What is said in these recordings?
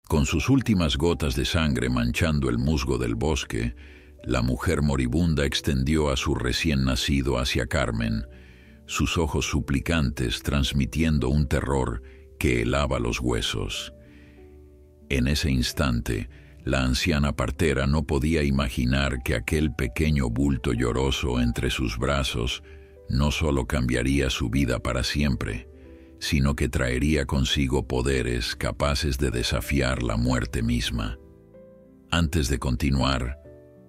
Con sus últimas gotas de sangre manchando el musgo del bosque, la mujer moribunda extendió a su recién nacido hacia Carmen, sus ojos suplicantes transmitiendo un terror que helaba los huesos. En ese instante, la anciana partera no podía imaginar que aquel pequeño bulto lloroso entre sus brazos no solo cambiaría su vida para siempre, sino que traería consigo poderes capaces de desafiar la muerte misma. Antes de continuar,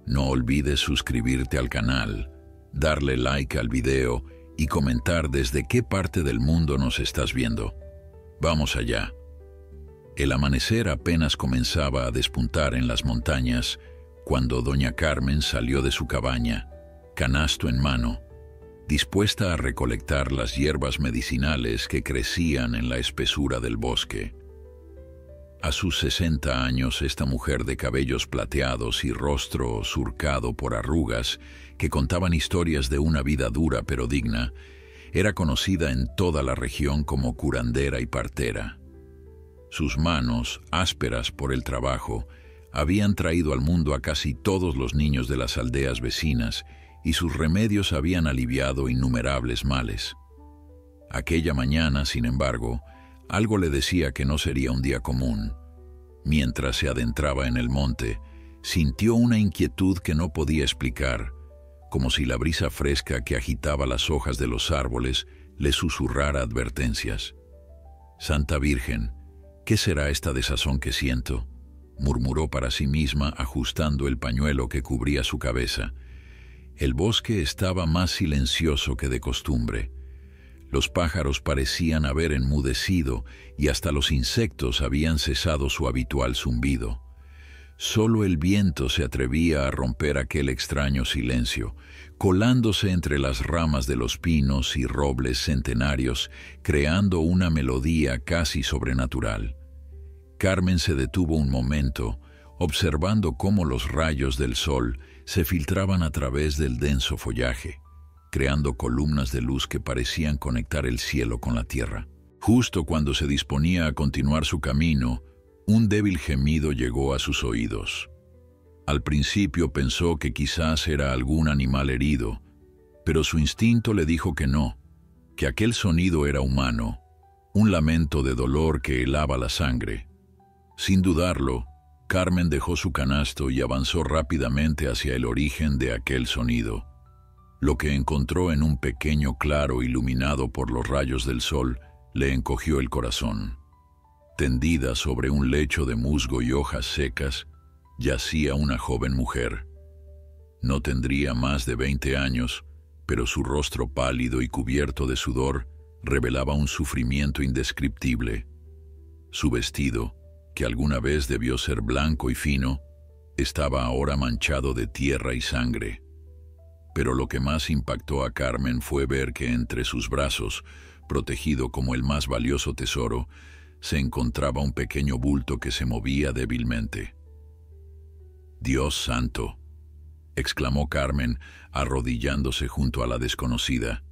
no olvides suscribirte al canal, darle like al video y comentar desde qué parte del mundo nos estás viendo. Vamos allá. El amanecer apenas comenzaba a despuntar en las montañas cuando doña Carmen salió de su cabaña, canasto en mano, dispuesta a recolectar las hierbas medicinales que crecían en la espesura del bosque. A sus 60 años, esta mujer de cabellos plateados y rostro surcado por arrugas que contaban historias de una vida dura pero digna, era conocida en toda la región como curandera y partera. Sus manos, ásperas por el trabajo, habían traído al mundo a casi todos los niños de las aldeas vecinas y sus remedios habían aliviado innumerables males. Aquella mañana, sin embargo, algo le decía que no sería un día común. Mientras se adentraba en el monte, sintió una inquietud que no podía explicar, como si la brisa fresca que agitaba las hojas de los árboles le susurrara advertencias. «Santa Virgen, ¿qué será esta desazón que siento?», murmuró para sí misma ajustando el pañuelo que cubría su cabeza. El bosque estaba más silencioso que de costumbre. Los pájaros parecían haber enmudecido y hasta los insectos habían cesado su habitual zumbido. Solo el viento se atrevía a romper aquel extraño silencio, colándose entre las ramas de los pinos y robles centenarios, creando una melodía casi sobrenatural. Carmen se detuvo un momento, observando cómo los rayos del sol se filtraban a través del denso follaje, creando columnas de luz que parecían conectar el cielo con la tierra. Justo cuando se disponía a continuar su camino, un débil gemido llegó a sus oídos. Al principio pensó que quizás era algún animal herido, pero su instinto le dijo que no, que aquel sonido era humano, un lamento de dolor que helaba la sangre. Sin dudarlo, Carmen dejó su canasto y avanzó rápidamente hacia el origen de aquel sonido. Lo que encontró en un pequeño claro iluminado por los rayos del sol le encogió el corazón. Tendida sobre un lecho de musgo y hojas secas, yacía una joven mujer. No tendría más de 20 años, pero su rostro pálido y cubierto de sudor revelaba un sufrimiento indescriptible. Su vestido, que alguna vez debió ser blanco y fino, estaba ahora manchado de tierra y sangre. Pero lo que más impactó a Carmen fue ver que entre sus brazos, protegido como el más valioso tesoro, se encontraba un pequeño bulto que se movía débilmente. «Dios santo», exclamó Carmen, arrodillándose junto a la desconocida.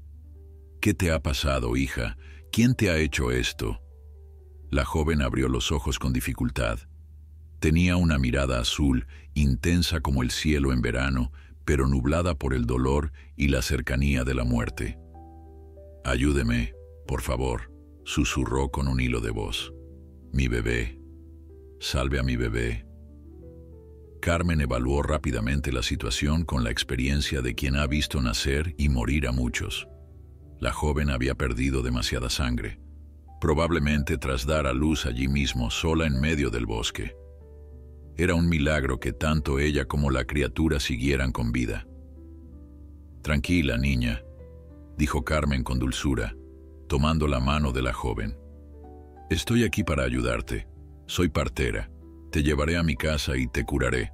«¿Qué te ha pasado, hija? ¿Quién te ha hecho esto?». La joven abrió los ojos con dificultad. Tenía una mirada azul, intensa como el cielo en verano, pero nublada por el dolor y la cercanía de la muerte. «Ayúdeme, por favor», susurró con un hilo de voz. «Mi bebé. Salve a mi bebé». Carmen evaluó rápidamente la situación con la experiencia de quien ha visto nacer y morir a muchos. La joven había perdido demasiada sangre, probablemente tras dar a luz allí mismo, sola en medio del bosque. Era un milagro que tanto ella como la criatura siguieran con vida. «Tranquila, niña», dijo Carmen con dulzura, tomando la mano de la joven. «Estoy aquí para ayudarte. Soy partera. Te llevaré a mi casa y te curaré».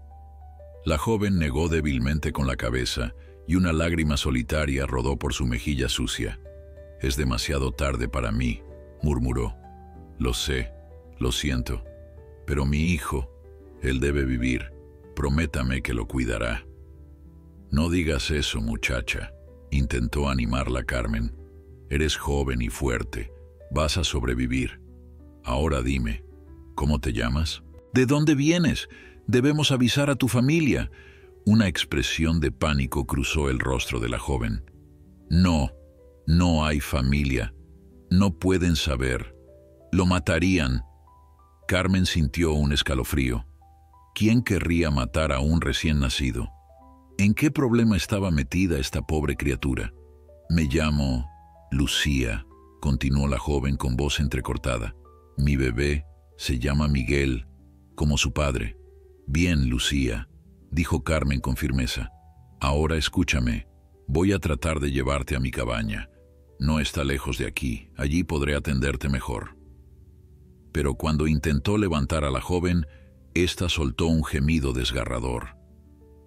La joven negó débilmente con la cabeza y una lágrima solitaria rodó por su mejilla sucia. «Es demasiado tarde para mí», murmuró. «Lo sé, lo siento, pero mi hijo, él debe vivir. Prométame que lo cuidará». «No digas eso, muchacha», intentó animarla Carmen. «Eres joven y fuerte. Vas a sobrevivir. Ahora dime, ¿cómo te llamas?». ¿De dónde vienes? Debemos avisar a tu familia. Una expresión de pánico cruzó el rostro de la joven. No, no hay familia. No pueden saber. Lo matarían. Carmen sintió un escalofrío. ¿Quién querría matar a un recién nacido? ¿En qué problema estaba metida esta pobre criatura? Me llamo Lucía, continuó la joven con voz entrecortada. Mi bebé se llama Miguel, como su padre. Bien, Lucía, dijo Carmen con firmeza. Ahora escúchame. Voy a tratar de llevarte a mi cabaña. No está lejos de aquí. Allí podré atenderte mejor. Pero cuando intentó levantar a la joven, ésta soltó un gemido desgarrador.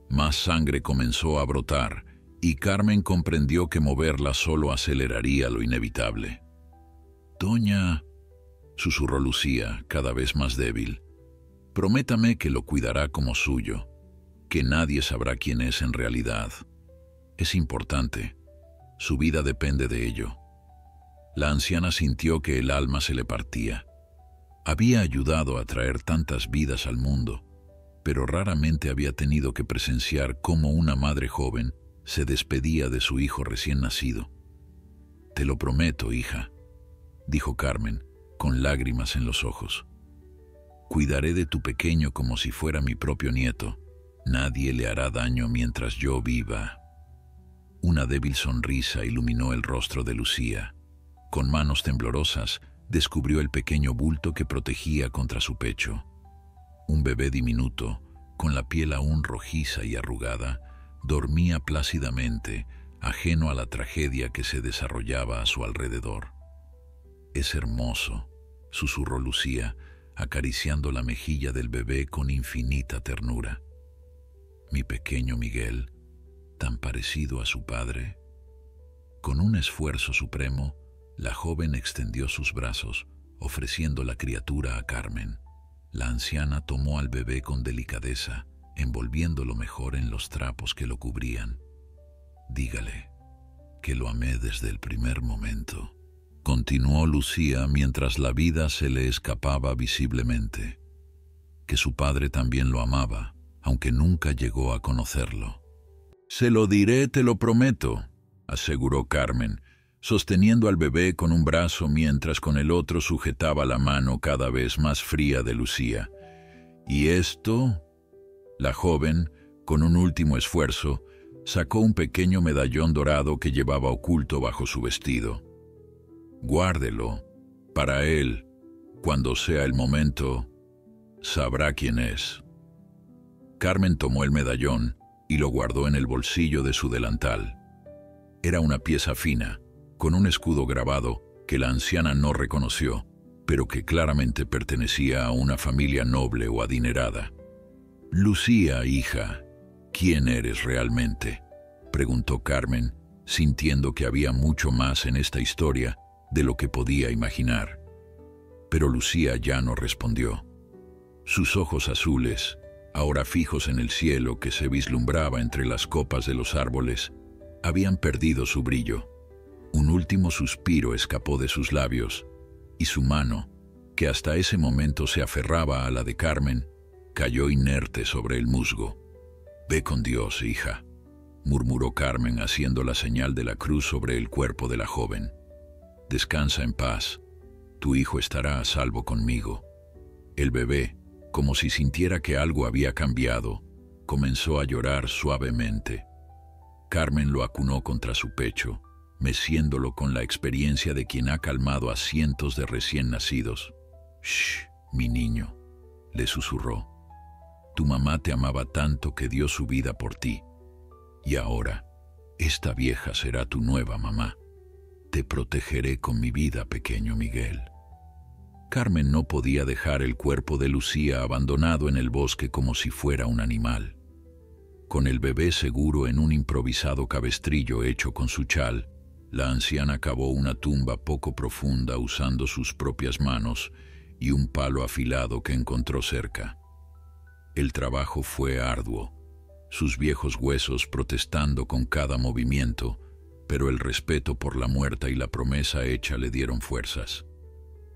Más sangre comenzó a brotar, y Carmen comprendió que moverla solo aceleraría lo inevitable. «Doña», susurró Lucía, cada vez más débil, «prométame que lo cuidará como suyo, que nadie sabrá quién es en realidad. Es importante. Su vida depende de ello». La anciana sintió que el alma se le partía. Había ayudado a traer tantas vidas al mundo, pero raramente había tenido que presenciar cómo una madre joven se despedía de su hijo recién nacido. «Te lo prometo, hija», dijo Carmen, con lágrimas en los ojos. «Cuidaré de tu pequeño como si fuera mi propio nieto. Nadie le hará daño mientras yo viva». Una débil sonrisa iluminó el rostro de Lucía. Con manos temblorosas, descubrió el pequeño bulto que protegía contra su pecho. Un bebé diminuto, con la piel aún rojiza y arrugada, dormía plácidamente, ajeno a la tragedia que se desarrollaba a su alrededor. «Es hermoso», susurró Lucía, acariciando la mejilla del bebé con infinita ternura. «Mi pequeño Miguel, tan parecido a su padre». Con un esfuerzo supremo, la joven extendió sus brazos, ofreciendo la criatura a Carmen. La anciana tomó al bebé con delicadeza, envolviéndolo mejor en los trapos que lo cubrían. «Dígale que lo amé desde el primer momento», continuó Lucía mientras la vida se le escapaba visiblemente. «Que su padre también lo amaba, aunque nunca llegó a conocerlo». «Se lo diré, te lo prometo», aseguró Carmen, sosteniendo al bebé con un brazo mientras con el otro sujetaba la mano cada vez más fría de Lucía. «¿Y esto?». La joven, con un último esfuerzo, sacó un pequeño medallón dorado que llevaba oculto bajo su vestido. «Guárdelo. Para él, cuando sea el momento, sabrá quién es». Carmen tomó el medallón y lo guardó en el bolsillo de su delantal. Era una pieza fina, con un escudo grabado que la anciana no reconoció, pero que claramente pertenecía a una familia noble o adinerada. «Lucía, hija, ¿quién eres realmente?», preguntó Carmen, sintiendo que había mucho más en esta historia de lo que podía imaginar. Pero Lucía ya no respondió. Sus ojos azules, ahora fijos en el cielo que se vislumbraba entre las copas de los árboles, habían perdido su brillo. Un último suspiro escapó de sus labios, y su mano, que hasta ese momento se aferraba a la de Carmen, cayó inerte sobre el musgo. «Ve con Dios, hija», murmuró Carmen haciendo la señal de la cruz sobre el cuerpo de la joven. «Descansa en paz. Tu hijo estará a salvo conmigo». El bebé, como si sintiera que algo había cambiado, comenzó a llorar suavemente. Carmen lo acunó contra su pecho, meciéndolo con la experiencia de quien ha calmado a cientos de recién nacidos. «Shh, mi niño», le susurró. «Tu mamá te amaba tanto que dio su vida por ti. Y ahora, esta vieja será tu nueva mamá. Te protegeré con mi vida, pequeño Miguel». Carmen no podía dejar el cuerpo de Lucía abandonado en el bosque como si fuera un animal. Con el bebé seguro en un improvisado cabestrillo hecho con su chal, la anciana cavó una tumba poco profunda usando sus propias manos y un palo afilado que encontró cerca. El trabajo fue arduo, sus viejos huesos protestando con cada movimiento, pero el respeto por la muerta y la promesa hecha le dieron fuerzas.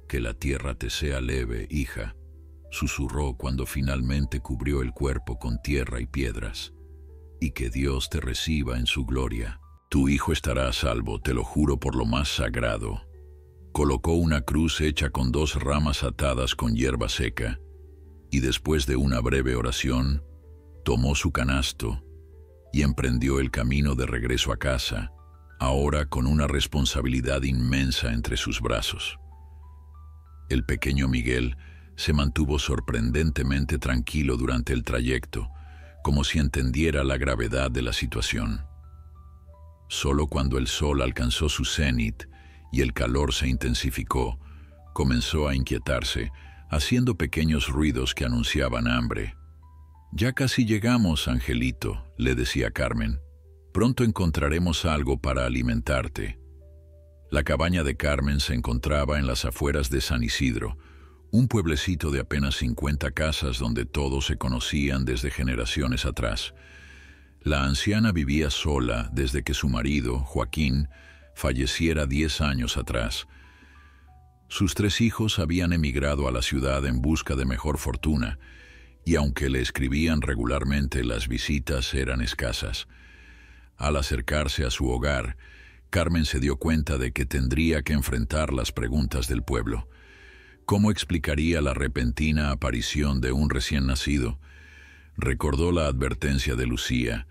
«Que la tierra te sea leve, hija», susurró cuando finalmente cubrió el cuerpo con tierra y piedras. Y que Dios te reciba en su gloria. Tu hijo estará a salvo, te lo juro por lo más sagrado. Colocó una cruz hecha con 2 ramas atadas con hierba seca, y después de una breve oración, tomó su canasto y emprendió el camino de regreso a casa, ahora con una responsabilidad inmensa entre sus brazos. El pequeño Miguel se mantuvo sorprendentemente tranquilo durante el trayecto, como si entendiera la gravedad de la situación. Solo cuando el sol alcanzó su cenit y el calor se intensificó, comenzó a inquietarse, haciendo pequeños ruidos que anunciaban hambre. «Ya casi llegamos, Angelito», le decía Carmen. «Pronto encontraremos algo para alimentarte». La cabaña de Carmen se encontraba en las afueras de San Isidro, un pueblecito de apenas 50 casas donde todos se conocían desde generaciones atrás. La anciana vivía sola desde que su marido, Joaquín, falleciera 10 años atrás. Sus 3 hijos habían emigrado a la ciudad en busca de mejor fortuna, y aunque le escribían regularmente, las visitas eran escasas. Al acercarse a su hogar, Carmen se dio cuenta de que tendría que enfrentar las preguntas del pueblo. ¿Cómo explicaría la repentina aparición de un recién nacido? Recordó la advertencia de Lucía.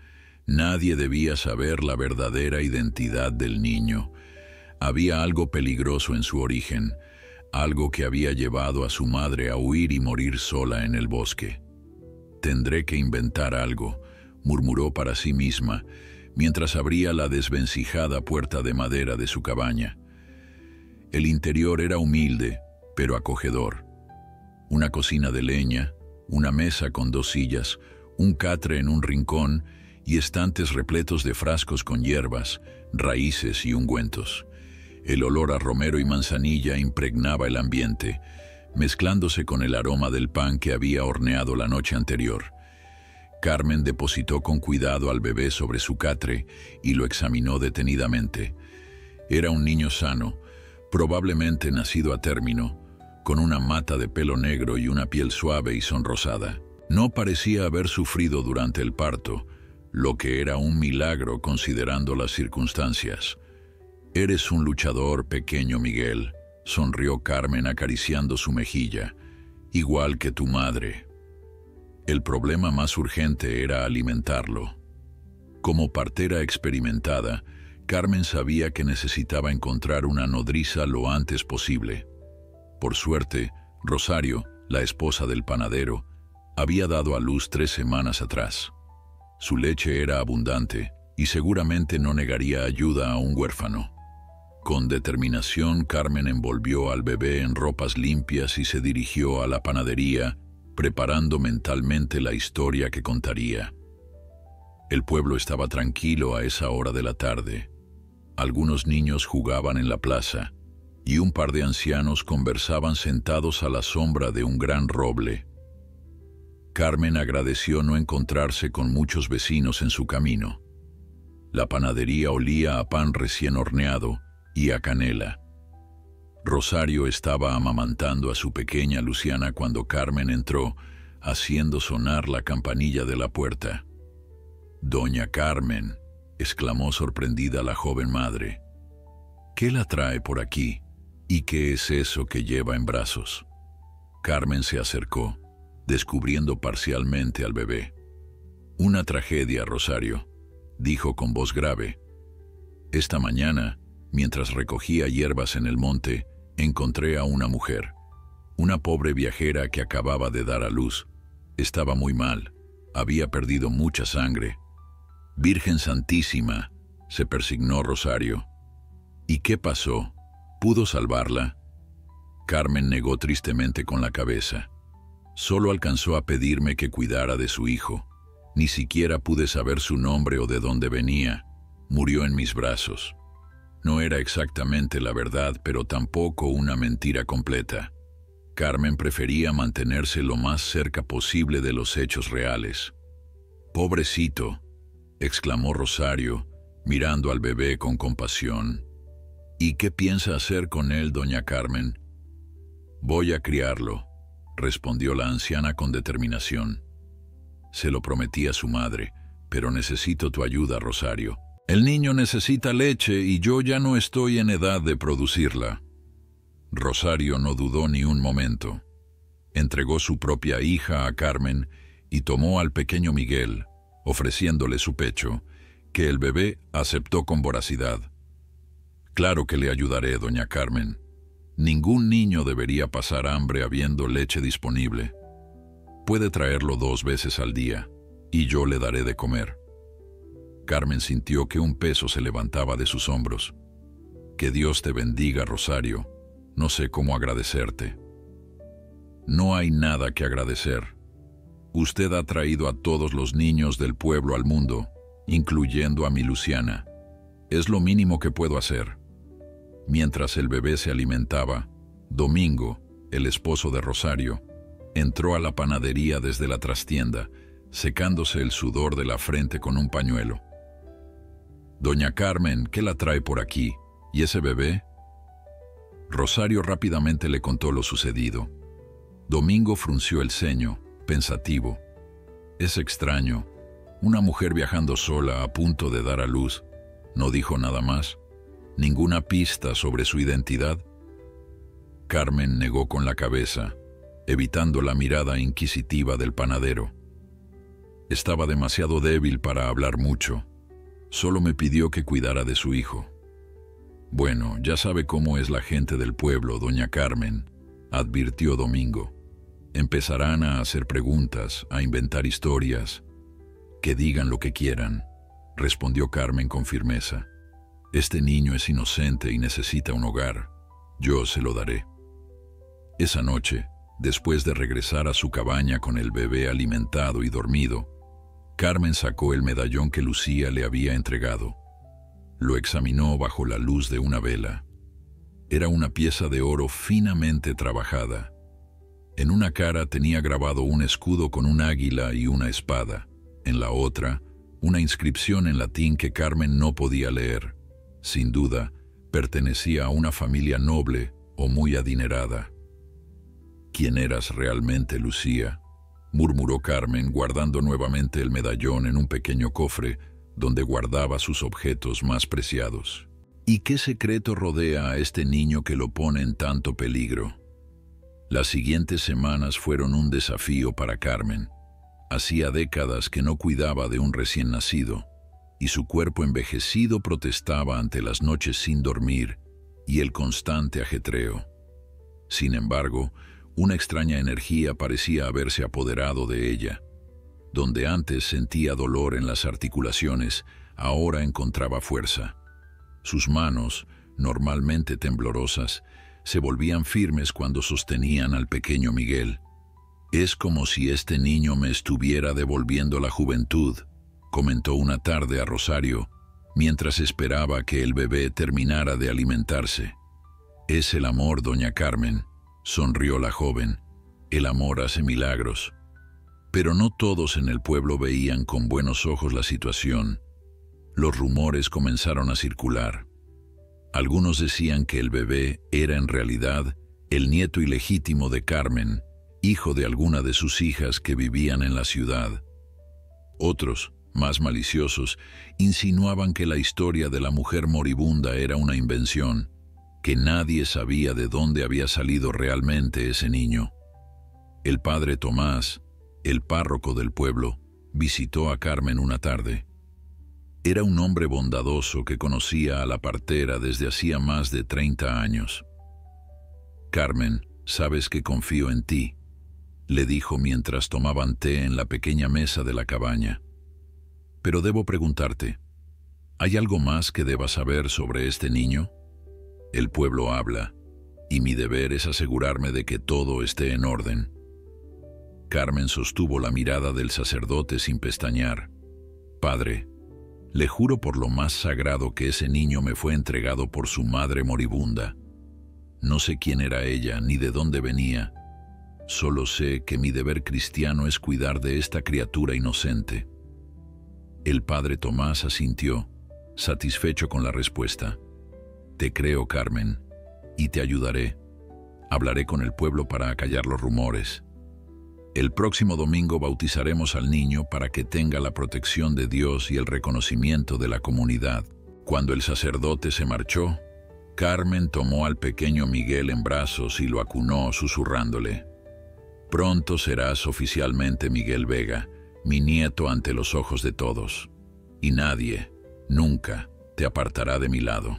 Nadie debía saber la verdadera identidad del niño. Había algo peligroso en su origen, algo que había llevado a su madre a huir y morir sola en el bosque. «Tendré que inventar algo», murmuró para sí misma, mientras abría la desvencijada puerta de madera de su cabaña. El interior era humilde, pero acogedor. Una cocina de leña, una mesa con 2 sillas, un catre en un rincón y estantes repletos de frascos con hierbas, raíces y ungüentos. El olor a romero y manzanilla impregnaba el ambiente, mezclándose con el aroma del pan que había horneado la noche anterior. Carmen depositó con cuidado al bebé sobre su catre y lo examinó detenidamente. Era un niño sano, probablemente nacido a término, con una mata de pelo negro y una piel suave y sonrosada. No parecía haber sufrido durante el parto, lo que era un milagro considerando las circunstancias. «Eres un luchador, pequeño Miguel», sonrió Carmen acariciando su mejilla, «igual que tu madre». El problema más urgente era alimentarlo. Como partera experimentada, Carmen sabía que necesitaba encontrar una nodriza lo antes posible. Por suerte, Rosario, la esposa del panadero, había dado a luz 3 semanas atrás. Su leche era abundante y seguramente no negaría ayuda a un huérfano. Con determinación, Carmen envolvió al bebé en ropas limpias y se dirigió a la panadería, preparando mentalmente la historia que contaría. El pueblo estaba tranquilo a esa hora de la tarde. Algunos niños jugaban en la plaza y un par de ancianos conversaban sentados a la sombra de un gran roble. Carmen agradeció no encontrarse con muchos vecinos en su camino. La panadería olía a pan recién horneado y a canela. Rosario estaba amamantando a su pequeña Luciana cuando Carmen entró, haciendo sonar la campanilla de la puerta. «Doña Carmen», exclamó sorprendida la joven madre. «¿Qué la trae por aquí? ¿Y qué es eso que lleva en brazos?» Carmen se acercó, descubriendo parcialmente al bebé. «Una tragedia, Rosario», dijo con voz grave. «Esta mañana, mientras recogía hierbas en el monte, encontré a una mujer, una pobre viajera que acababa de dar a luz. Estaba muy mal, había perdido mucha sangre». «Virgen Santísima», se persignó Rosario. «¿Y qué pasó? ¿Pudo salvarla?» Carmen negó tristemente con la cabeza. «Solo alcanzó a pedirme que cuidara de su hijo. Ni siquiera pude saber su nombre o de dónde venía. Murió en mis brazos». No era exactamente la verdad, pero tampoco una mentira completa. Carmen prefería mantenerse lo más cerca posible de los hechos reales. «Pobrecito», exclamó Rosario, mirando al bebé con compasión. «¿Y qué piensa hacer con él, doña Carmen?» «Voy a criarlo», respondió la anciana con determinación. Se lo prometí a su madre, pero necesito tu ayuda, Rosario. El niño necesita leche y yo ya no estoy en edad de producirla. Rosario no dudó ni un momento. Entregó su propia hija a Carmen y tomó al pequeño Miguel, ofreciéndole su pecho, que el bebé aceptó con voracidad. Claro que le ayudaré, doña Carmen. Ningún niño debería pasar hambre habiendo leche disponible. Puede traerlo 2 veces al día, y yo le daré de comer. Carmen sintió que un peso se levantaba de sus hombros. Que Dios te bendiga, Rosario. No sé cómo agradecerte. No hay nada que agradecer. Usted ha traído a todos los niños del pueblo al mundo, incluyendo a mi Luciana. Es lo mínimo que puedo hacer. Mientras el bebé se alimentaba, Domingo, el esposo de Rosario, entró a la panadería desde la trastienda, secándose el sudor de la frente con un pañuelo. Doña Carmen, ¿qué la trae por aquí? ¿Y ese bebé? Rosario rápidamente le contó lo sucedido. Domingo frunció el ceño, pensativo. Es extraño. Una mujer viajando sola a punto de dar a luz. No dijo nada más. Ninguna pista sobre su identidad. Carmen negó con la cabeza, evitando la mirada inquisitiva del panadero. Estaba demasiado débil para hablar mucho. Solo me pidió que cuidara de su hijo. Bueno, ya sabe cómo es la gente del pueblo, doña Carmen, advirtió Domingo. Empezarán a hacer preguntas, a inventar historias. Que digan lo que quieran, respondió Carmen con firmeza. Este niño es inocente y necesita un hogar. Yo se lo daré. Esa noche, después de regresar a su cabaña con el bebé alimentado y dormido, Carmen sacó el medallón que Lucía le había entregado. Lo examinó bajo la luz de una vela. Era una pieza de oro finamente trabajada. En una cara tenía grabado un escudo con un águila y una espada. En la otra, una inscripción en latín que Carmen no podía leer. Sin duda, pertenecía a una familia noble o muy adinerada. ¿Quién eras realmente, Lucía?, murmuró Carmen, guardando nuevamente el medallón en un pequeño cofre donde guardaba sus objetos más preciados. ¿Y qué secreto rodea a este niño que lo pone en tanto peligro? Las siguientes semanas fueron un desafío para Carmen. Hacía décadas que no cuidaba de un recién nacido, y su cuerpo envejecido protestaba ante las noches sin dormir y el constante ajetreo. Sin embargo, una extraña energía parecía haberse apoderado de ella. Donde antes sentía dolor en las articulaciones, ahora encontraba fuerza. Sus manos, normalmente temblorosas, se volvían firmes cuando sostenían al pequeño Miguel. «Es como si este niño me estuviera devolviendo la juventud», comentó una tarde a Rosario, mientras esperaba que el bebé terminara de alimentarse. «Es el amor, doña Carmen», sonrió la joven. «El amor hace milagros». Pero no todos en el pueblo veían con buenos ojos la situación. Los rumores comenzaron a circular. Algunos decían que el bebé era en realidad el nieto ilegítimo de Carmen, hijo de alguna de sus hijas que vivían en la ciudad. Otros, más maliciosos, insinuaban que la historia de la mujer moribunda era una invención, que nadie sabía de dónde había salido realmente ese niño. El padre Tomás, el párroco del pueblo, visitó a Carmen una tarde. Era un hombre bondadoso que conocía a la partera desde hacía más de 30 años. «Carmen, sabes que confío en ti», le dijo mientras tomaban té en la pequeña mesa de la cabaña. «Pero debo preguntarte, ¿hay algo más que deba saber sobre este niño? El pueblo habla, y mi deber es asegurarme de que todo esté en orden». Carmen sostuvo la mirada del sacerdote sin pestañear. «Padre, le juro por lo más sagrado que ese niño me fue entregado por su madre moribunda. No sé quién era ella ni de dónde venía. Solo sé que mi deber cristiano es cuidar de esta criatura inocente». El padre Tomás asintió, satisfecho con la respuesta. «Te creo, Carmen, y te ayudaré. Hablaré con el pueblo para acallar los rumores. El próximo domingo bautizaremos al niño para que tenga la protección de Dios y el reconocimiento de la comunidad. Cuando el sacerdote se marchó, Carmen tomó al pequeño Miguel en brazos y lo acunó susurrándole: «Pronto serás oficialmente Miguel Vega, mi nieto ante los ojos de todos, y nadie, nunca, te apartará de mi lado».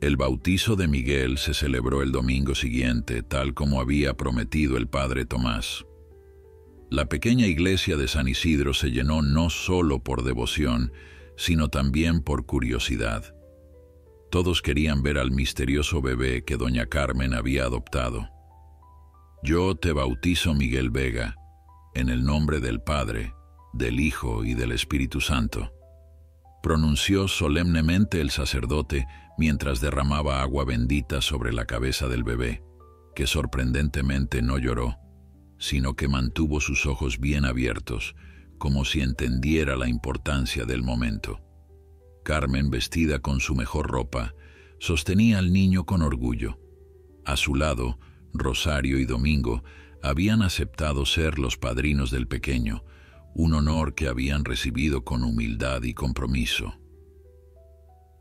El bautizo de Miguel se celebró el domingo siguiente, tal como había prometido el padre Tomás. La pequeña iglesia de San Isidro se llenó no solo por devoción, sino también por curiosidad. Todos querían ver al misterioso bebé que doña Carmen había adoptado. «Yo te bautizo, Miguel Vega, en el nombre del Padre, del Hijo y del Espíritu Santo», pronunció solemnemente el sacerdote mientras derramaba agua bendita sobre la cabeza del bebé, que sorprendentemente no lloró, sino que mantuvo sus ojos bien abiertos, como si entendiera la importancia del momento. Carmen, vestida con su mejor ropa, sostenía al niño con orgullo. A su lado, Rosario y Domingo habían aceptado ser los padrinos del pequeño, un honor que habían recibido con humildad y compromiso.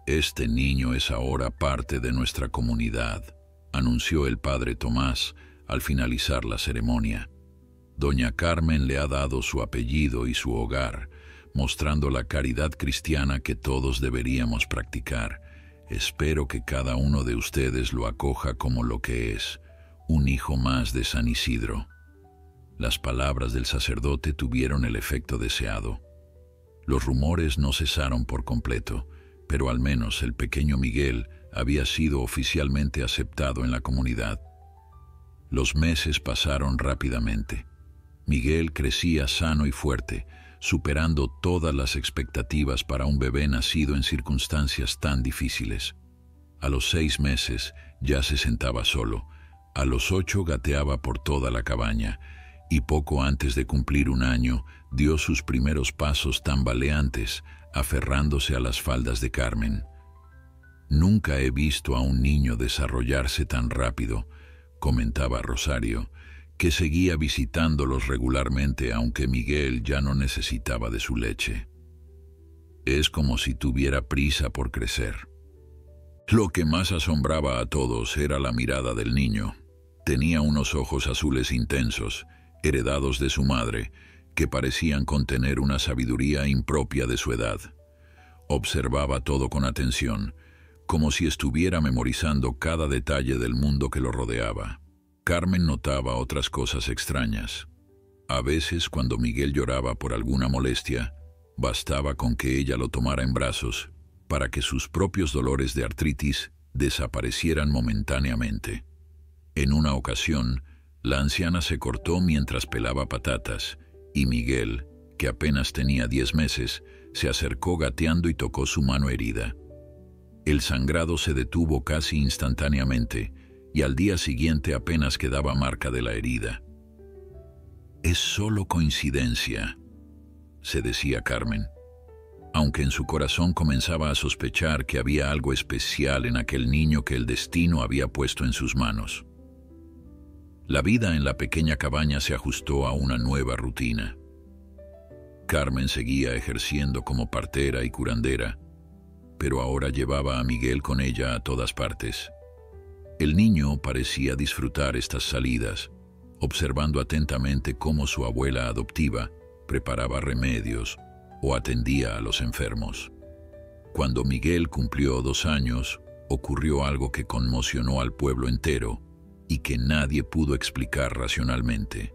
«Este niño es ahora parte de nuestra comunidad», anunció el padre Tomás al finalizar la ceremonia. «Doña Carmen le ha dado su apellido y su hogar, mostrando la caridad cristiana que todos deberíamos practicar. Espero que cada uno de ustedes lo acoja como lo que es, un hijo más de San Isidro». Las palabras del sacerdote tuvieron el efecto deseado. Los rumores no cesaron por completo, pero al menos el pequeño Miguel había sido oficialmente aceptado en la comunidad. Los meses pasaron rápidamente. Miguel crecía sano y fuerte, superando todas las expectativas para un bebé nacido en circunstancias tan difíciles. A los 6 meses ya se sentaba solo, a los 8 gateaba por toda la cabaña, y poco antes de cumplir 1 año dio sus primeros pasos tambaleantes, aferrándose a las faldas de Carmen. «Nunca he visto a un niño desarrollarse tan rápido», comentaba Rosario, que seguía visitándolos regularmente aunque Miguel ya no necesitaba de su leche. «Es como si tuviera prisa por crecer». Lo que más asombraba a todos era la mirada del niño. Tenía unos ojos azules intensos, heredados de su madre, que parecían contener una sabiduría impropia de su edad. Observaba todo con atención, como si estuviera memorizando cada detalle del mundo que lo rodeaba. Carmen notaba otras cosas extrañas. A veces, cuando Miguel lloraba por alguna molestia, bastaba con que ella lo tomara en brazos para que sus propios dolores de artritis desaparecieran momentáneamente. En una ocasión, la anciana se cortó mientras pelaba patatas, y Miguel, que apenas tenía 10 meses, se acercó gateando y tocó su mano herida. El sangrado se detuvo casi instantáneamente, y al día siguiente apenas quedaba marca de la herida. «Es solo coincidencia», se decía Carmen, aunque en su corazón comenzaba a sospechar que había algo especial en aquel niño que el destino había puesto en sus manos. La vida en la pequeña cabaña se ajustó a una nueva rutina. Carmen seguía ejerciendo como partera y curandera, pero ahora llevaba a Miguel con ella a todas partes. El niño parecía disfrutar estas salidas, observando atentamente cómo su abuela adoptiva preparaba remedios o atendía a los enfermos. Cuando Miguel cumplió 2 años, ocurrió algo que conmocionó al pueblo entero y que nadie pudo explicar racionalmente.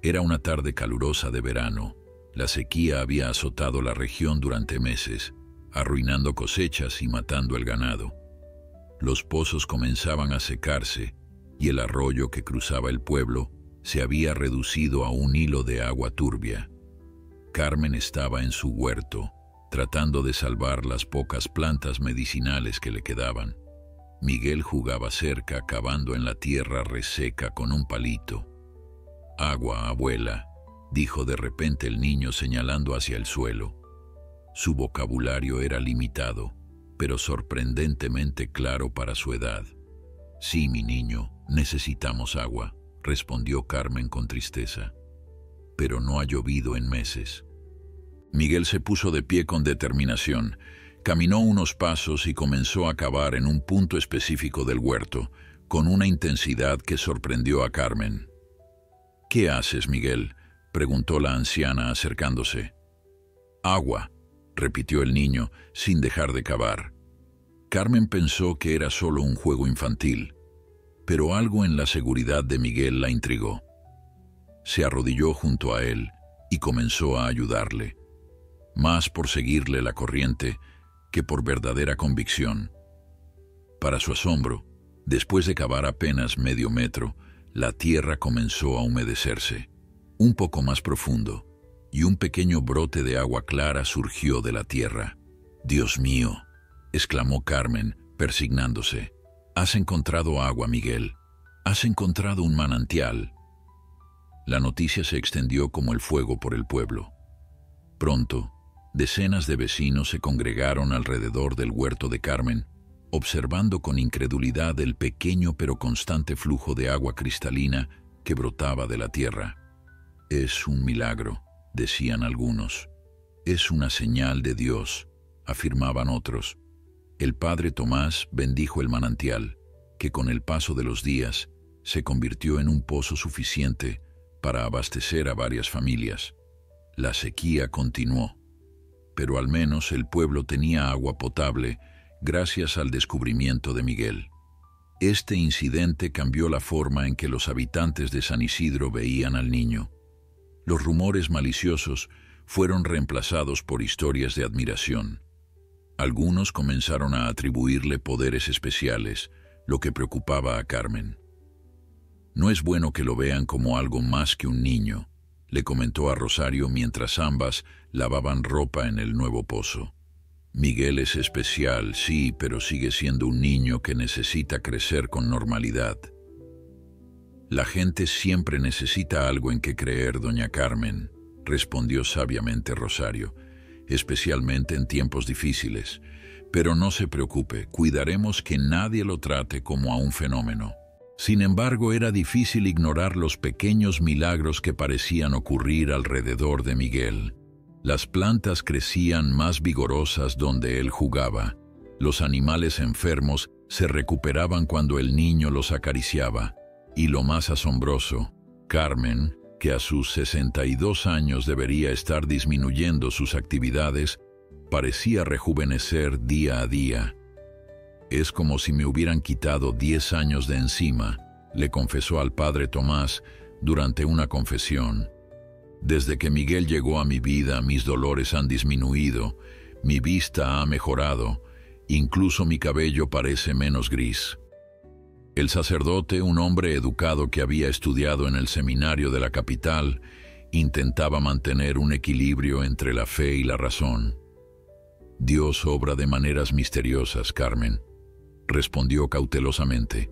Era una tarde calurosa de verano. La sequía había azotado la región durante meses, arruinando cosechas y matando el ganado. Los pozos comenzaban a secarse y el arroyo que cruzaba el pueblo se había reducido a un hilo de agua turbia. Carmen estaba en su huerto, tratando de salvar las pocas plantas medicinales que le quedaban. Miguel jugaba cerca, cavando en la tierra reseca con un palito. «Agua, abuela», dijo de repente el niño señalando hacia el suelo. Su vocabulario era limitado, pero sorprendentemente claro para su edad. «Sí, mi niño, necesitamos agua», respondió Carmen con tristeza. Pero no ha llovido en meses. Miguel se puso de pie con determinación. Caminó unos pasos y comenzó a cavar en un punto específico del huerto, con una intensidad que sorprendió a Carmen. «¿Qué haces, Miguel?», preguntó la anciana acercándose. «Agua», repitió el niño, sin dejar de cavar. Carmen pensó que era solo un juego infantil, pero algo en la seguridad de Miguel la intrigó. Se arrodilló junto a él y comenzó a ayudarle, más por seguirle la corriente que por verdadera convicción. Para su asombro, después de cavar apenas medio metro, la tierra comenzó a humedecerse, un poco más profundo, y un pequeño brote de agua clara surgió de la tierra. «Dios mío», exclamó Carmen, persignándose. «Has encontrado agua, Miguel. Has encontrado un manantial». La noticia se extendió como el fuego por el pueblo. Pronto, decenas de vecinos se congregaron alrededor del huerto de Carmen, observando con incredulidad el pequeño pero constante flujo de agua cristalina que brotaba de la tierra. «Es un milagro», decían algunos. «Es una señal de Dios», afirmaban otros. El padre Tomás bendijo el manantial, que con el paso de los días se convirtió en un pozo suficiente para abastecer a varias familias. La sequía continuó, pero al menos el pueblo tenía agua potable gracias al descubrimiento de Miguel. Este incidente cambió la forma en que los habitantes de San Isidro veían al niño. Los rumores maliciosos fueron reemplazados por historias de admiración. Algunos comenzaron a atribuirle poderes especiales, lo que preocupaba a Carmen. «No es bueno que lo vean como algo más que un niño», le comentó a Rosario mientras ambas lavaban ropa en el nuevo pozo. «Miguel es especial, sí, pero sigue siendo un niño que necesita crecer con normalidad». «La gente siempre necesita algo en que creer, doña Carmen», respondió sabiamente Rosario, «especialmente en tiempos difíciles. Pero no se preocupe, cuidaremos que nadie lo trate como a un fenómeno». Sin embargo, era difícil ignorar los pequeños milagros que parecían ocurrir alrededor de Miguel. Las plantas crecían más vigorosas donde él jugaba. Los animales enfermos se recuperaban cuando el niño los acariciaba. Y lo más asombroso, Carmen, que a sus 62 años debería estar disminuyendo sus actividades, parecía rejuvenecer día a día. «Es como si me hubieran quitado 10 años de encima», le confesó al padre Tomás durante una confesión. «Desde que Miguel llegó a mi vida, mis dolores han disminuido, mi vista ha mejorado, incluso mi cabello parece menos gris». El sacerdote, un hombre educado que había estudiado en el seminario de la capital, intentaba mantener un equilibrio entre la fe y la razón. «Dios obra de maneras misteriosas, Carmen», respondió cautelosamente.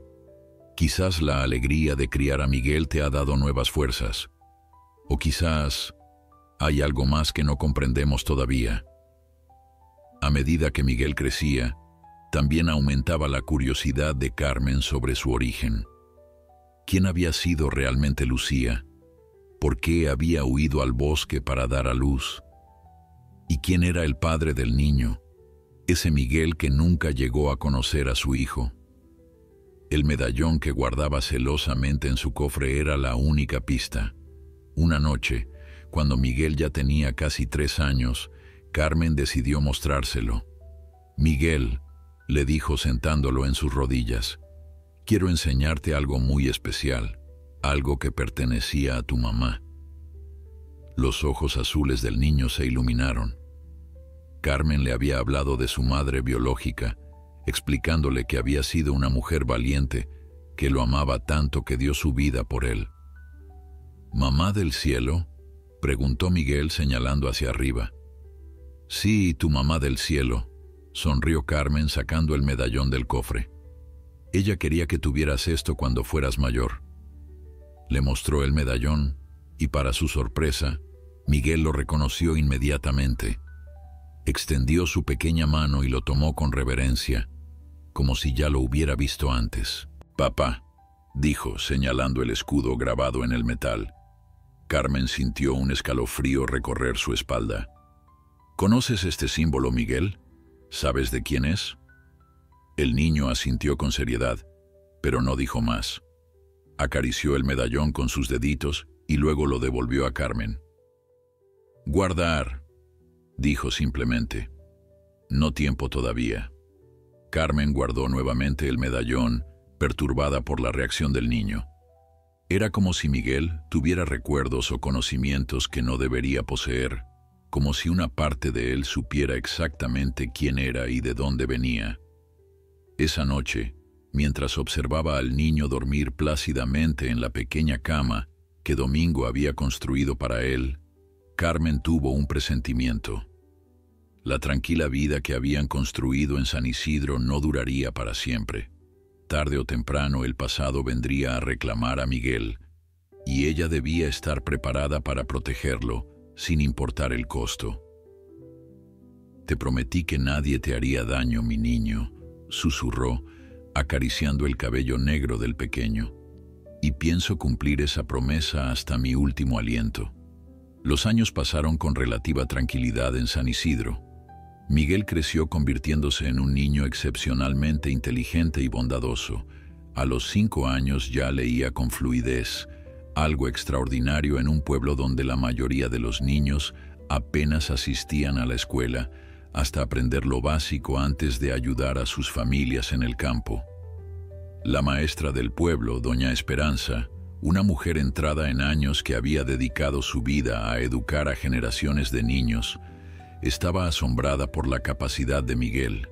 «Quizás la alegría de criar a Miguel te ha dado nuevas fuerzas. O quizás hay algo más que no comprendemos todavía». A medida que Miguel crecía, también aumentaba la curiosidad de Carmen sobre su origen. ¿Quién había sido realmente Lucía? ¿Por qué había huido al bosque para dar a luz? ¿Y quién era el padre del niño? Ese Miguel que nunca llegó a conocer a su hijo. El medallón que guardaba celosamente en su cofre era la única pista. Una noche, cuando Miguel ya tenía casi 3 años, Carmen decidió mostrárselo. «Miguel», le dijo sentándolo en sus rodillas, «quiero enseñarte algo muy especial, algo que pertenecía a tu mamá». Los ojos azules del niño se iluminaron. Carmen le había hablado de su madre biológica, explicándole que había sido una mujer valiente, que lo amaba tanto que dio su vida por él. «¿Mamá del cielo?», preguntó Miguel señalando hacia arriba. «Sí, tu mamá del cielo», sonrió Carmen sacando el medallón del cofre. «Ella quería que tuvieras esto cuando fueras mayor». Le mostró el medallón y, para su sorpresa, Miguel lo reconoció inmediatamente. Extendió su pequeña mano y lo tomó con reverencia, como si ya lo hubiera visto antes. «Papá», dijo, señalando el escudo grabado en el metal. Carmen sintió un escalofrío recorrer su espalda. ¿Conoces este símbolo, Miguel? ¿Sabes de quién es? El niño asintió con seriedad, pero no dijo más. Acarició el medallón con sus deditos y luego lo devolvió a Carmen. Guardar, dijo simplemente. No tiempo todavía. Carmen guardó nuevamente el medallón, perturbada por la reacción del niño. Era como si Miguel tuviera recuerdos o conocimientos que no debería poseer, como si una parte de él supiera exactamente quién era y de dónde venía. Esa noche, mientras observaba al niño dormir plácidamente en la pequeña cama que Domingo había construido para él, Carmen tuvo un presentimiento. La tranquila vida que habían construido en San Isidro no duraría para siempre. Tarde o temprano el pasado vendría a reclamar a Miguel, y ella debía estar preparada para protegerlo, sin importar el costo. Te prometí que nadie te haría daño, mi niño, susurró, acariciando el cabello negro del pequeño. Y pienso cumplir esa promesa hasta mi último aliento. Los años pasaron con relativa tranquilidad en San Isidro. Miguel creció convirtiéndose en un niño excepcionalmente inteligente y bondadoso. A los 5 años ya leía con fluidez, algo extraordinario en un pueblo donde la mayoría de los niños apenas asistían a la escuela, hasta aprender lo básico antes de ayudar a sus familias en el campo. La maestra del pueblo, doña Esperanza, una mujer entrada en años que había dedicado su vida a educar a generaciones de niños, estaba asombrada por la capacidad de Miguel.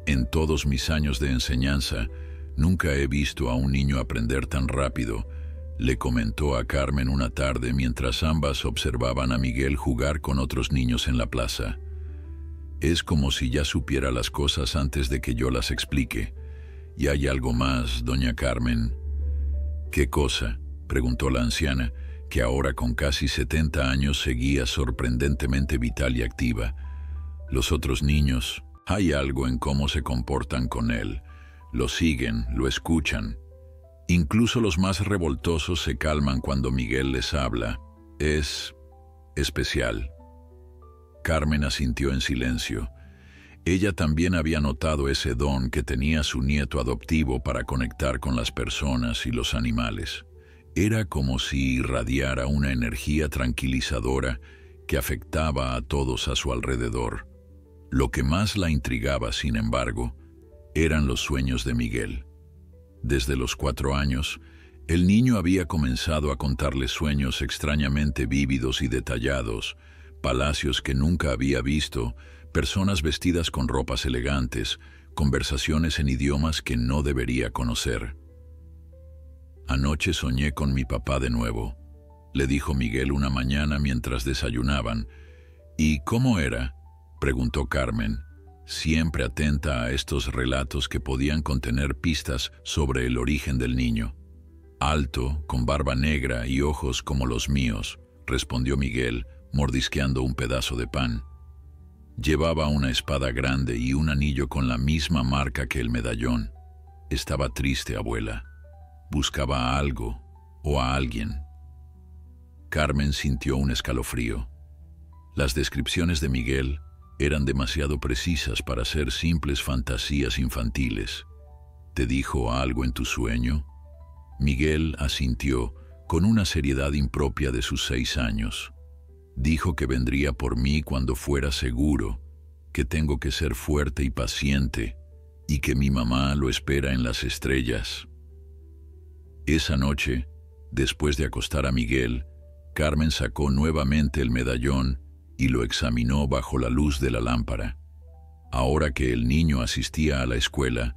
En todos mis años de enseñanza, nunca he visto a un niño aprender tan rápido, le comentó a Carmen una tarde mientras ambas observaban a Miguel jugar con otros niños en la plaza. Es como si ya supiera las cosas antes de que yo las explique. Y hay algo más, doña Carmen. ¿Qué cosa?, preguntó la anciana, que ahora con casi 70 años seguía sorprendentemente vital y activa. Los otros niños, hay algo en cómo se comportan con él. Lo siguen, lo escuchan. Incluso los más revoltosos se calman cuando Miguel les habla. Es especial. Carmen asintió en silencio. Ella también había notado ese don que tenía su nieto adoptivo para conectar con las personas y los animales. Era como si irradiara una energía tranquilizadora que afectaba a todos a su alrededor. Lo que más la intrigaba, sin embargo, eran los sueños de Miguel. Desde los 4 años, el niño había comenzado a contarle sueños extrañamente vívidos y detallados, palacios que nunca había visto, personas vestidas con ropas elegantes, conversaciones en idiomas que no debería conocer. Anoche soñé con mi papá de nuevo, le dijo Miguel una mañana mientras desayunaban. ¿Y cómo era?, preguntó Carmen, siempre atenta a estos relatos que podían contener pistas sobre el origen del niño. Alto, con barba negra y ojos como los míos, respondió Miguel, mordisqueando un pedazo de pan. Llevaba una espada grande y un anillo con la misma marca que el medallón. Estaba triste, abuela. Buscaba a algo o a alguien. Carmen sintió un escalofrío. Las descripciones de Miguel eran demasiado precisas para ser simples fantasías infantiles. ¿Te dijo algo en tu sueño? Miguel asintió con una seriedad impropia de sus 6 años. Dijo que vendría por mí cuando fuera seguro, que tengo que ser fuerte y paciente, y que mi mamá lo espera en las estrellas. Esa noche, después de acostar a Miguel, Carmen sacó nuevamente el medallón y lo examinó bajo la luz de la lámpara. Ahora que el niño asistía a la escuela,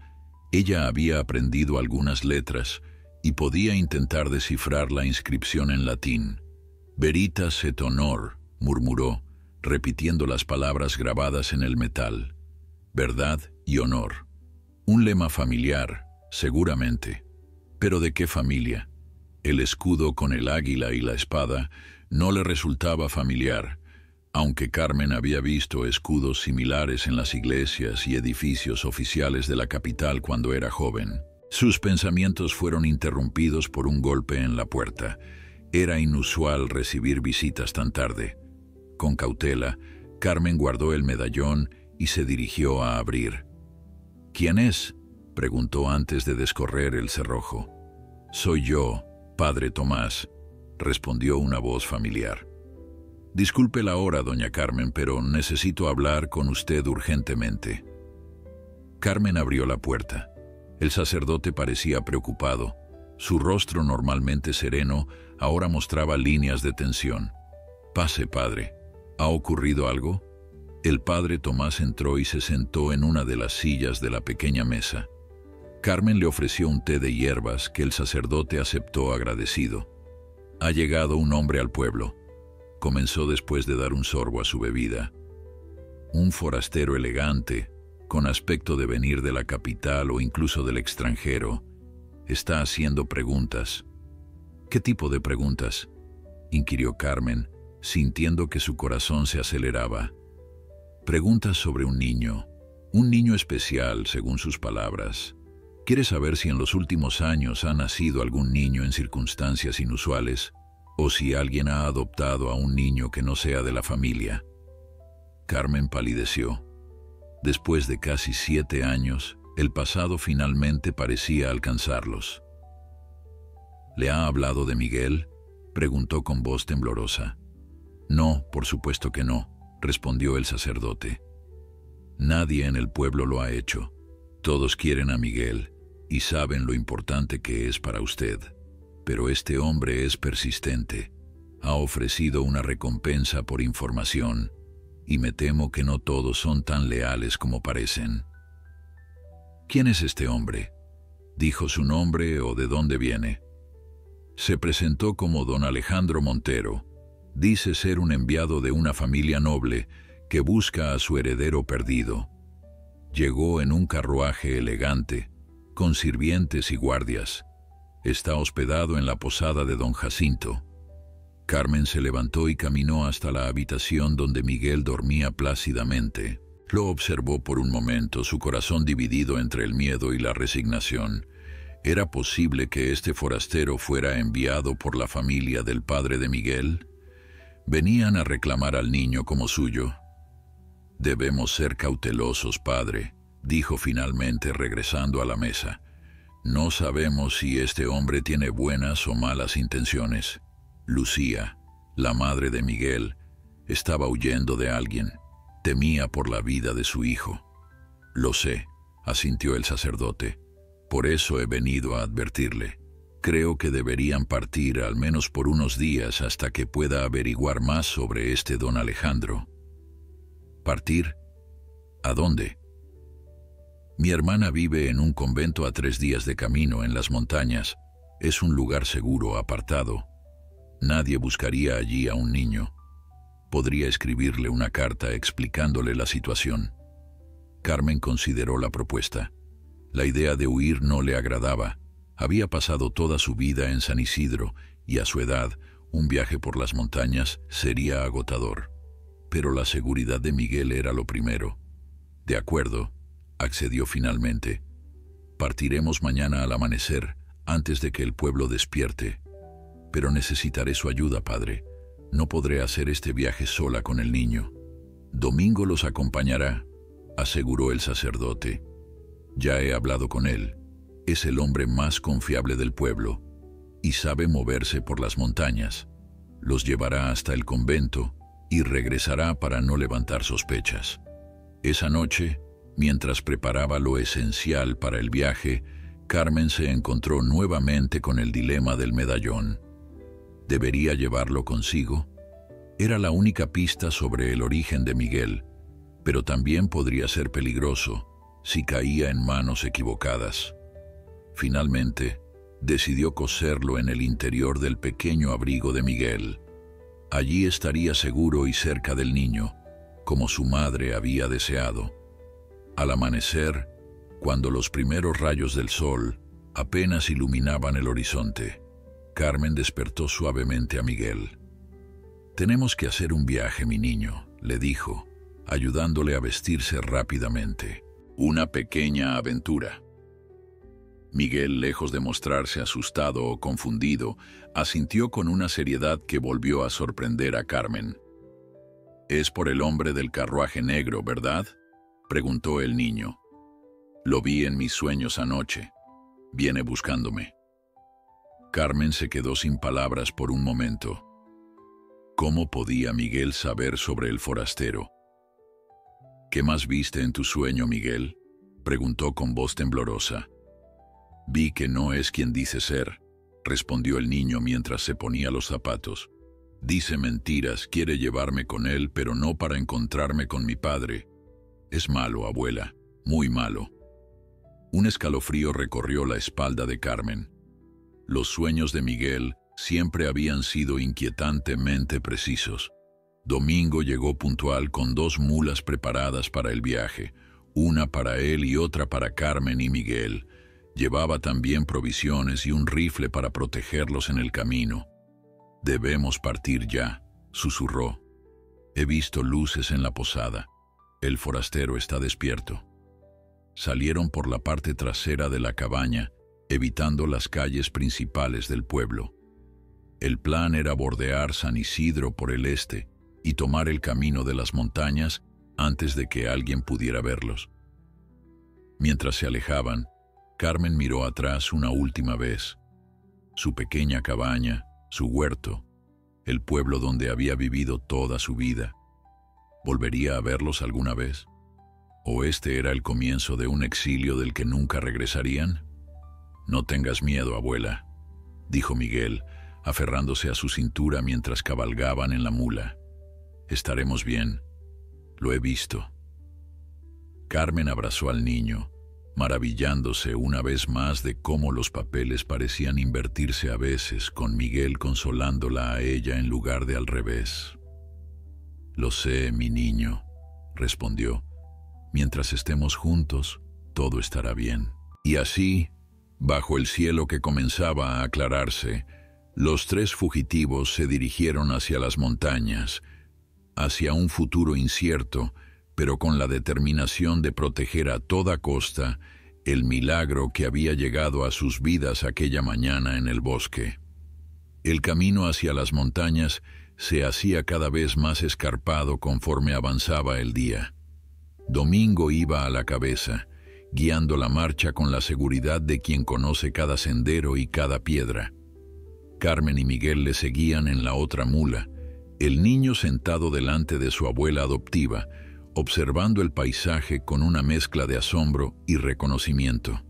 ella había aprendido algunas letras y podía intentar descifrar la inscripción en latín. Veritas et honor, murmuró, repitiendo las palabras grabadas en el metal. Verdad y honor. Un lema familiar, seguramente. ¿Pero de qué familia? El escudo con el águila y la espada no le resultaba familiar, aunque Carmen había visto escudos similares en las iglesias y edificios oficiales de la capital cuando era joven. Sus pensamientos fueron interrumpidos por un golpe en la puerta. Era inusual recibir visitas tan tarde. Con cautela, Carmen guardó el medallón y se dirigió a abrir. «¿Quién es?», preguntó antes de descorrer el cerrojo. «Soy yo, padre Tomás», respondió una voz familiar. «Disculpe la hora, doña Carmen, pero necesito hablar con usted urgentemente». Carmen abrió la puerta. El sacerdote parecía preocupado. Su rostro, normalmente sereno, ahora mostraba líneas de tensión. «Pase, padre. ¿Ha ocurrido algo?». El padre Tomás entró y se sentó en una de las sillas de la pequeña mesa. Carmen le ofreció un té de hierbas que el sacerdote aceptó agradecido. «Ha llegado un hombre al pueblo», comenzó después de dar un sorbo a su bebida. «Un forastero elegante, con aspecto de venir de la capital o incluso del extranjero, está haciendo preguntas». «¿Qué tipo de preguntas?», inquirió Carmen, sintiendo que su corazón se aceleraba. «Preguntas sobre un niño especial, según sus palabras. Quiere saber si en los últimos años ha nacido algún niño en circunstancias inusuales, o si alguien ha adoptado a un niño que no sea de la familia». Carmen palideció. Después de casi 7 años, el pasado finalmente parecía alcanzarlos. «¿Le ha hablado de Miguel?», preguntó con voz temblorosa. «No, por supuesto que no», respondió el sacerdote. «Nadie en el pueblo lo ha hecho. Todos quieren a Miguel y saben lo importante que es para usted. Pero este hombre es persistente. Ha ofrecido una recompensa por información, y me temo que no todos son tan leales como parecen». «¿Quién es este hombre? ¿Dijo su nombre o de dónde viene?». «Se presentó como don Alejandro Montero. Dice ser un enviado de una familia noble que busca a su heredero perdido. Llegó en un carruaje elegante, con sirvientes y guardias. Está hospedado en la posada de don Jacinto». Carmen se levantó y caminó hasta la habitación donde Miguel dormía plácidamente. Lo observó por un momento, su corazón dividido entre el miedo y la resignación. ¿Era posible que este forastero fuera enviado por la familia del padre de Miguel? ¿Venían a reclamar al niño como suyo? «Debemos ser cautelosos, padre», dijo finalmente regresando a la mesa. «No sabemos si este hombre tiene buenas o malas intenciones. Lucía, la madre de Miguel, estaba huyendo de alguien. Temía por la vida de su hijo». «Lo sé», asintió el sacerdote. «Por eso he venido a advertirle. Creo que deberían partir al menos por unos días hasta que pueda averiguar más sobre este don Alejandro». «¿Partir? ¿A dónde?». «Mi hermana vive en un convento a 3 días de camino en las montañas. Es un lugar seguro, apartado. Nadie buscaría allí a un niño. Podría escribirle una carta explicándole la situación». Carmen consideró la propuesta. La idea de huir no le agradaba. Había pasado toda su vida en San Isidro y a su edad, un viaje por las montañas sería agotador. Pero la seguridad de Miguel era lo primero. «De acuerdo», accedió finalmente. «Partiremos mañana al amanecer, antes de que el pueblo despierte. Pero necesitaré su ayuda, padre. No podré hacer este viaje sola con el niño». «Domingo los acompañará», aseguró el sacerdote. «Ya he hablado con él. Es el hombre más confiable del pueblo y sabe moverse por las montañas. Los llevará hasta el convento y regresará para no levantar sospechas». Esa noche, mientras preparaba lo esencial para el viaje, Carmen se encontró nuevamente con el dilema del medallón. ¿Debería llevarlo consigo? Era la única pista sobre el origen de Miguel, pero también podría ser peligroso si caía en manos equivocadas. Finalmente, decidió coserlo en el interior del pequeño abrigo de Miguel. Allí estaría seguro y cerca del niño, como su madre había deseado. Al amanecer, cuando los primeros rayos del sol apenas iluminaban el horizonte, Carmen despertó suavemente a Miguel. «Tenemos que hacer un viaje, mi niño», le dijo, ayudándole a vestirse rápidamente. «Una pequeña aventura». Miguel, lejos de mostrarse asustado o confundido, asintió con una seriedad que volvió a sorprender a Carmen. «Es por el hombre del carruaje negro, ¿verdad?», preguntó el niño. «Lo vi en mis sueños anoche. Viene buscándome». Carmen se quedó sin palabras por un momento. ¿Cómo podía Miguel saber sobre el forastero? «¿Qué más viste en tu sueño, Miguel?», preguntó con voz temblorosa. «Vi que no es quien dice ser», respondió el niño mientras se ponía los zapatos. «Dice mentiras, quiere llevarme con él, pero no para encontrarme con mi padre. Es malo, abuela, muy malo». Un escalofrío recorrió la espalda de Carmen. Los sueños de Miguel siempre habían sido inquietantemente precisos. Domingo llegó puntual con 2 mulas preparadas para el viaje, una para él y otra para Carmen y Miguel. Llevaba también provisiones y un rifle para protegerlos en el camino. «Debemos partir ya», susurró. «He visto luces en la posada. El forastero está despierto». Salieron por la parte trasera de la cabaña, evitando las calles principales del pueblo. El plan era bordear San Isidro por el este y tomar el camino de las montañas antes de que alguien pudiera verlos. Mientras se alejaban, Carmen miró atrás una última vez. Su pequeña cabaña, su huerto, el pueblo donde había vivido toda su vida. ¿Volvería a verlos alguna vez? ¿O este era el comienzo de un exilio del que nunca regresarían? «No tengas miedo, abuela», dijo Miguel, aferrándose a su cintura mientras cabalgaban en la mula. «Estaremos bien. Lo he visto». Carmen abrazó al niño, maravillándose una vez más de cómo los papeles parecían invertirse a veces, con Miguel consolándola a ella en lugar de al revés. «Lo sé, mi niño», respondió. «Mientras estemos juntos, todo estará bien». Y así, bajo el cielo que comenzaba a aclararse, los 3 fugitivos se dirigieron hacia las montañas, hacia un futuro incierto, pero con la determinación de proteger a toda costa el milagro que había llegado a sus vidas aquella mañana en el bosque. El camino hacia las montañas se hacía cada vez más escarpado conforme avanzaba el día. Domingo iba a la cabeza, guiando la marcha con la seguridad de quien conoce cada sendero y cada piedra. Carmen y Miguel le seguían en la otra mula, el niño sentado delante de su abuela adoptiva, observando el paisaje con una mezcla de asombro y reconocimiento.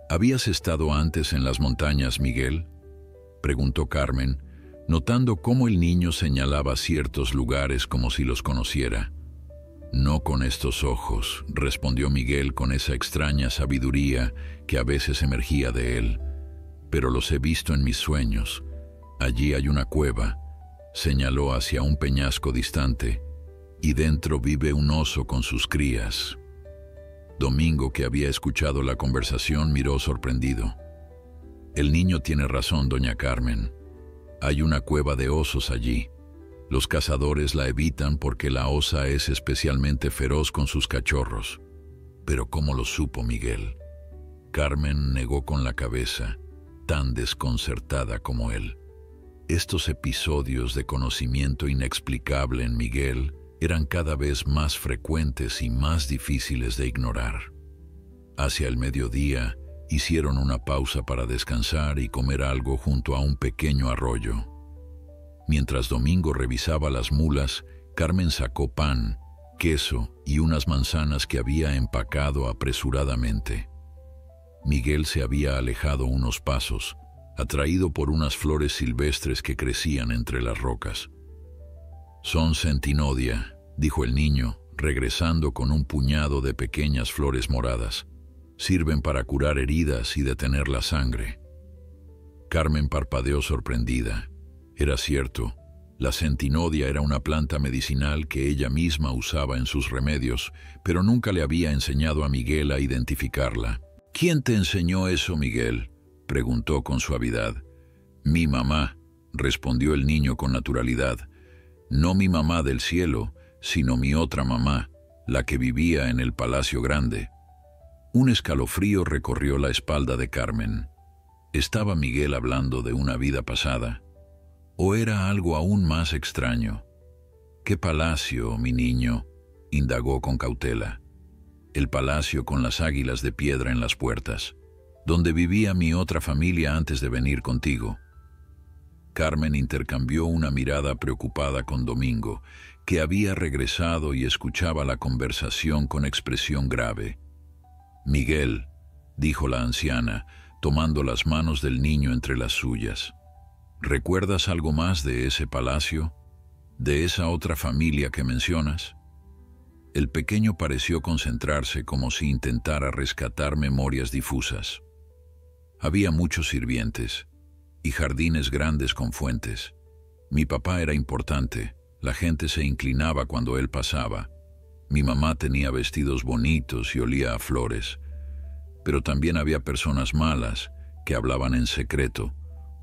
«¿Habías estado antes en las montañas, Miguel?», preguntó Carmen, notando cómo el niño señalaba ciertos lugares como si los conociera. «No con estos ojos», respondió Miguel con esa extraña sabiduría que a veces emergía de él, «pero los he visto en mis sueños. Allí hay una cueva», señaló hacia un peñasco distante, «y dentro vive un oso con sus crías». Domingo, que había escuchado la conversación, miró sorprendido. «El niño tiene razón, doña Carmen. Hay una cueva de osos allí. Los cazadores la evitan porque la osa es especialmente feroz con sus cachorros». «¿Pero cómo lo supo, Miguel?». Carmen negó con la cabeza, tan desconcertada como él. Estos episodios de conocimiento inexplicable en Miguel eran cada vez más frecuentes y más difíciles de ignorar. Hacia el mediodía, hicieron una pausa para descansar y comer algo junto a un pequeño arroyo. Mientras Domingo revisaba las mulas, Carmen sacó pan, queso y unas manzanas que había empacado apresuradamente. Miguel se había alejado unos pasos, atraído por unas flores silvestres que crecían entre las rocas. «Son centinodia», dijo el niño, regresando con un puñado de pequeñas flores moradas. «Sirven para curar heridas y detener la sangre». Carmen parpadeó sorprendida. Era cierto, la centinodia era una planta medicinal que ella misma usaba en sus remedios, pero nunca le había enseñado a Miguel a identificarla. «¿Quién te enseñó eso, Miguel?», preguntó con suavidad. «Mi mamá», respondió el niño con naturalidad. «No mi mamá del cielo, sino mi otra mamá, la que vivía en el Palacio Grande». Un escalofrío recorrió la espalda de Carmen. ¿Estaba Miguel hablando de una vida pasada? ¿O era algo aún más extraño? ¿Qué palacio, mi niño?, indagó con cautela. El palacio con las águilas de piedra en las puertas, donde vivía mi otra familia antes de venir contigo. Carmen intercambió una mirada preocupada con Domingo, que había regresado y escuchaba la conversación con expresión grave. «Miguel», dijo la anciana, tomando las manos del niño entre las suyas, «¿recuerdas algo más de ese palacio? ¿De esa otra familia que mencionas?» El pequeño pareció concentrarse como si intentara rescatar memorias difusas. Había muchos sirvientes y jardines grandes con fuentes. Mi papá era importante, la gente se inclinaba cuando él pasaba. Mi mamá tenía vestidos bonitos y olía a flores. Pero también había personas malas que hablaban en secreto.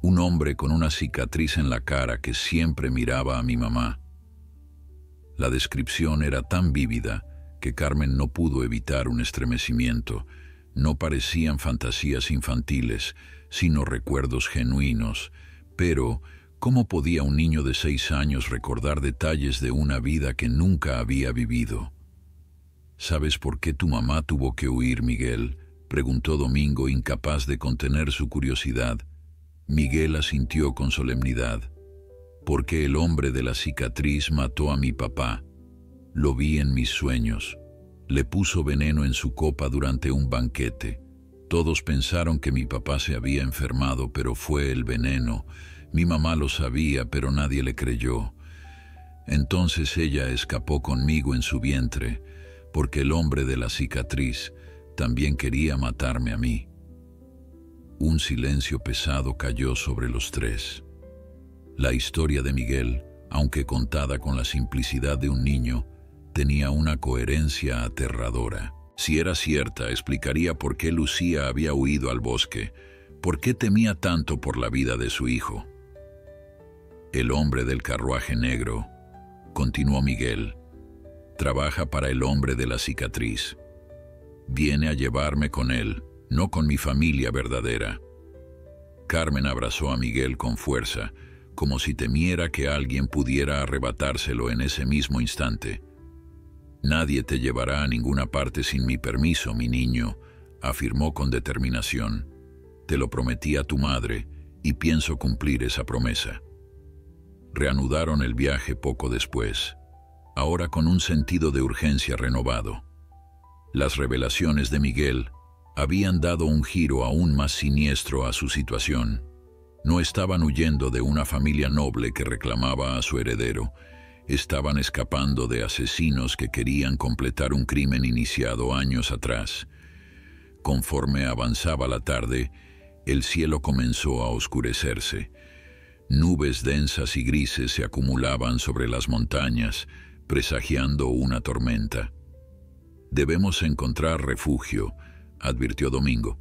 Un hombre con una cicatriz en la cara que siempre miraba a mi mamá. La descripción era tan vívida que Carmen no pudo evitar un estremecimiento. No parecían fantasías infantiles, sino recuerdos genuinos. Pero, ¿cómo podía un niño de 6 años recordar detalles de una vida que nunca había vivido? ¿Sabes por qué tu mamá tuvo que huir, Miguel?, preguntó Domingo, incapaz de contener su curiosidad. Miguel asintió con solemnidad. «Porque el hombre de la cicatriz mató a mi papá. Lo vi en mis sueños. Le puso veneno en su copa durante un banquete. Todos pensaron que mi papá se había enfermado, pero fue el veneno. Mi mamá lo sabía, pero nadie le creyó. Entonces ella escapó conmigo en su vientre, porque el hombre de la cicatriz también quería matarme a mí». Un silencio pesado cayó sobre los tres. La historia de Miguel, aunque contada con la simplicidad de un niño, tenía una coherencia aterradora. Si era cierta, explicaría por qué Lucía había huido al bosque, por qué temía tanto por la vida de su hijo. «El hombre del carruaje negro», continuó Miguel, «trabaja para el hombre de la cicatriz. Viene a llevarme con él, no con mi familia verdadera». Carmen abrazó a Miguel con fuerza, como si temiera que alguien pudiera arrebatárselo en ese mismo instante. «Nadie te llevará a ninguna parte sin mi permiso, mi niño», afirmó con determinación. «Te lo prometí a tu madre y pienso cumplir esa promesa». Reanudaron el viaje poco después, ahora con un sentido de urgencia renovado. Las revelaciones de Miguel habían dado un giro aún más siniestro a su situación. No estaban huyendo de una familia noble que reclamaba a su heredero. Estaban escapando de asesinos que querían completar un crimen iniciado años atrás. Conforme avanzaba la tarde, el cielo comenzó a oscurecerse. Nubes densas y grises se acumulaban sobre las montañas, presagiando una tormenta. «Debemos encontrar refugio», advirtió Domingo.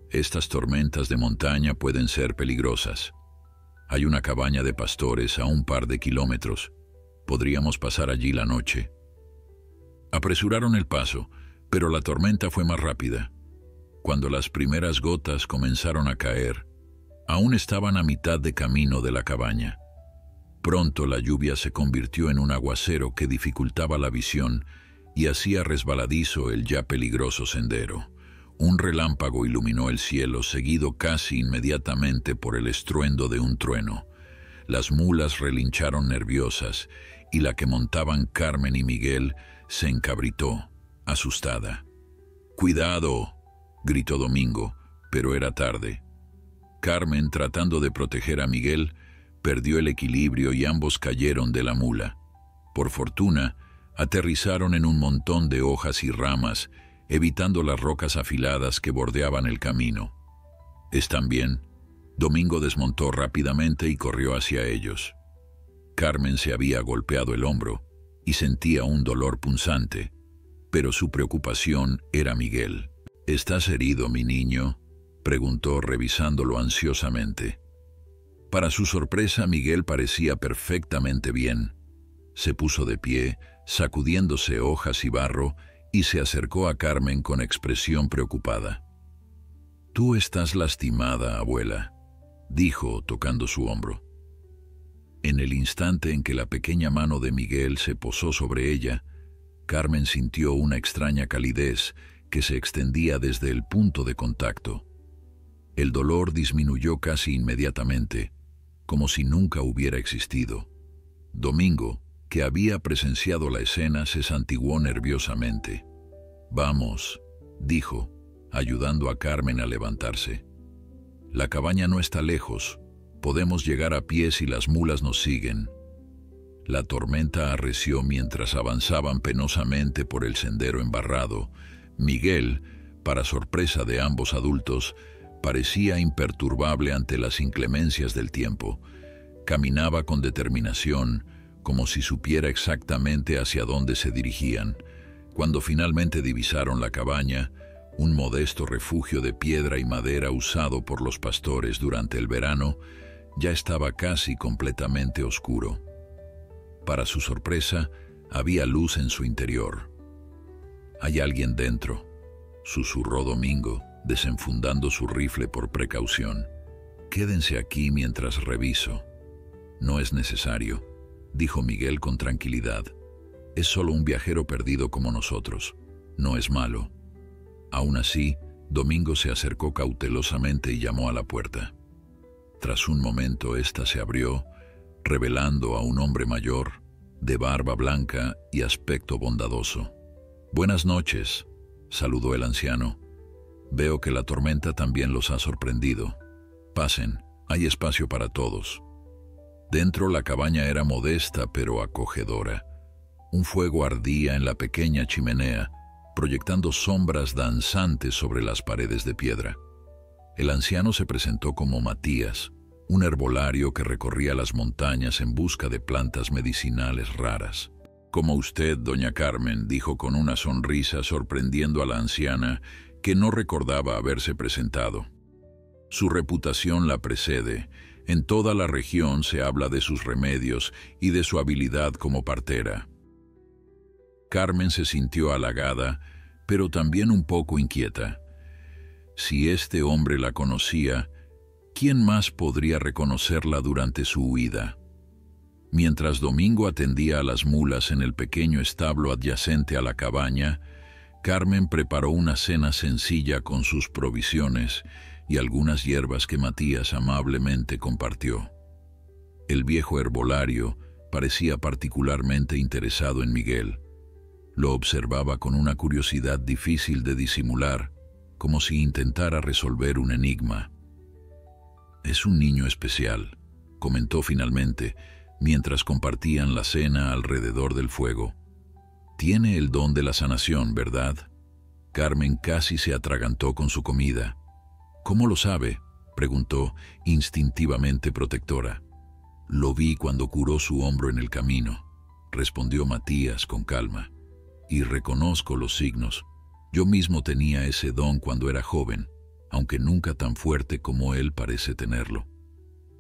«Estas tormentas de montaña pueden ser peligrosas. Hay una cabaña de pastores a un par de kilómetros. Podríamos pasar allí la noche». Apresuraron el paso, pero la tormenta fue más rápida. Cuando las primeras gotas comenzaron a caer, aún estaban a mitad de camino de la cabaña. Pronto la lluvia se convirtió en un aguacero que dificultaba la visión y hacía resbaladizo el ya peligroso sendero. Un relámpago iluminó el cielo, seguido casi inmediatamente por el estruendo de un trueno. Las mulas relincharon nerviosas y la que montaban Carmen y Miguel se encabritó, asustada. «¡Cuidado!», gritó Domingo, pero era tarde. Carmen, tratando de proteger a Miguel, perdió el equilibrio y ambos cayeron de la mula. Por fortuna, aterrizaron en un montón de hojas y ramas, evitando las rocas afiladas que bordeaban el camino. «¿Están bien?», Domingo desmontó rápidamente y corrió hacia ellos. Carmen se había golpeado el hombro y sentía un dolor punzante, pero su preocupación era Miguel. «¿Estás herido, mi niño?», preguntó revisándolo ansiosamente. Para su sorpresa, Miguel parecía perfectamente bien. Se puso de pie, sacudiéndose hojas y barro, y se acercó a Carmen con expresión preocupada. «Tú estás lastimada, abuela», dijo, tocando su hombro. En el instante en que la pequeña mano de Miguel se posó sobre ella, Carmen sintió una extraña calidez que se extendía desde el punto de contacto. El dolor disminuyó casi inmediatamente, como si nunca hubiera existido. Domingo, que había presenciado la escena, se santiguó nerviosamente. «Vamos», dijo, ayudando a Carmen a levantarse. «La cabaña no está lejos. Podemos llegar a pie si las mulas nos siguen». La tormenta arreció mientras avanzaban penosamente por el sendero embarrado. Miguel, para sorpresa de ambos adultos, parecía imperturbable ante las inclemencias del tiempo. Caminaba con determinación, como si supiera exactamente hacia dónde se dirigían. Cuando finalmente divisaron la cabaña, un modesto refugio de piedra y madera usado por los pastores durante el verano, ya estaba casi completamente oscuro. Para su sorpresa, había luz en su interior. «Hay alguien dentro», susurró Domingo, desenfundando su rifle por precaución. «Quédense aquí mientras reviso». «No es necesario», dijo Miguel con tranquilidad. «Es solo un viajero perdido como nosotros. No es malo». Aún así, Domingo se acercó cautelosamente y llamó a la puerta. Tras un momento, ésta se abrió, revelando a un hombre mayor, de barba blanca y aspecto bondadoso. «Buenas noches», saludó el anciano. «Veo que la tormenta también los ha sorprendido. Pasen, hay espacio para todos». Dentro la cabaña era modesta pero acogedora. Un fuego ardía en la pequeña chimenea, proyectando sombras danzantes sobre las paredes de piedra. El anciano se presentó como Matías, un herbolario que recorría las montañas en busca de plantas medicinales raras. «Como usted, doña Carmen», dijo con una sonrisa, sorprendiendo a la anciana, que no recordaba haberse presentado. Su reputación la precede. En toda la región se habla de sus remedios y de su habilidad como partera. Carmen se sintió halagada, pero también un poco inquieta. Si este hombre la conocía, ¿quién más podría reconocerla durante su huida? Mientras Domingo atendía a las mulas en el pequeño establo adyacente a la cabaña, Carmen preparó una cena sencilla con sus provisiones y algunas hierbas que Matías amablemente compartió. El viejo herbolario parecía particularmente interesado en Miguel. Lo observaba con una curiosidad difícil de disimular, como si intentara resolver un enigma. «Es un niño especial», comentó finalmente, mientras compartían la cena alrededor del fuego. «Tiene el don de la sanación, ¿verdad?» Carmen casi se atragantó con su comida. «¿Cómo lo sabe?», preguntó, instintivamente protectora. «Lo vi cuando curó su hombro en el camino», respondió Matías con calma. «Y reconozco los signos. Yo mismo tenía ese don cuando era joven, aunque nunca tan fuerte como él parece tenerlo».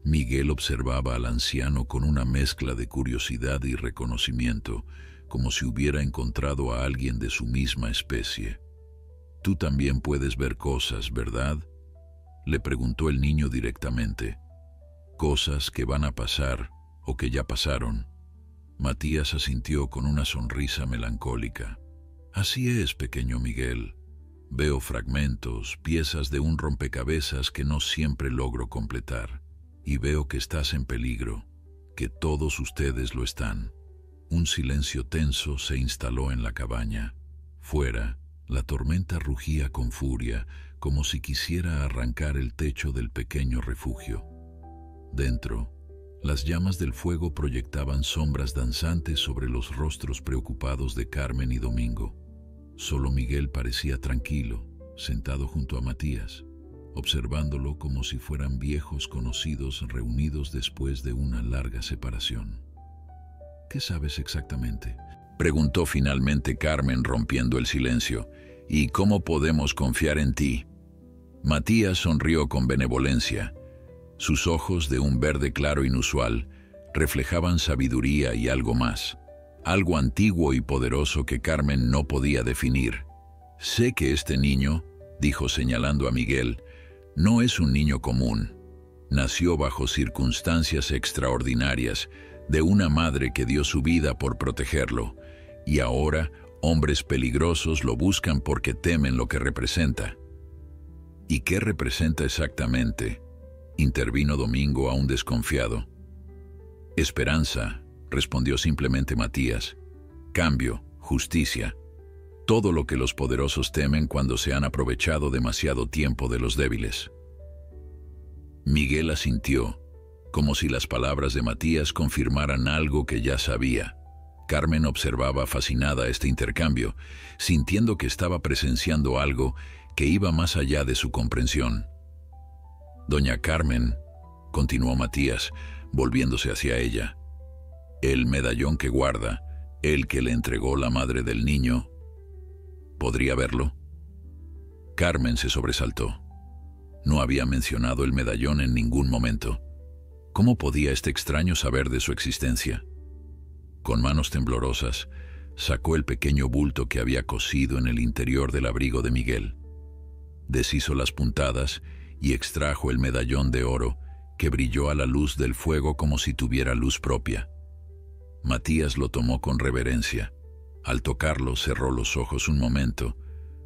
Miguel observaba al anciano con una mezcla de curiosidad y reconocimiento, como si hubiera encontrado a alguien de su misma especie. «Tú también puedes ver cosas, ¿verdad?», le preguntó el niño directamente. «Cosas que van a pasar o que ya pasaron». Matías asintió con una sonrisa melancólica. «Así es, pequeño Miguel. Veo fragmentos, piezas de un rompecabezas que no siempre logro completar. Y veo que estás en peligro, que todos ustedes lo están». Un silencio tenso se instaló en la cabaña. Fuera, la tormenta rugía con furia, como si quisiera arrancar el techo del pequeño refugio. Dentro, las llamas del fuego proyectaban sombras danzantes sobre los rostros preocupados de Carmen y Domingo. Solo Miguel parecía tranquilo, sentado junto a Matías, observándolo como si fueran viejos conocidos reunidos después de una larga separación. «¿Qué sabes exactamente?», preguntó finalmente Carmen, rompiendo el silencio. «¿Y cómo podemos confiar en ti?». Matías sonrió con benevolencia. Sus ojos, de un verde claro inusual, reflejaban sabiduría y algo más. algo antiguo y poderoso que Carmen no podía definir. «Sé que este niño», dijo señalando a Miguel, «no es un niño común. Nació bajo circunstancias extraordinarias, de una madre que dio su vida por protegerlo, y ahora hombres peligrosos lo buscan porque temen lo que representa». «¿Y qué representa exactamente?», intervino Domingo aún desconfiado. «Esperanza», respondió simplemente Matías. «Cambio, justicia. Todo lo que los poderosos temen cuando se han aprovechado demasiado tiempo de los débiles». Miguel asintió, como si las palabras de Matías confirmaran algo que ya sabía. Carmen observaba fascinada este intercambio, sintiendo que estaba presenciando algo que iba más allá de su comprensión. «Doña Carmen», continuó Matías, volviéndose hacia ella, «el medallón que guarda, el que le entregó la madre del niño, ¿podría verlo?». Carmen se sobresaltó. No había mencionado el medallón en ningún momento. ¿Cómo podía este extraño saber de su existencia? Con manos temblorosas, sacó el pequeño bulto que había cosido en el interior del abrigo de Miguel. Deshizo las puntadas y extrajo el medallón de oro que brilló a la luz del fuego como si tuviera luz propia. Matías lo tomó con reverencia. Al tocarlo, cerró los ojos un momento,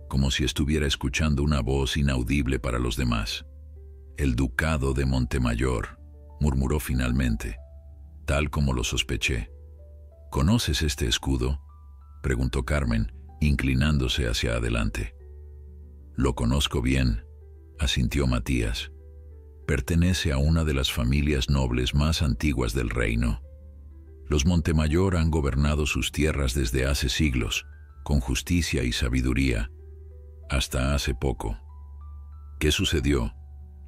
como si estuviera escuchando una voz inaudible para los demás. «El ducado de Montemayor», murmuró finalmente, «tal como lo sospeché». «¿Conoces este escudo?», preguntó Carmen, inclinándose hacia adelante. «Lo conozco bien», asintió Matías. «Pertenece a una de las familias nobles más antiguas del reino. Los Montemayor han gobernado sus tierras desde hace siglos, con justicia y sabiduría, hasta hace poco». «¿Qué sucedió?»,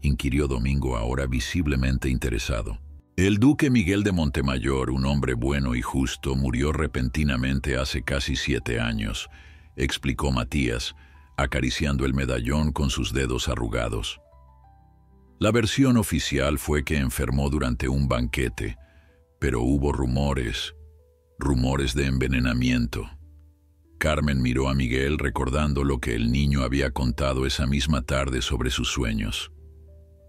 inquirió Domingo, ahora visiblemente interesado. «El duque Miguel de Montemayor, un hombre bueno y justo, murió repentinamente hace casi 7 años», explicó Matías, acariciando el medallón con sus dedos arrugados. «La versión oficial fue que enfermó durante un banquete, pero hubo rumores de envenenamiento». Carmen miró a Miguel recordando lo que el niño había contado esa misma tarde sobre sus sueños.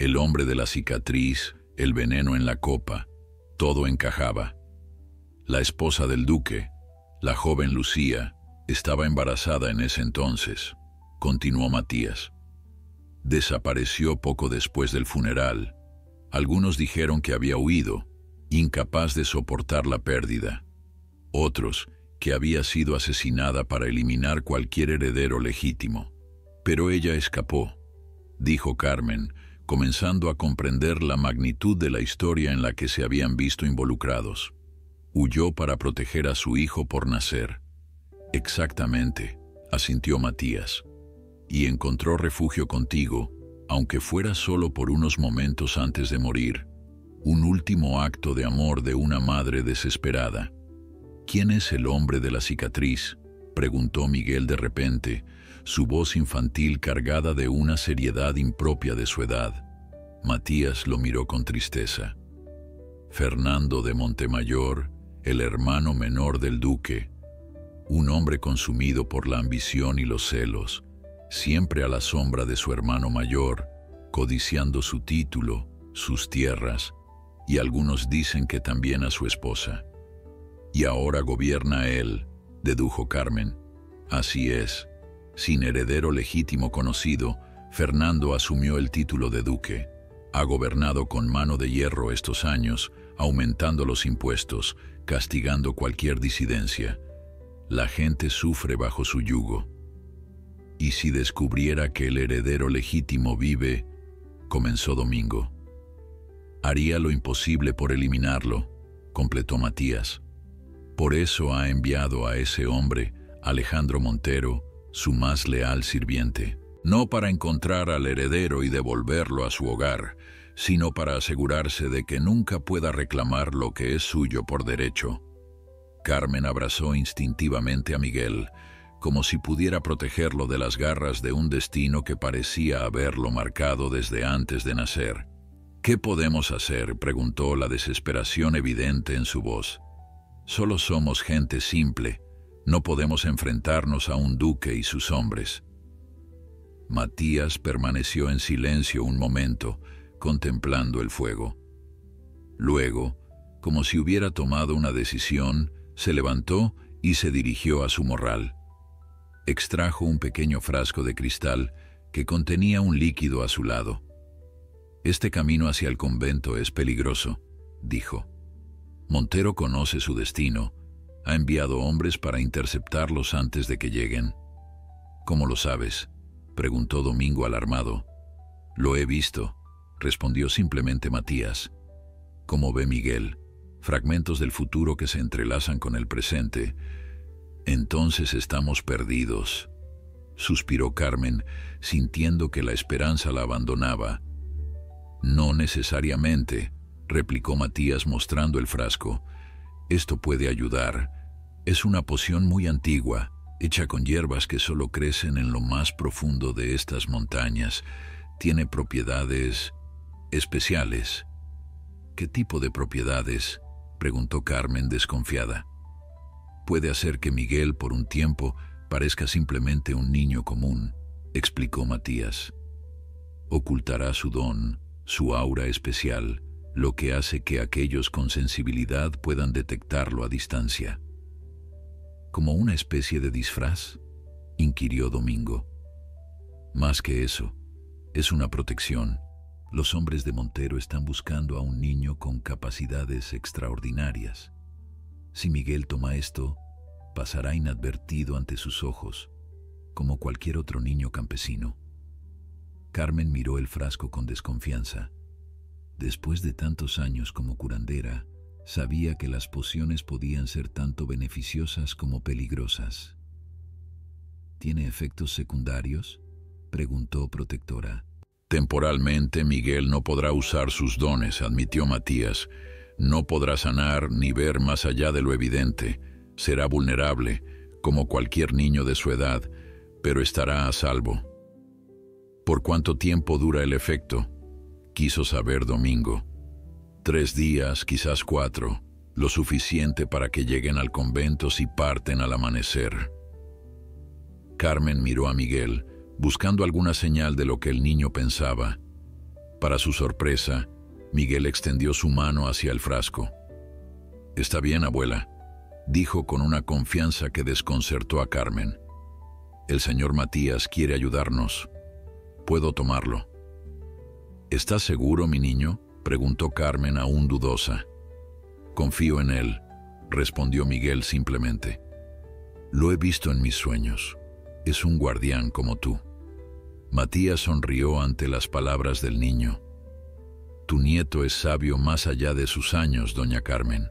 El hombre de la cicatriz, el veneno en la copa, todo encajaba. La esposa del duque, la joven Lucía, estaba embarazada en ese entonces, continuó Matías. Desapareció poco después del funeral. Algunos dijeron que había huido, incapaz de soportar la pérdida. Otros, que había sido asesinada para eliminar cualquier heredero legítimo. Pero ella escapó, dijo Carmen, comenzando a comprender la magnitud de la historia en la que se habían visto involucrados. Huyó para proteger a su hijo por nacer. Exactamente, asintió Matías. Y encontró refugio contigo, aunque fuera solo por unos momentos antes de morir. Un último acto de amor de una madre desesperada. «¿Quién es el hombre de la cicatriz?», preguntó Miguel de repente, su voz infantil cargada de una seriedad impropia de su edad. Matías lo miró con tristeza. «Fernando de Montemayor, el hermano menor del duque, un hombre consumido por la ambición y los celos, siempre a la sombra de su hermano mayor, codiciando su título, sus tierras, y algunos dicen que también a su esposa. Y ahora gobierna él», dedujo Carmen. «Así es. Sin heredero legítimo conocido, Fernando asumió el título de duque. Ha gobernado con mano de hierro estos años, aumentando los impuestos, castigando cualquier disidencia. La gente sufre bajo su yugo. Y si descubriera que el heredero legítimo vive», comenzó Domingo. «Haría lo imposible por eliminarlo», completó Matías. «Por eso ha enviado a ese hombre, Alejandro Montero, su más leal sirviente, no para encontrar al heredero y devolverlo a su hogar, sino para asegurarse de que nunca pueda reclamar lo que es suyo por derecho». Carmen abrazó instintivamente a Miguel, como si pudiera protegerlo de las garras de un destino que parecía haberlo marcado desde antes de nacer. «¿Qué podemos hacer?», preguntó, la desesperación evidente en su voz. Solo somos gente simple. No podemos enfrentarnos a un duque y sus hombres. Matías permaneció en silencio un momento, contemplando el fuego. Luego, como si hubiera tomado una decisión, se levantó y se dirigió a su morral. Extrajo un pequeño frasco de cristal que contenía un líquido azulado. «Este camino hacia el convento es peligroso», dijo. «Montero conoce su destino. Ha enviado hombres para interceptarlos antes de que lleguen». «¿Cómo lo sabes?», preguntó Domingo alarmado. «Lo he visto», respondió simplemente Matías. «¿Cómo ve Miguel? Fragmentos del futuro que se entrelazan con el presente. Entonces estamos perdidos», suspiró Carmen, sintiendo que la esperanza la abandonaba. «No necesariamente», replicó Matías mostrando el frasco. «Esto puede ayudar. Es una poción muy antigua, hecha con hierbas que solo crecen en lo más profundo de estas montañas. Tiene propiedades especiales». «¿Qué tipo de propiedades?», preguntó Carmen desconfiada. «Puede hacer que Miguel, por un tiempo, parezca simplemente un niño común», explicó Matías. «Ocultará su don, su aura especial, lo que hace que aquellos con sensibilidad puedan detectarlo a distancia». «¿Como una especie de disfraz?», inquirió Domingo. «Más que eso, es una protección. Los hombres de Montero están buscando a un niño con capacidades extraordinarias. Si Miguel toma esto, pasará inadvertido ante sus ojos, como cualquier otro niño campesino». Carmen miró el frasco con desconfianza. Después de tantos años como curandera, sabía que las pociones podían ser tanto beneficiosas como peligrosas. «¿Tiene efectos secundarios?», preguntó Protectora. «Temporalmente Miguel no podrá usar sus dones», admitió Matías. «No podrá sanar ni ver más allá de lo evidente. Será vulnerable, como cualquier niño de su edad, pero estará a salvo». «¿Por cuánto tiempo dura el efecto?», quiso saber Domingo. «3 días, quizás 4, lo suficiente para que lleguen al convento si parten al amanecer». Carmen miró a Miguel, buscando alguna señal de lo que el niño pensaba. Para su sorpresa, Miguel extendió su mano hacia el frasco. «Está bien, abuela», dijo con una confianza que desconcertó a Carmen. «El señor Matías quiere ayudarnos. Puedo tomarlo». «¿Estás seguro, mi niño?», preguntó Carmen aún dudosa. «Confío en él», respondió Miguel simplemente. «Lo he visto en mis sueños. Es un guardián como tú». Matías sonrió ante las palabras del niño. «Tu nieto es sabio más allá de sus años, doña Carmen.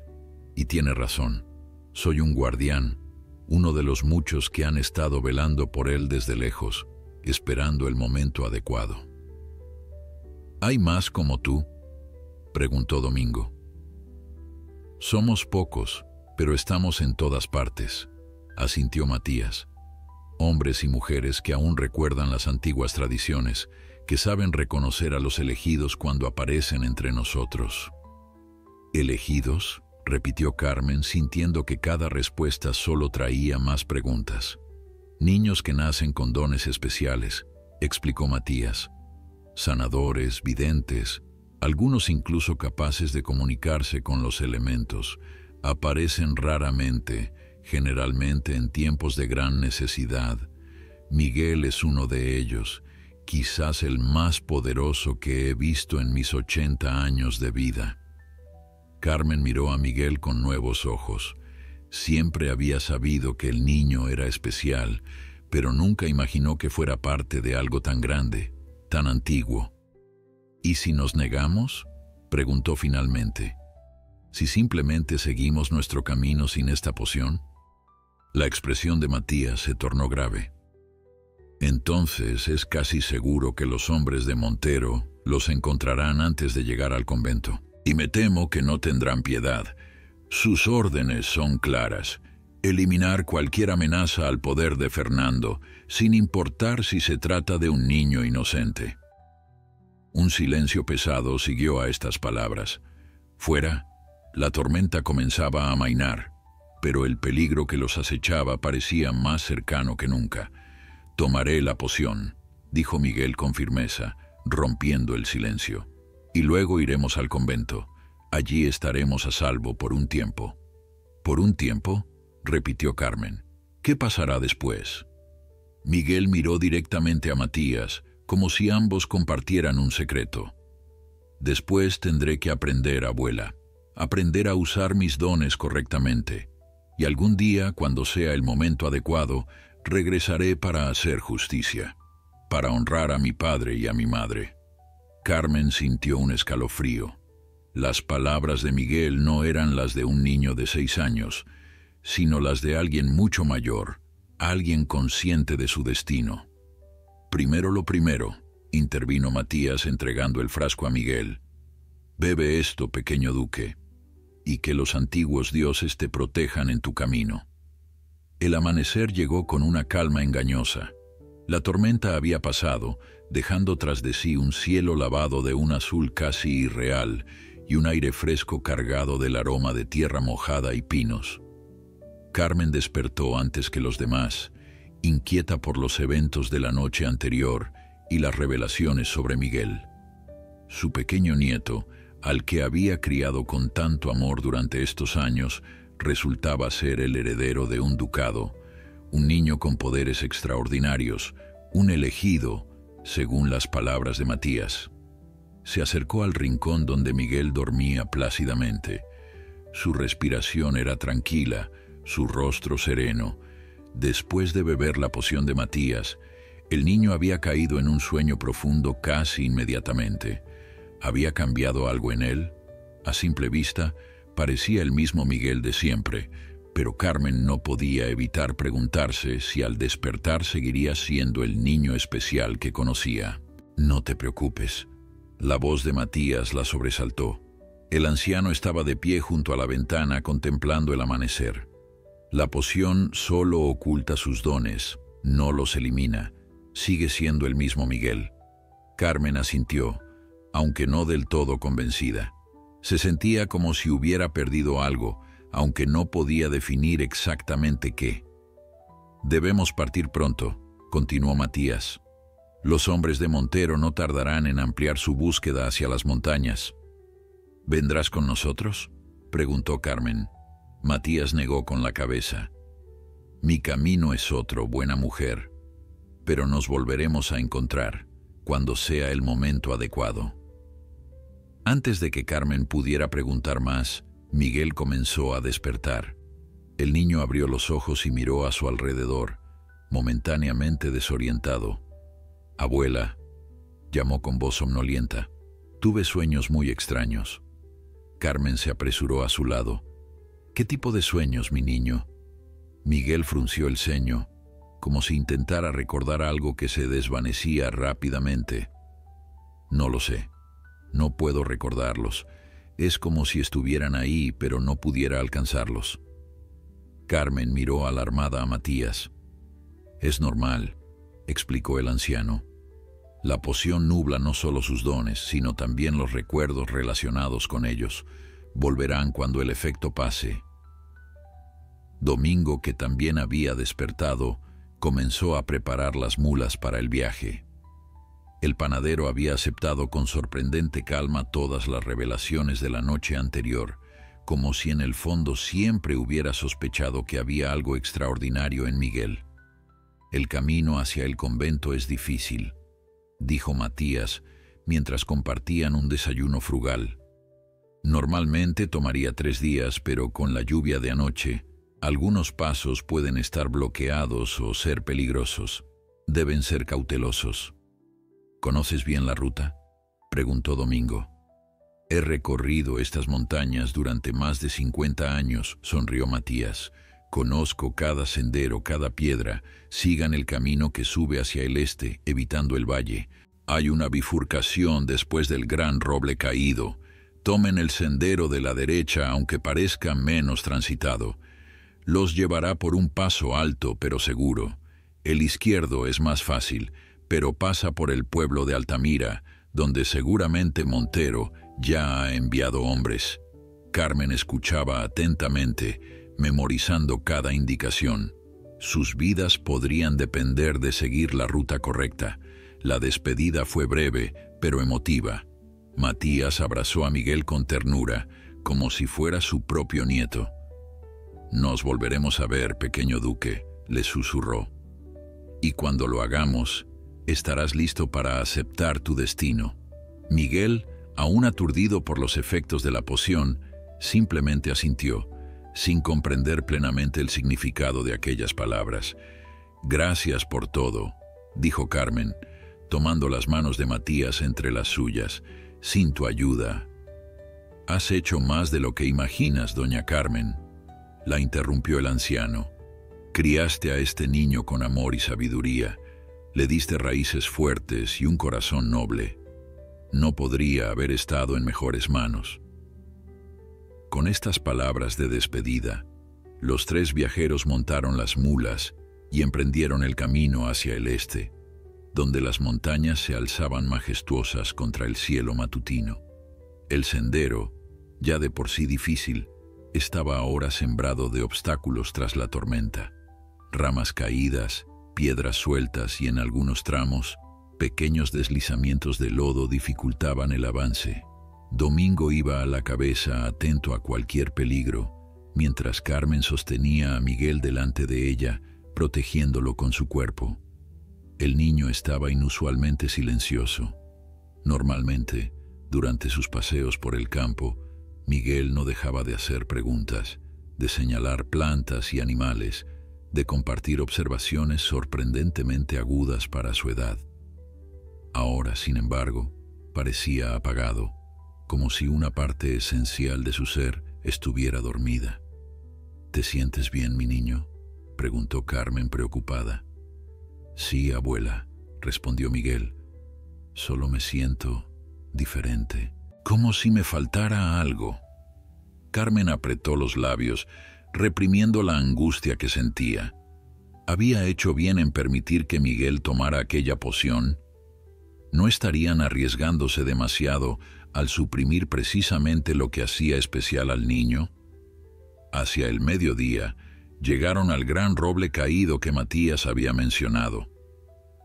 Y tiene razón. Soy un guardián, uno de los muchos que han estado velando por él desde lejos, esperando el momento adecuado». «¿Hay más como tú?», preguntó Domingo. «Somos pocos, pero estamos en todas partes», asintió Matías. «Hombres y mujeres que aún recuerdan las antiguas tradiciones, que saben reconocer a los elegidos cuando aparecen entre nosotros». «¿Elegidos?», repitió Carmen, sintiendo que cada respuesta solo traía más preguntas. «Niños que nacen con dones especiales», explicó Matías. «Sanadores, videntes, algunos incluso capaces de comunicarse con los elementos, aparecen raramente, generalmente en tiempos de gran necesidad. Miguel es uno de ellos, quizás el más poderoso que he visto en mis 80 años de vida». Carmen miró a Miguel con nuevos ojos. Siempre había sabido que el niño era especial, pero nunca imaginó que fuera parte de algo tan grande, tan antiguo. «¿Y si nos negamos?», preguntó finalmente. «¿Si simplemente seguimos nuestro camino sin esta poción?». La expresión de Matías se tornó grave. «Entonces es casi seguro que los hombres de Montero los encontrarán antes de llegar al convento. Y me temo que no tendrán piedad. Sus órdenes son claras: eliminar cualquier amenaza al poder de Fernando, sin importar si se trata de un niño inocente». Un silencio pesado siguió a estas palabras. Fuera, la tormenta comenzaba a amainar, pero el peligro que los acechaba parecía más cercano que nunca. «Tomaré la poción», dijo Miguel con firmeza, rompiendo el silencio. «Y luego iremos al convento. Allí estaremos a salvo por un tiempo». «¿Por un tiempo?», repitió Carmen. «¿Qué pasará después?». Miguel miró directamente a Matías, como si ambos compartieran un secreto. «Después tendré que aprender, abuela, aprender a usar mis dones correctamente, y algún día, cuando sea el momento adecuado, regresaré para hacer justicia, para honrar a mi padre y a mi madre». Carmen sintió un escalofrío. Las palabras de Miguel no eran las de un niño de 6 años, sino las de alguien mucho mayor, alguien consciente de su destino. «Primero lo primero», intervino Matías entregando el frasco a Miguel. «Bebe esto, pequeño duque, y que los antiguos dioses te protejan en tu camino». El amanecer llegó con una calma engañosa. La tormenta había pasado, dejando tras de sí un cielo lavado de un azul casi irreal y un aire fresco cargado del aroma de tierra mojada y pinos. Carmen despertó antes que los demás, inquieta por los eventos de la noche anterior y las revelaciones sobre Miguel. Su pequeño nieto, al que había criado con tanto amor durante estos años, resultaba ser el heredero de un ducado, un niño con poderes extraordinarios, un elegido, según las palabras de Matías. Se acercó al rincón donde Miguel dormía plácidamente. Su respiración era tranquila, su rostro sereno. Después de beber la poción de Matías, el niño había caído en un sueño profundo casi inmediatamente. ¿Había cambiado algo en él? A simple vista, parecía el mismo Miguel de siempre, pero Carmen no podía evitar preguntarse si al despertar seguiría siendo el niño especial que conocía. «No te preocupes». La voz de Matías la sobresaltó. El anciano estaba de pie junto a la ventana contemplando el amanecer. «La poción solo oculta sus dones, no los elimina. Sigue siendo el mismo Miguel». Carmen asintió, aunque no del todo convencida. Se sentía como si hubiera perdido algo, aunque no podía definir exactamente qué. «Debemos partir pronto», continuó Matías. «Los hombres de Montero no tardarán en ampliar su búsqueda hacia las montañas». «¿Vendrás con nosotros?», preguntó Carmen. Matías negó con la cabeza. «Mi camino es otro, buena mujer, pero nos volveremos a encontrar cuando sea el momento adecuado». Antes de que Carmen pudiera preguntar más, Miguel comenzó a despertar. El niño abrió los ojos y miró a su alrededor, momentáneamente desorientado. «Abuela», llamó con voz somnolienta, «tuve sueños muy extraños». Carmen se apresuró a su lado. «¿Qué tipo de sueños, mi niño?». Miguel frunció el ceño, como si intentara recordar algo que se desvanecía rápidamente. «No lo sé. No puedo recordarlos. Es como si estuvieran ahí, pero no pudiera alcanzarlos». Carmen miró alarmada a Matías. «Es normal», explicó el anciano. «La poción nubla no solo sus dones, sino también los recuerdos relacionados con ellos. Volverán cuando el efecto pase». Domingo, que también había despertado, comenzó a preparar las mulas para el viaje. El panadero había aceptado con sorprendente calma todas las revelaciones de la noche anterior, como si en el fondo siempre hubiera sospechado que había algo extraordinario en Miguel. «El camino hacia el convento es difícil», dijo Matías, mientras compartían un desayuno frugal. «Normalmente tomaría 3 días, pero con la lluvia de anoche, algunos pasos pueden estar bloqueados o ser peligrosos. Deben ser cautelosos». «¿Conoces bien la ruta?», preguntó Domingo. «He recorrido estas montañas durante más de 50 años», sonrió Matías. «Conozco cada sendero, cada piedra. Sigan el camino que sube hacia el este, evitando el valle. Hay una bifurcación después del gran roble caído. Tomen el sendero de la derecha, aunque parezca menos transitado. Los llevará por un paso alto pero seguro. El izquierdo es más fácil, pero pasa por el pueblo de Altamira, donde seguramente Montero ya ha enviado hombres». Carmen escuchaba atentamente, memorizando cada indicación. Sus vidas podrían depender de seguir la ruta correcta. La despedida fue breve, pero emotiva. Matías abrazó a Miguel con ternura, como si fuera su propio nieto. «Nos volveremos a ver, pequeño duque», le susurró. «Y cuando lo hagamos, estarás listo para aceptar tu destino». Miguel, aún aturdido por los efectos de la poción, simplemente asintió, sin comprender plenamente el significado de aquellas palabras. «Gracias por todo», dijo Carmen, tomando las manos de Matías entre las suyas. «Sin tu ayuda». «Has hecho más de lo que imaginas, doña Carmen», la interrumpió el anciano. «Criaste a este niño con amor y sabiduría, le diste raíces fuertes y un corazón noble. No podría haber estado en mejores manos». Con estas palabras de despedida, los tres viajeros montaron las mulas y emprendieron el camino hacia el este, donde las montañas se alzaban majestuosas contra el cielo matutino. El sendero, ya de por sí difícil, estaba ahora sembrado de obstáculos tras la tormenta. Ramas caídas, piedras sueltas y en algunos tramos, pequeños deslizamientos de lodo dificultaban el avance. Domingo iba a la cabeza, atento a cualquier peligro, mientras Carmen sostenía a Miguel delante de ella, protegiéndolo con su cuerpo. El niño estaba inusualmente silencioso. Normalmente, durante sus paseos por el campo, Miguel no dejaba de hacer preguntas, de señalar plantas y animales, de compartir observaciones sorprendentemente agudas para su edad. Ahora, sin embargo, parecía apagado, como si una parte esencial de su ser estuviera dormida. «¿Te sientes bien, mi niño?», preguntó Carmen preocupada. «Sí, abuela», respondió Miguel. «Solo me siento diferente, como si me faltara algo». Carmen apretó los labios, reprimiendo la angustia que sentía. ¿Había hecho bien en permitir que Miguel tomara aquella poción? ¿No estarían arriesgándose demasiado al suprimir precisamente lo que hacía especial al niño? Hacia el mediodía, llegaron al gran roble caído que Matías había mencionado.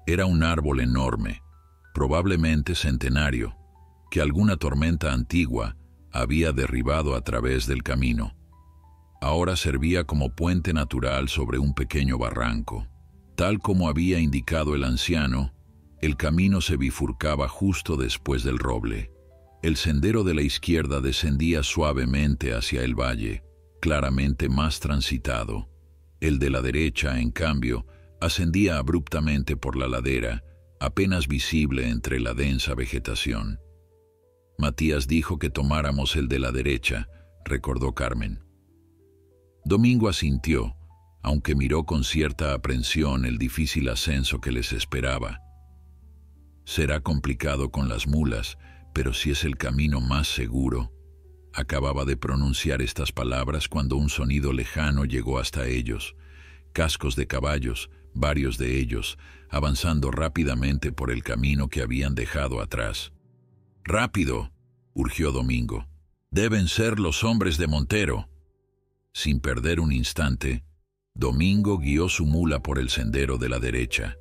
Era un árbol enorme, probablemente centenario, que alguna tormenta antigua había derribado a través del camino. Ahora servía como puente natural sobre un pequeño barranco. Tal como había indicado el anciano, el camino se bifurcaba justo después del roble. El sendero de la izquierda descendía suavemente hacia el valle, claramente más transitado. El de la derecha, en cambio, ascendía abruptamente por la ladera, apenas visible entre la densa vegetación. Matías dijo que tomáramos el de la derecha, recordó Carmen. Domingo asintió, aunque miró con cierta aprensión el difícil ascenso que les esperaba. «Será complicado con las mulas, pero si es el camino más seguro». Acababa de pronunciar estas palabras cuando un sonido lejano llegó hasta ellos. Cascos de caballos, varios de ellos, avanzando rápidamente por el camino que habían dejado atrás. «¡Rápido!», urgió Domingo. «Deben ser los hombres de Montero». Sin perder un instante, Domingo guió su mula por el sendero de la derecha,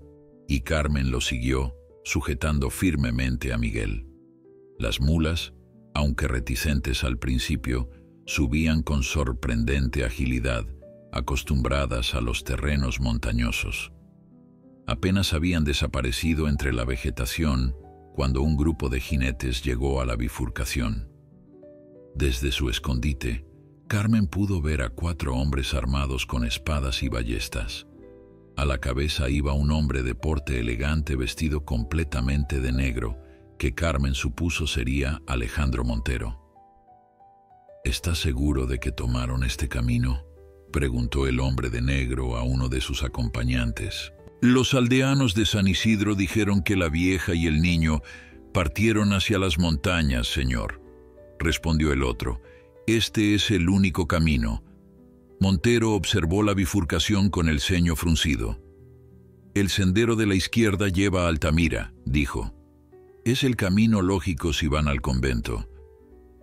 y Carmen lo siguió, sujetando firmemente a Miguel. Las mulas, aunque reticentes al principio, subían con sorprendente agilidad, acostumbradas a los terrenos montañosos. Apenas habían desaparecido entre la vegetación cuando un grupo de jinetes llegó a la bifurcación. Desde su escondite, Carmen pudo ver a 4 hombres armados con espadas y ballestas. A la cabeza iba un hombre de porte elegante vestido completamente de negro, que Carmen supuso sería Alejandro Montero. «¿Estás seguro de que tomaron este camino?», preguntó el hombre de negro a uno de sus acompañantes. «Los aldeanos de San Isidro dijeron que la vieja y el niño partieron hacia las montañas, señor», respondió el otro. «Este es el único camino». Montero observó la bifurcación con el ceño fruncido. «El sendero de la izquierda lleva a Altamira», dijo. «Es el camino lógico si van al convento.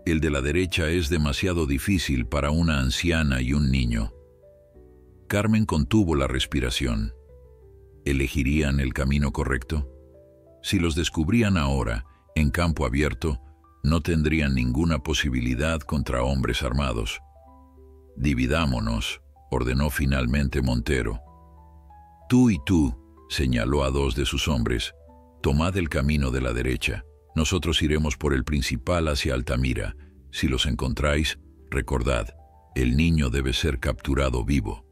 El de la derecha es demasiado difícil para una anciana y un niño». Carmen contuvo la respiración. ¿Elegirían el camino correcto? Si los descubrían ahora, en campo abierto, no tendrían ninguna posibilidad contra hombres armados. «Dividámonos», ordenó finalmente Montero. «Tú y tú», señaló a dos de sus hombres, «tomad el camino de la derecha. Nosotros iremos por el principal hacia Altamira. Si los encontráis, recordad, el niño debe ser capturado vivo.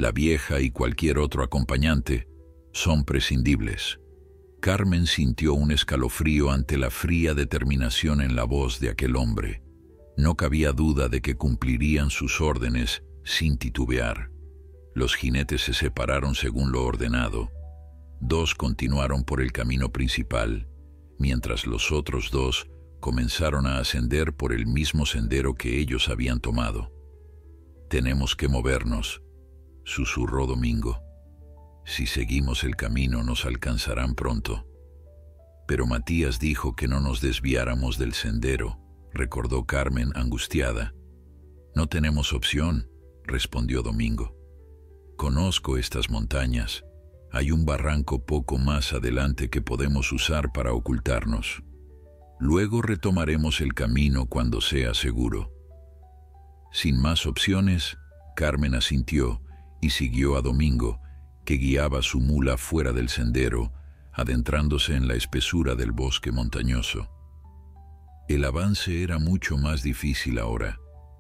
La vieja y cualquier otro acompañante son prescindibles». Carmen sintió un escalofrío ante la fría determinación en la voz de aquel hombre. No cabía duda de que cumplirían sus órdenes sin titubear. Los jinetes se separaron según lo ordenado. Dos continuaron por el camino principal, mientras los otros dos comenzaron a ascender por el mismo sendero que ellos habían tomado. «Tenemos que movernos», susurró Domingo. «Si seguimos el camino nos alcanzarán pronto». «Pero Matías dijo que no nos desviáramos del sendero», recordó Carmen angustiada. «No tenemos opción», respondió Domingo. «Conozco estas montañas. Hay un barranco poco más adelante que podemos usar para ocultarnos. Luego retomaremos el camino cuando sea seguro». Sin más opciones, Carmen asintió y siguió a Domingo, que guiaba su mula fuera del sendero, adentrándose en la espesura del bosque montañoso. El avance era mucho más difícil ahora.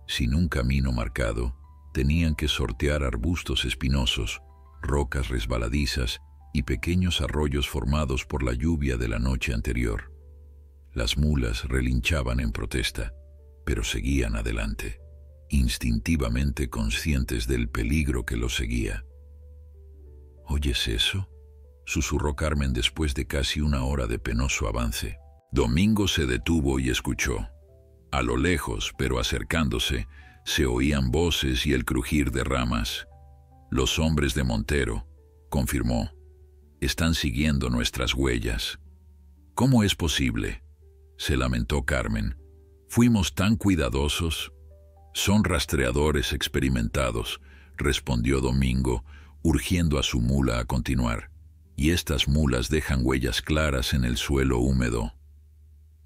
Sin un camino marcado, tenían que sortear arbustos espinosos, rocas resbaladizas y pequeños arroyos formados por la lluvia de la noche anterior. Las mulas relinchaban en protesta, pero seguían adelante, instintivamente conscientes del peligro que los seguía. «¿Oyes eso?», susurró Carmen después de casi una hora de penoso avance. Domingo se detuvo y escuchó. A lo lejos, pero acercándose, se oían voces y el crujir de ramas. «Los hombres de Montero», confirmó. «Están siguiendo nuestras huellas». «¿Cómo es posible?», se lamentó Carmen. «Fuimos tan cuidadosos». «Son rastreadores experimentados», respondió Domingo, urgiendo a su mula a continuar. «Y estas mulas dejan huellas claras en el suelo húmedo».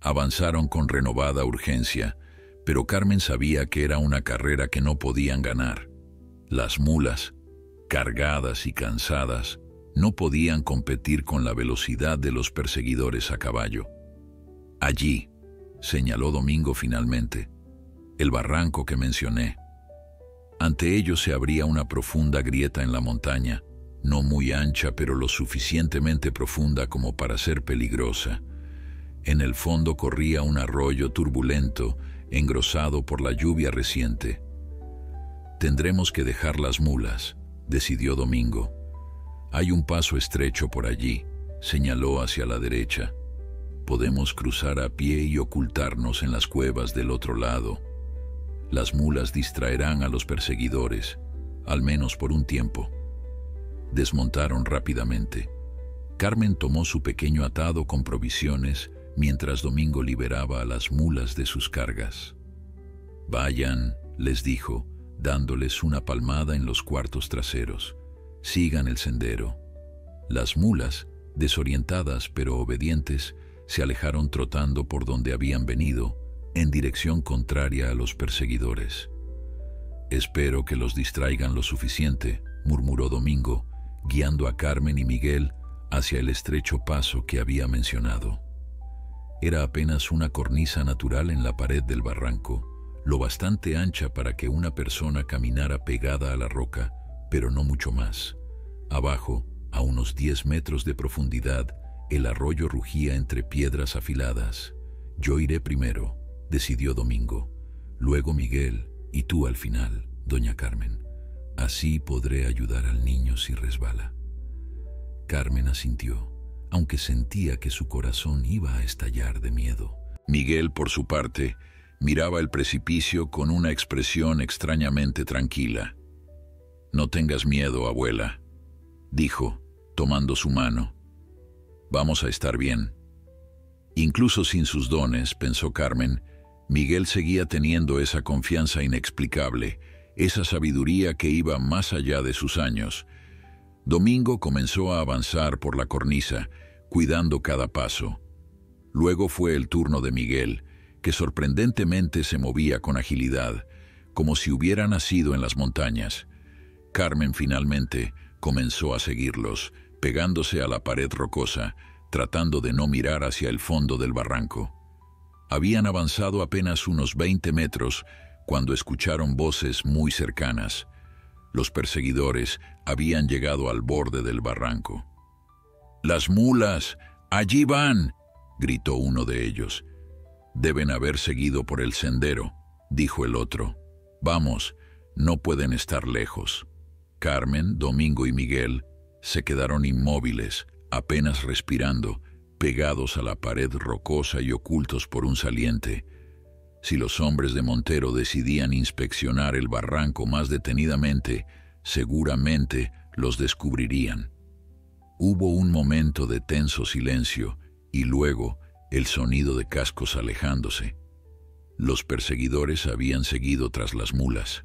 Avanzaron con renovada urgencia, pero Carmen sabía que era una carrera que no podían ganar. Las mulas, cargadas y cansadas, no podían competir con la velocidad de los perseguidores a caballo. «Allí», señaló Domingo finalmente, «el barranco que mencioné». Ante ellos se abría una profunda grieta en la montaña, no muy ancha pero lo suficientemente profunda como para ser peligrosa. En el fondo corría un arroyo turbulento, engrosado por la lluvia reciente. «Tendremos que dejar las mulas», decidió Domingo. «Hay un paso estrecho por allí», señaló hacia la derecha. «Podemos cruzar a pie y ocultarnos en las cuevas del otro lado. Las mulas distraerán a los perseguidores, al menos por un tiempo». Desmontaron rápidamente. Carmen tomó su pequeño atado con provisiones, mientras Domingo liberaba a las mulas de sus cargas. «Vayan», les dijo, dándoles una palmada en los cuartos traseros. «Sigan el sendero». Las mulas, desorientadas pero obedientes, se alejaron trotando por donde habían venido, en dirección contraria a los perseguidores. «Espero que los distraigan lo suficiente», murmuró Domingo, guiando a Carmen y Miguel hacia el estrecho paso que había mencionado. Era apenas una cornisa natural en la pared del barranco, lo bastante ancha para que una persona caminara pegada a la roca, pero no mucho más. Abajo, a unos 10 metros de profundidad, el arroyo rugía entre piedras afiladas. «Yo iré primero», decidió Domingo. «Luego Miguel, y tú al final, doña Carmen. Así podré ayudar al niño si resbala». Carmen asintió, aunque sentía que su corazón iba a estallar de miedo. Miguel, por su parte, miraba el precipicio con una expresión extrañamente tranquila. «No tengas miedo, abuela», dijo, tomando su mano. «Vamos a estar bien». Incluso sin sus dones, pensó Carmen, Miguel seguía teniendo esa confianza inexplicable, esa sabiduría que iba más allá de sus años. Domingo comenzó a avanzar por la cornisa, cuidando cada paso. Luego fue el turno de Miguel, que sorprendentemente se movía con agilidad, como si hubiera nacido en las montañas. Carmen finalmente comenzó a seguirlos, pegándose a la pared rocosa, tratando de no mirar hacia el fondo del barranco. Habían avanzado apenas unos 20 metros cuando escucharon voces muy cercanas. Los perseguidores habían llegado al borde del barranco. «¡Las mulas! ¡Allí van!», gritó uno de ellos. «Deben haber seguido por el sendero», dijo el otro. «Vamos, no pueden estar lejos». Carmen, Domingo y Miguel se quedaron inmóviles, apenas respirando, pegados a la pared rocosa y ocultos por un saliente. Si los hombres de Montero decidían inspeccionar el barranco más detenidamente, seguramente los descubrirían. Hubo un momento de tenso silencio y luego el sonido de cascos alejándose. Los perseguidores habían seguido tras las mulas.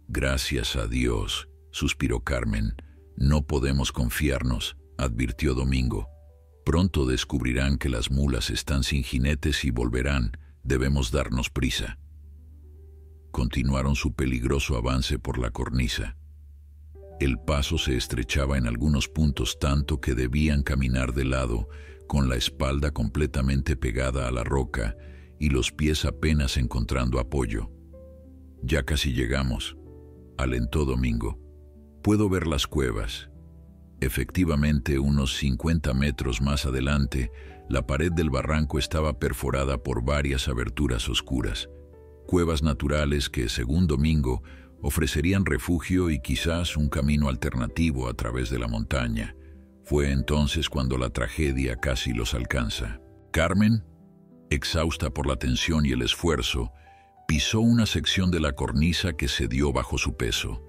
«Gracias a Dios», suspiró Carmen. «No podemos confiarnos», advirtió Domingo. «Pronto descubrirán que las mulas están sin jinetes y volverán. Debemos darnos prisa». Continuaron su peligroso avance por la cornisa. El paso se estrechaba en algunos puntos tanto que debían caminar de lado, con la espalda completamente pegada a la roca y los pies apenas encontrando apoyo. «Ya casi llegamos», alentó Domingo. «Puedo ver las cuevas». Efectivamente, unos 50 metros más adelante, la pared del barranco estaba perforada por varias aberturas oscuras, cuevas naturales que, según Domingo, ofrecerían refugio y quizás un camino alternativo a través de la montaña. Fue entonces cuando la tragedia casi los alcanza. Carmen, exhausta por la tensión y el esfuerzo, pisó una sección de la cornisa que cedió bajo su peso.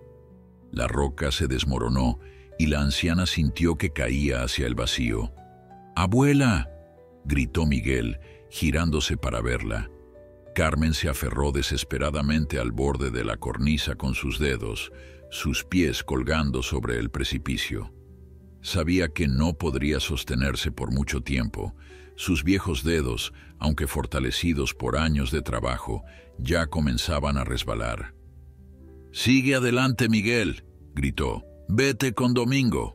La roca se desmoronó y la anciana sintió que caía hacia el vacío. «¡Abuela!», gritó Miguel, girándose para verla. Carmen se aferró desesperadamente al borde de la cornisa con sus dedos, sus pies colgando sobre el precipicio. Sabía que no podría sostenerse por mucho tiempo. Sus viejos dedos, aunque fortalecidos por años de trabajo, ya comenzaban a resbalar. «¡Sigue adelante, Miguel!», gritó. «¡Vete con Domingo!».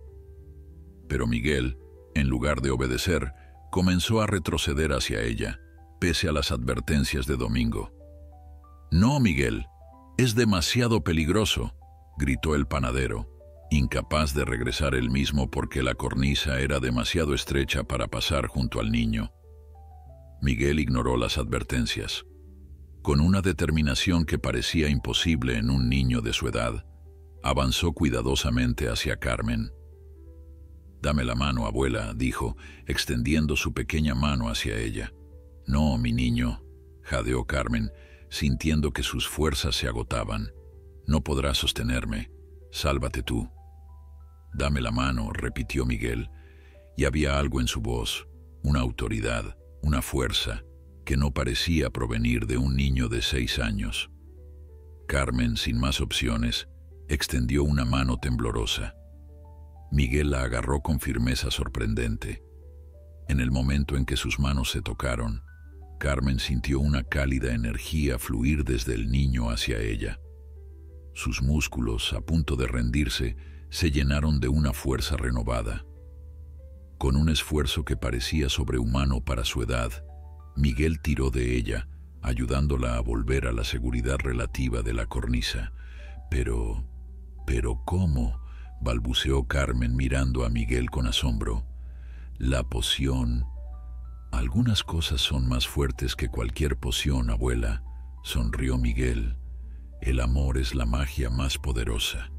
Pero Miguel, en lugar de obedecer, comenzó a retroceder hacia ella, pese a las advertencias de Domingo. «No, Miguel, es demasiado peligroso», gritó el panadero, incapaz de regresar él mismo porque la cornisa era demasiado estrecha para pasar junto al niño. Miguel ignoró las advertencias. Con una determinación que parecía imposible en un niño de su edad, avanzó cuidadosamente hacia Carmen. «Dame la mano, abuela», dijo, extendiendo su pequeña mano hacia ella. «No, mi niño», jadeó Carmen, sintiendo que sus fuerzas se agotaban. «No podrás sostenerme. Sálvate tú». «Dame la mano», repitió Miguel, y había algo en su voz, una autoridad, una fuerza, que no parecía provenir de un niño de 6 años. Carmen, sin más opciones, extendió una mano temblorosa. Miguel la agarró con firmeza sorprendente. En el momento en que sus manos se tocaron, Carmen sintió una cálida energía fluir desde el niño hacia ella. Sus músculos, a punto de rendirse, se llenaron de una fuerza renovada. Con un esfuerzo que parecía sobrehumano para su edad, Miguel tiró de ella, ayudándola a volver a la seguridad relativa de la cornisa. «Pero ¿cómo?», balbuceó Carmen mirando a Miguel con asombro. «La poción. Algunas cosas son más fuertes que cualquier poción, abuela», sonrió Miguel. «El amor es la magia más poderosa».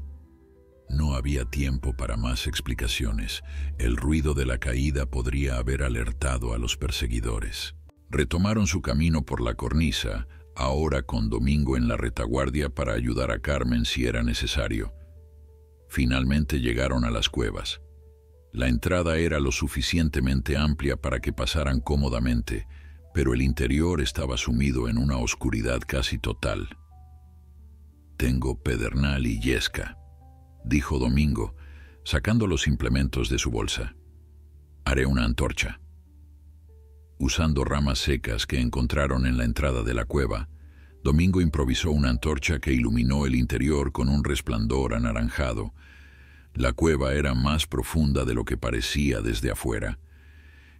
No había tiempo para más explicaciones. El ruido de la caída podría haber alertado a los perseguidores. Retomaron su camino por la cornisa, ahora con Domingo en la retaguardia para ayudar a Carmen si era necesario. Finalmente llegaron a las cuevas. La entrada era lo suficientemente amplia para que pasaran cómodamente, pero el interior estaba sumido en una oscuridad casi total. tengo pedernal y yesca, dijo Domingo, sacando los implementos de su bolsa. Haré una antorcha. Usando ramas secas que encontraron en la entrada de la cueva, Domingo improvisó una antorcha que iluminó el interior con un resplandor anaranjado. La cueva era más profunda de lo que parecía desde afuera.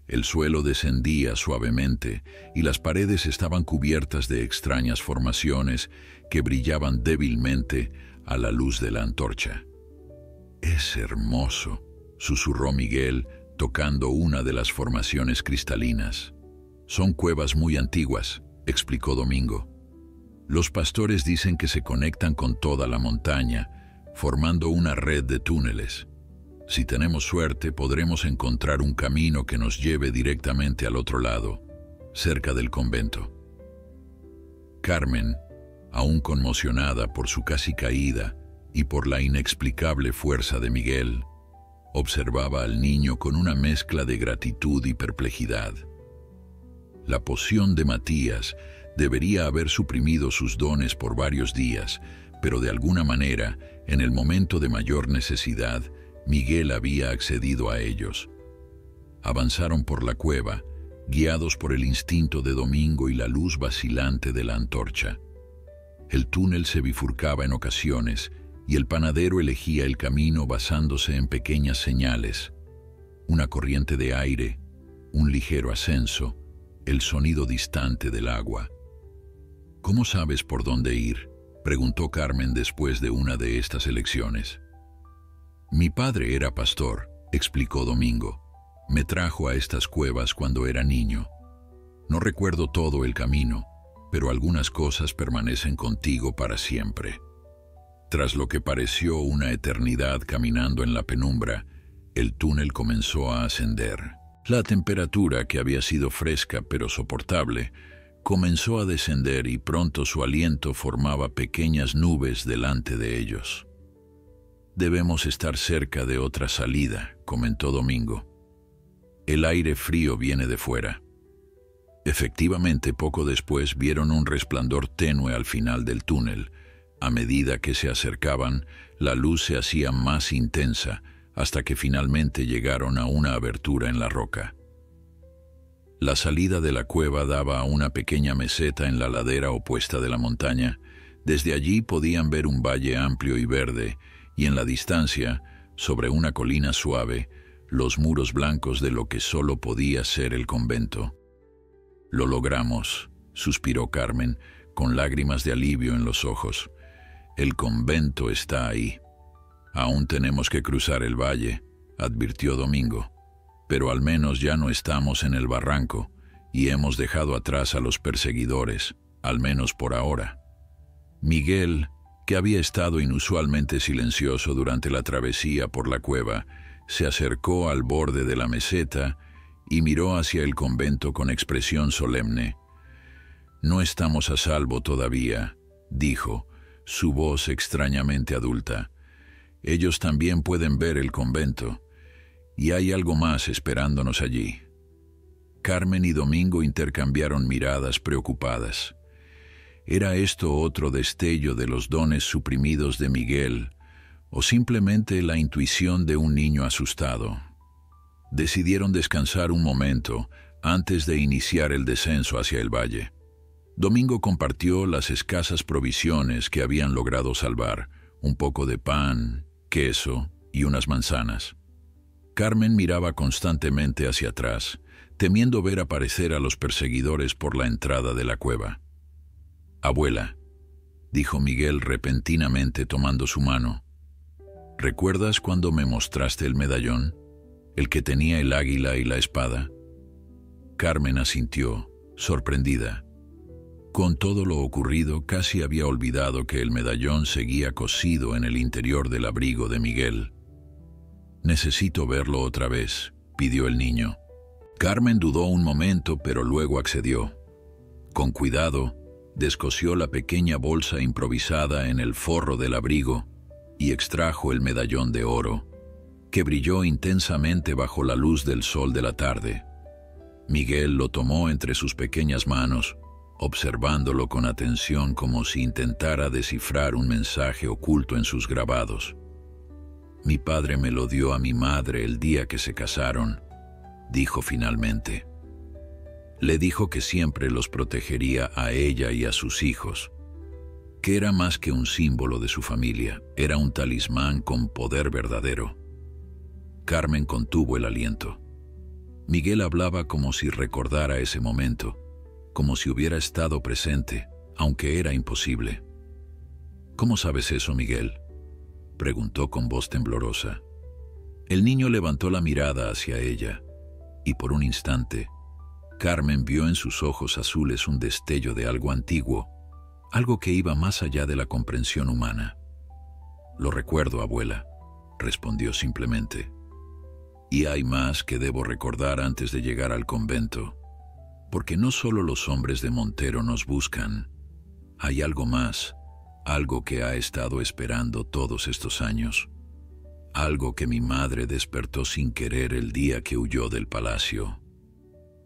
El suelo descendía suavemente y las paredes estaban cubiertas de extrañas formaciones que brillaban débilmente a la luz de la antorcha. «Es hermoso», susurró Miguel, tocando una de las formaciones cristalinas. «Son cuevas muy antiguas», explicó Domingo. «Los pastores dicen que se conectan con toda la montaña, formando una red de túneles. Si tenemos suerte, podremos encontrar un camino que nos lleve directamente al otro lado, cerca del convento». Carmen, aún conmocionada por su casi caída y por la inexplicable fuerza de Miguel, observaba al niño con una mezcla de gratitud y perplejidad. La poción de Matías debería haber suprimido sus dones por varios días, pero de alguna manera, en el momento de mayor necesidad, Miguel había accedido a ellos. Avanzaron por la cueva, guiados por el instinto de Domingo y la luz vacilante de la antorcha. El túnel se bifurcaba en ocasiones, y el panadero elegía el camino basándose en pequeñas señales: una corriente de aire, un ligero ascenso, el sonido distante del agua. «¿Cómo sabes por dónde ir?», preguntó Carmen después de una de estas elecciones. «Mi padre era pastor», explicó Domingo. «Me trajo a estas cuevas cuando era niño. No recuerdo todo el camino, pero algunas cosas permanecen contigo para siempre». Tras lo que pareció una eternidad caminando en la penumbra, el túnel comenzó a ascender. La temperatura, que había sido fresca pero soportable, comenzó a descender y pronto su aliento formaba pequeñas nubes delante de ellos. «Debemos estar cerca de otra salida», comentó Domingo. «El aire frío viene de fuera». Efectivamente, poco después vieron un resplandor tenue al final del túnel. A medida que se acercaban, la luz se hacía más intensa, hasta que finalmente llegaron a una abertura en la roca. La salida de la cueva daba a una pequeña meseta en la ladera opuesta de la montaña. Desde allí podían ver un valle amplio y verde, y en la distancia, sobre una colina suave, los muros blancos de lo que solo podía ser el convento. «Lo logramos», suspiró Carmen, con lágrimas de alivio en los ojos. «El convento está ahí». «Aún tenemos que cruzar el valle», advirtió Domingo. «Pero al menos ya no estamos en el barranco y hemos dejado atrás a los perseguidores, al menos por ahora». Miguel, que había estado inusualmente silencioso durante la travesía por la cueva, se acercó al borde de la meseta y miró hacia el convento con expresión solemne. «No estamos a salvo todavía», dijo, su voz extrañamente adulta. «Ellos también pueden ver el convento, y hay algo más esperándonos allí». Carmen y Domingo intercambiaron miradas preocupadas. ¿Era esto otro destello de los dones suprimidos de Miguel, o simplemente la intuición de un niño asustado? Decidieron descansar un momento antes de iniciar el descenso hacia el valle. Domingo compartió las escasas provisiones que habían logrado salvar: un poco de pan, queso y unas manzanas. Carmen miraba constantemente hacia atrás, temiendo ver aparecer a los perseguidores por la entrada de la cueva. «Abuela», dijo Miguel repentinamente tomando su mano, «¿recuerdas cuando me mostraste el medallón, el que tenía el águila y la espada?» Carmen asintió, sorprendida. Con todo lo ocurrido, casi había olvidado que el medallón seguía cosido en el interior del abrigo de Miguel. «Necesito verlo otra vez», pidió el niño. Carmen dudó un momento, pero luego accedió. Con cuidado, descosió la pequeña bolsa improvisada en el forro del abrigo y extrajo el medallón de oro, que brilló intensamente bajo la luz del sol de la tarde. Miguel lo tomó entre sus pequeñas manos, observándolo con atención como si intentara descifrar un mensaje oculto en sus grabados. «Mi padre me lo dio a mi madre el día que se casaron», dijo finalmente. Le dijo que siempre los protegería a ella y a sus hijos, que era más que un símbolo de su familia, era un talismán con poder verdadero. Carmen contuvo el aliento. Miguel hablaba como si recordara ese momento, como si hubiera estado presente, aunque era imposible. «¿Cómo sabes eso, Miguel?», preguntó con voz temblorosa. El niño levantó la mirada hacia ella, y por un instante, Carmen vio en sus ojos azules un destello de algo antiguo, algo que iba más allá de la comprensión humana. «Lo recuerdo, abuela», respondió simplemente. «Y hay más que debo recordar antes de llegar al convento, porque no solo los hombres de Montero nos buscan, hay algo más, algo que ha estado esperando todos estos años, algo que mi madre despertó sin querer el día que huyó del palacio».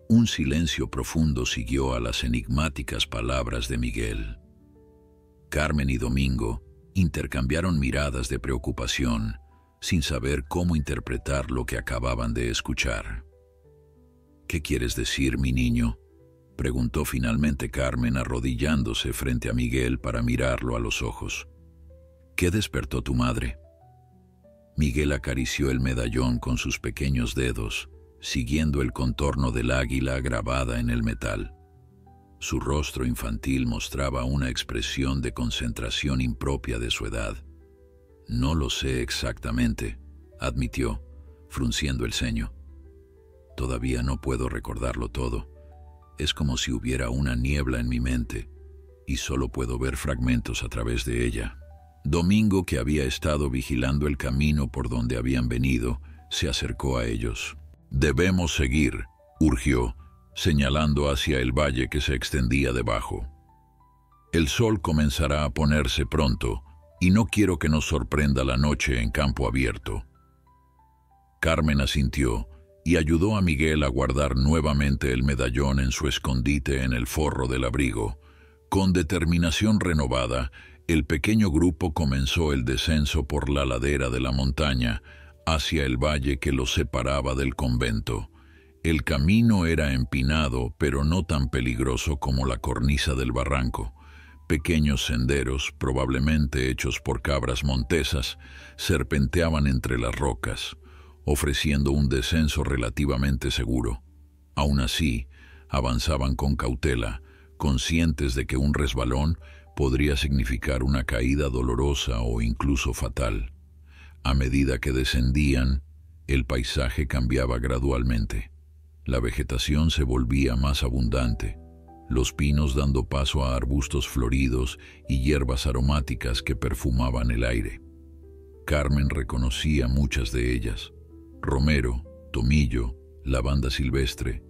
Un silencio profundo siguió a las enigmáticas palabras de Miguel. Carmen y Domingo intercambiaron miradas de preocupación, sin saber cómo interpretar lo que acababan de escuchar. «¿Qué quieres decir, mi niño?», preguntó finalmente Carmen, arrodillándose frente a Miguel para mirarlo a los ojos. «¿Qué despertó tu madre?». Miguel acarició el medallón con sus pequeños dedos, siguiendo el contorno del águila grabada en el metal. Su rostro infantil mostraba una expresión de concentración impropia de su edad. «No lo sé exactamente», admitió, frunciendo el ceño. «Todavía no puedo recordarlo todo. Es como si hubiera una niebla en mi mente, y solo puedo ver fragmentos a través de ella». Domingo, que había estado vigilando el camino por donde habían venido, se acercó a ellos. «Debemos seguir», urgió, señalando hacia el valle que se extendía debajo. «El sol comenzará a ponerse pronto, y no quiero que nos sorprenda la noche en campo abierto». Carmen asintió y ayudó a Miguel a guardar nuevamente el medallón en su escondite en el forro del abrigo. Con determinación renovada, el pequeño grupo comenzó el descenso por la ladera de la montaña hacia el valle que los separaba del convento. El camino era empinado, pero no tan peligroso como la cornisa del barranco. Pequeños senderos, probablemente hechos por cabras montesas, serpenteaban entre las rocas, ofreciendo un descenso relativamente seguro. Aún así, avanzaban con cautela, conscientes de que un resbalón podría significar una caída dolorosa o incluso fatal. A medida que descendían, el paisaje cambiaba gradualmente. La vegetación se volvía más abundante, los pinos dando paso a arbustos floridos y hierbas aromáticas que perfumaban el aire. Carmen reconocía muchas de ellas: romero, tomillo, lavanda silvestre,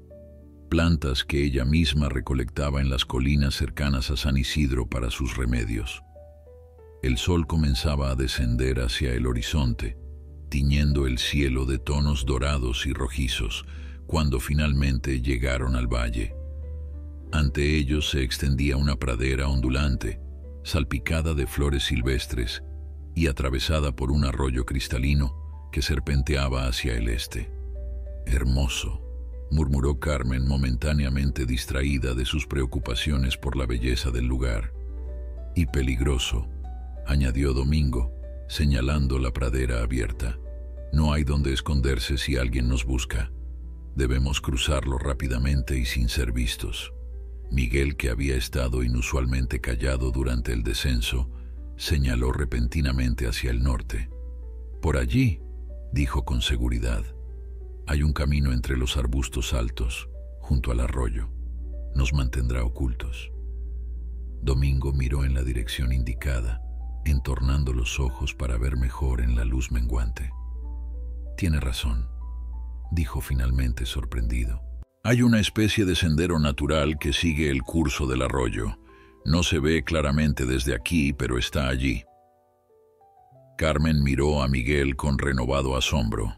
plantas que ella misma recolectaba en las colinas cercanas a San Isidro para sus remedios. El sol comenzaba a descender hacia el horizonte, tiñendo el cielo de tonos dorados y rojizos, cuando finalmente llegaron al valle. Ante ellos se extendía una pradera ondulante, salpicada de flores silvestres y atravesada por un arroyo cristalino que serpenteaba hacia el este. «Hermoso», murmuró Carmen, momentáneamente distraída de sus preocupaciones por la belleza del lugar. «Y peligroso», añadió Domingo, señalando la pradera abierta. «No hay donde esconderse si alguien nos busca. Debemos cruzarlo rápidamente y sin ser vistos». Miguel, que había estado inusualmente callado durante el descenso, señaló repentinamente hacia el norte. «Por allí», dijo con seguridad. «Hay un camino entre los arbustos altos, junto al arroyo. Nos mantendrá ocultos». Domingo miró en la dirección indicada, entornando los ojos para ver mejor en la luz menguante. «Tiene razón», dijo finalmente sorprendido. «Hay una especie de sendero natural que sigue el curso del arroyo. No se ve claramente desde aquí, pero está allí». Carmen miró a Miguel con renovado asombro.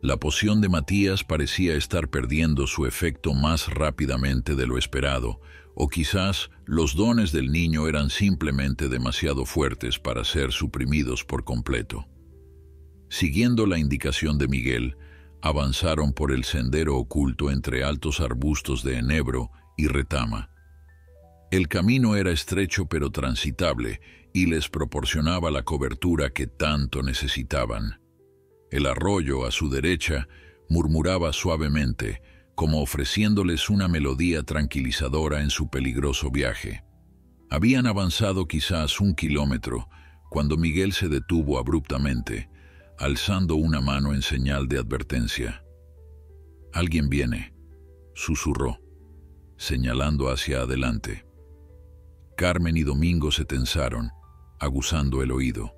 La poción de Matías parecía estar perdiendo su efecto más rápidamente de lo esperado, o quizás los dones del niño eran simplemente demasiado fuertes para ser suprimidos por completo. Siguiendo la indicación de Miguel, avanzaron por el sendero oculto entre altos arbustos de enebro y retama. El camino era estrecho pero transitable y les proporcionaba la cobertura que tanto necesitaban. El arroyo, a su derecha, murmuraba suavemente, como ofreciéndoles una melodía tranquilizadora en su peligroso viaje. Habían avanzado quizás 1 kilómetro, cuando Miguel se detuvo abruptamente, alzando una mano en señal de advertencia. «Alguien viene», susurró, señalando hacia adelante. Carmen y Domingo se tensaron, aguzando el oído.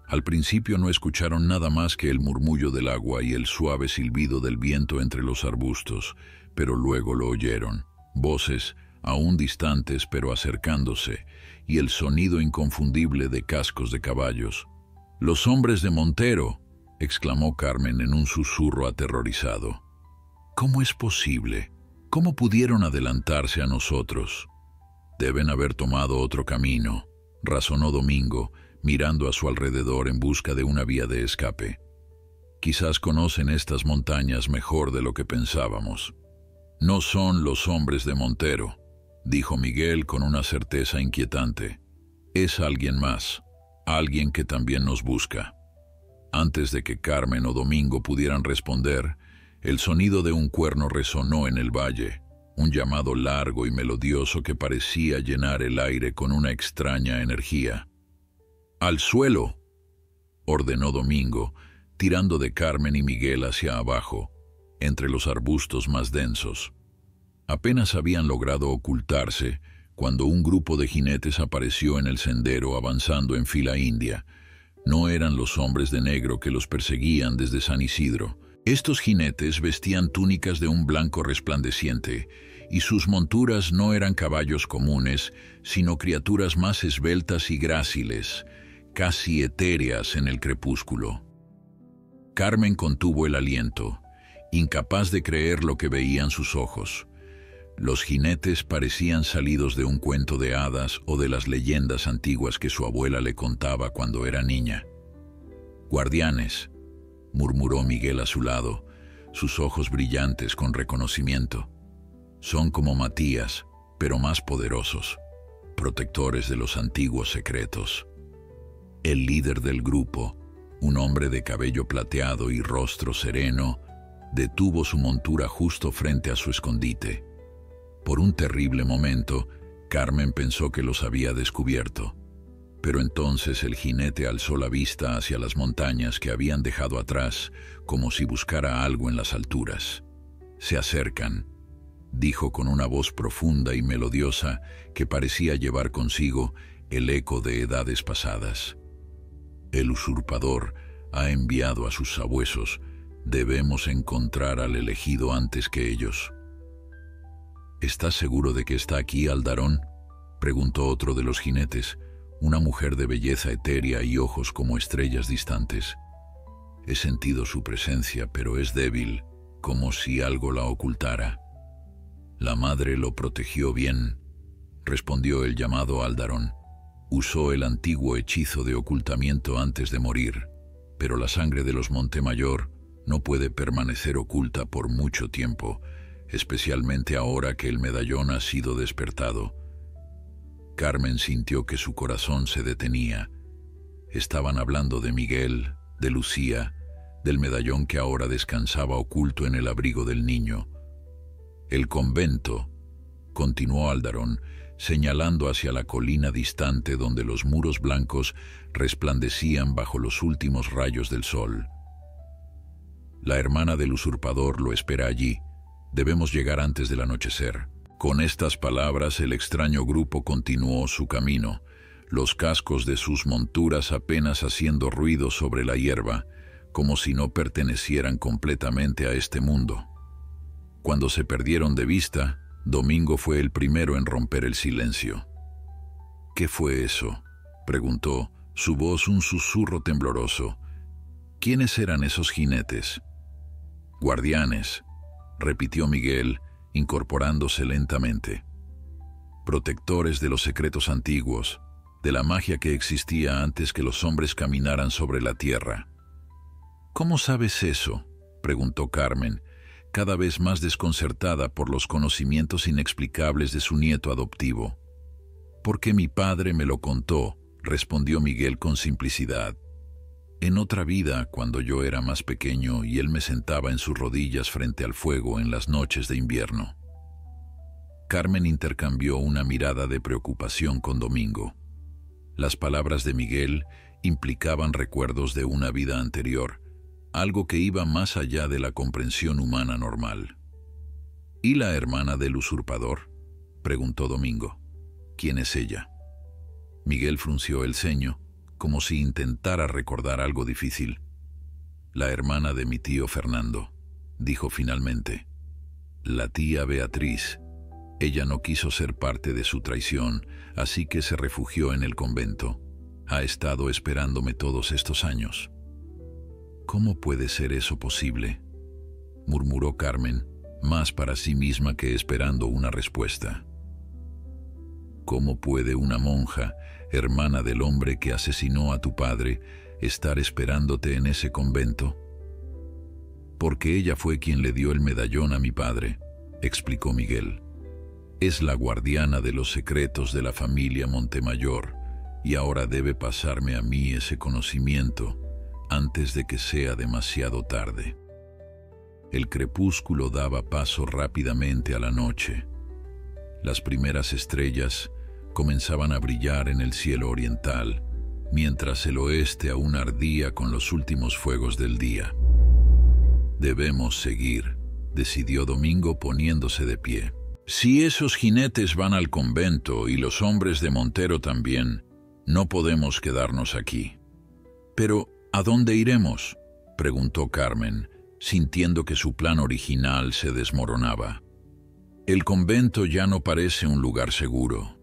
Al principio no escucharon nada más que el murmullo del agua y el suave silbido del viento entre los arbustos, pero luego lo oyeron, voces aún distantes pero acercándose, y el sonido inconfundible de cascos de caballos. «¡Los hombres de Montero!», exclamó Carmen en un susurro aterrorizado. «¿Cómo es posible? ¿Cómo pudieron adelantarse a nosotros?» «Deben haber tomado otro camino», razonó Domingo, mirando a su alrededor en busca de una vía de escape. «Quizás conocen estas montañas mejor de lo que pensábamos». «No son los hombres de Montero», dijo Miguel con una certeza inquietante. «Es alguien más, alguien que también nos busca». Antes de que Carmen o Domingo pudieran responder, el sonido de un cuerno resonó en el valle, un llamado largo y melodioso que parecía llenar el aire con una extraña energía. «¡Al suelo!», ordenó Domingo, tirando de Carmen y Miguel hacia abajo, entre los arbustos más densos. Apenas habían logrado ocultarse cuando un grupo de jinetes apareció en el sendero avanzando en fila india. No eran los hombres de negro que los perseguían desde San Isidro. Estos jinetes vestían túnicas de un blanco resplandeciente, y sus monturas no eran caballos comunes, sino criaturas más esbeltas y gráciles, casi etéreas en el crepúsculo. Carmen contuvo el aliento, incapaz de creer lo que veían sus ojos. Los jinetes parecían salidos de un cuento de hadas o de las leyendas antiguas que su abuela le contaba cuando era niña. «Guardianes», murmuró Miguel a su lado, sus ojos brillantes con reconocimiento. «Son como Matías, pero más poderosos, protectores de los antiguos secretos». El líder del grupo, un hombre de cabello plateado y rostro sereno, detuvo su montura justo frente a su escondite. Por un terrible momento, Carmen pensó que los había descubierto, pero entonces el jinete alzó la vista hacia las montañas que habían dejado atrás, como si buscara algo en las alturas. «Se acercan», dijo con una voz profunda y melodiosa que parecía llevar consigo el eco de edades pasadas. «El usurpador ha enviado a sus sabuesos. Debemos encontrar al elegido antes que ellos». «¿Estás seguro de que está aquí, Aldarón?», preguntó otro de los jinetes, una mujer de belleza etérea y ojos como estrellas distantes. «He sentido su presencia, pero es débil, como si algo la ocultara». «La madre lo protegió bien», respondió el llamado Aldarón. «Usó el antiguo hechizo de ocultamiento antes de morir, pero la sangre de los Montemayor no puede permanecer oculta por mucho tiempo, especialmente ahora que el medallón ha sido despertado». Carmen sintió que su corazón se detenía. Estaban hablando de Miguel, de Lucía, del medallón que ahora descansaba oculto en el abrigo del niño. «El convento», continuó Aldarón, señalando hacia la colina distante donde los muros blancos resplandecían bajo los últimos rayos del sol. «La hermana del usurpador lo espera allí. Debemos llegar antes del anochecer». Con estas palabras el extraño grupo continuó su camino, los cascos de sus monturas apenas haciendo ruido sobre la hierba, como si no pertenecieran completamente a este mundo. Cuando se perdieron de vista, Domingo fue el primero en romper el silencio. «¿Qué fue eso?», preguntó, su voz un susurro tembloroso. «¿Quiénes eran esos jinetes?». Guardianes, repitió Miguel, incorporándose lentamente. Protectores de los secretos antiguos, de la magia que existía antes que los hombres caminaran sobre la tierra. ¿Cómo sabes eso?, preguntó Carmen, cada vez más desconcertada por los conocimientos inexplicables de su nieto adoptivo. «Porque mi padre me lo contó», respondió Miguel con simplicidad. «En otra vida, cuando yo era más pequeño y él me sentaba en sus rodillas frente al fuego en las noches de invierno». Carmen intercambió una mirada de preocupación con Domingo. Las palabras de Miguel implicaban recuerdos de una vida anterior, algo que iba más allá de la comprensión humana normal. «¿Y la hermana del usurpador?», preguntó Domingo. «¿Quién es ella?». Miguel frunció el ceño, como si intentara recordar algo difícil. «La hermana de mi tío Fernando», dijo finalmente. «La tía Beatriz. Ella no quiso ser parte de su traición, así que se refugió en el convento. Ha estado esperándome todos estos años». «¿Cómo puede ser eso posible?», murmuró Carmen, más para sí misma que esperando una respuesta. «¿Cómo puede una monja, hermana del hombre que asesinó a tu padre, estar esperándote en ese convento?». «Porque ella fue quien le dio el medallón a mi padre», explicó Miguel. «Es la guardiana de los secretos de la familia Montemayor, y ahora debe pasarme a mí ese conocimiento antes de que sea demasiado tarde». El crepúsculo daba paso rápidamente a la noche. Las primeras estrellas comenzaban a brillar en el cielo oriental, mientras el oeste aún ardía con los últimos fuegos del día. «Debemos seguir», decidió Domingo poniéndose de pie. «Si esos jinetes van al convento y los hombres de Montero también, no podemos quedarnos aquí». «Pero, ¿a dónde iremos?», preguntó Carmen, sintiendo que su plan original se desmoronaba. «El convento ya no parece un lugar seguro».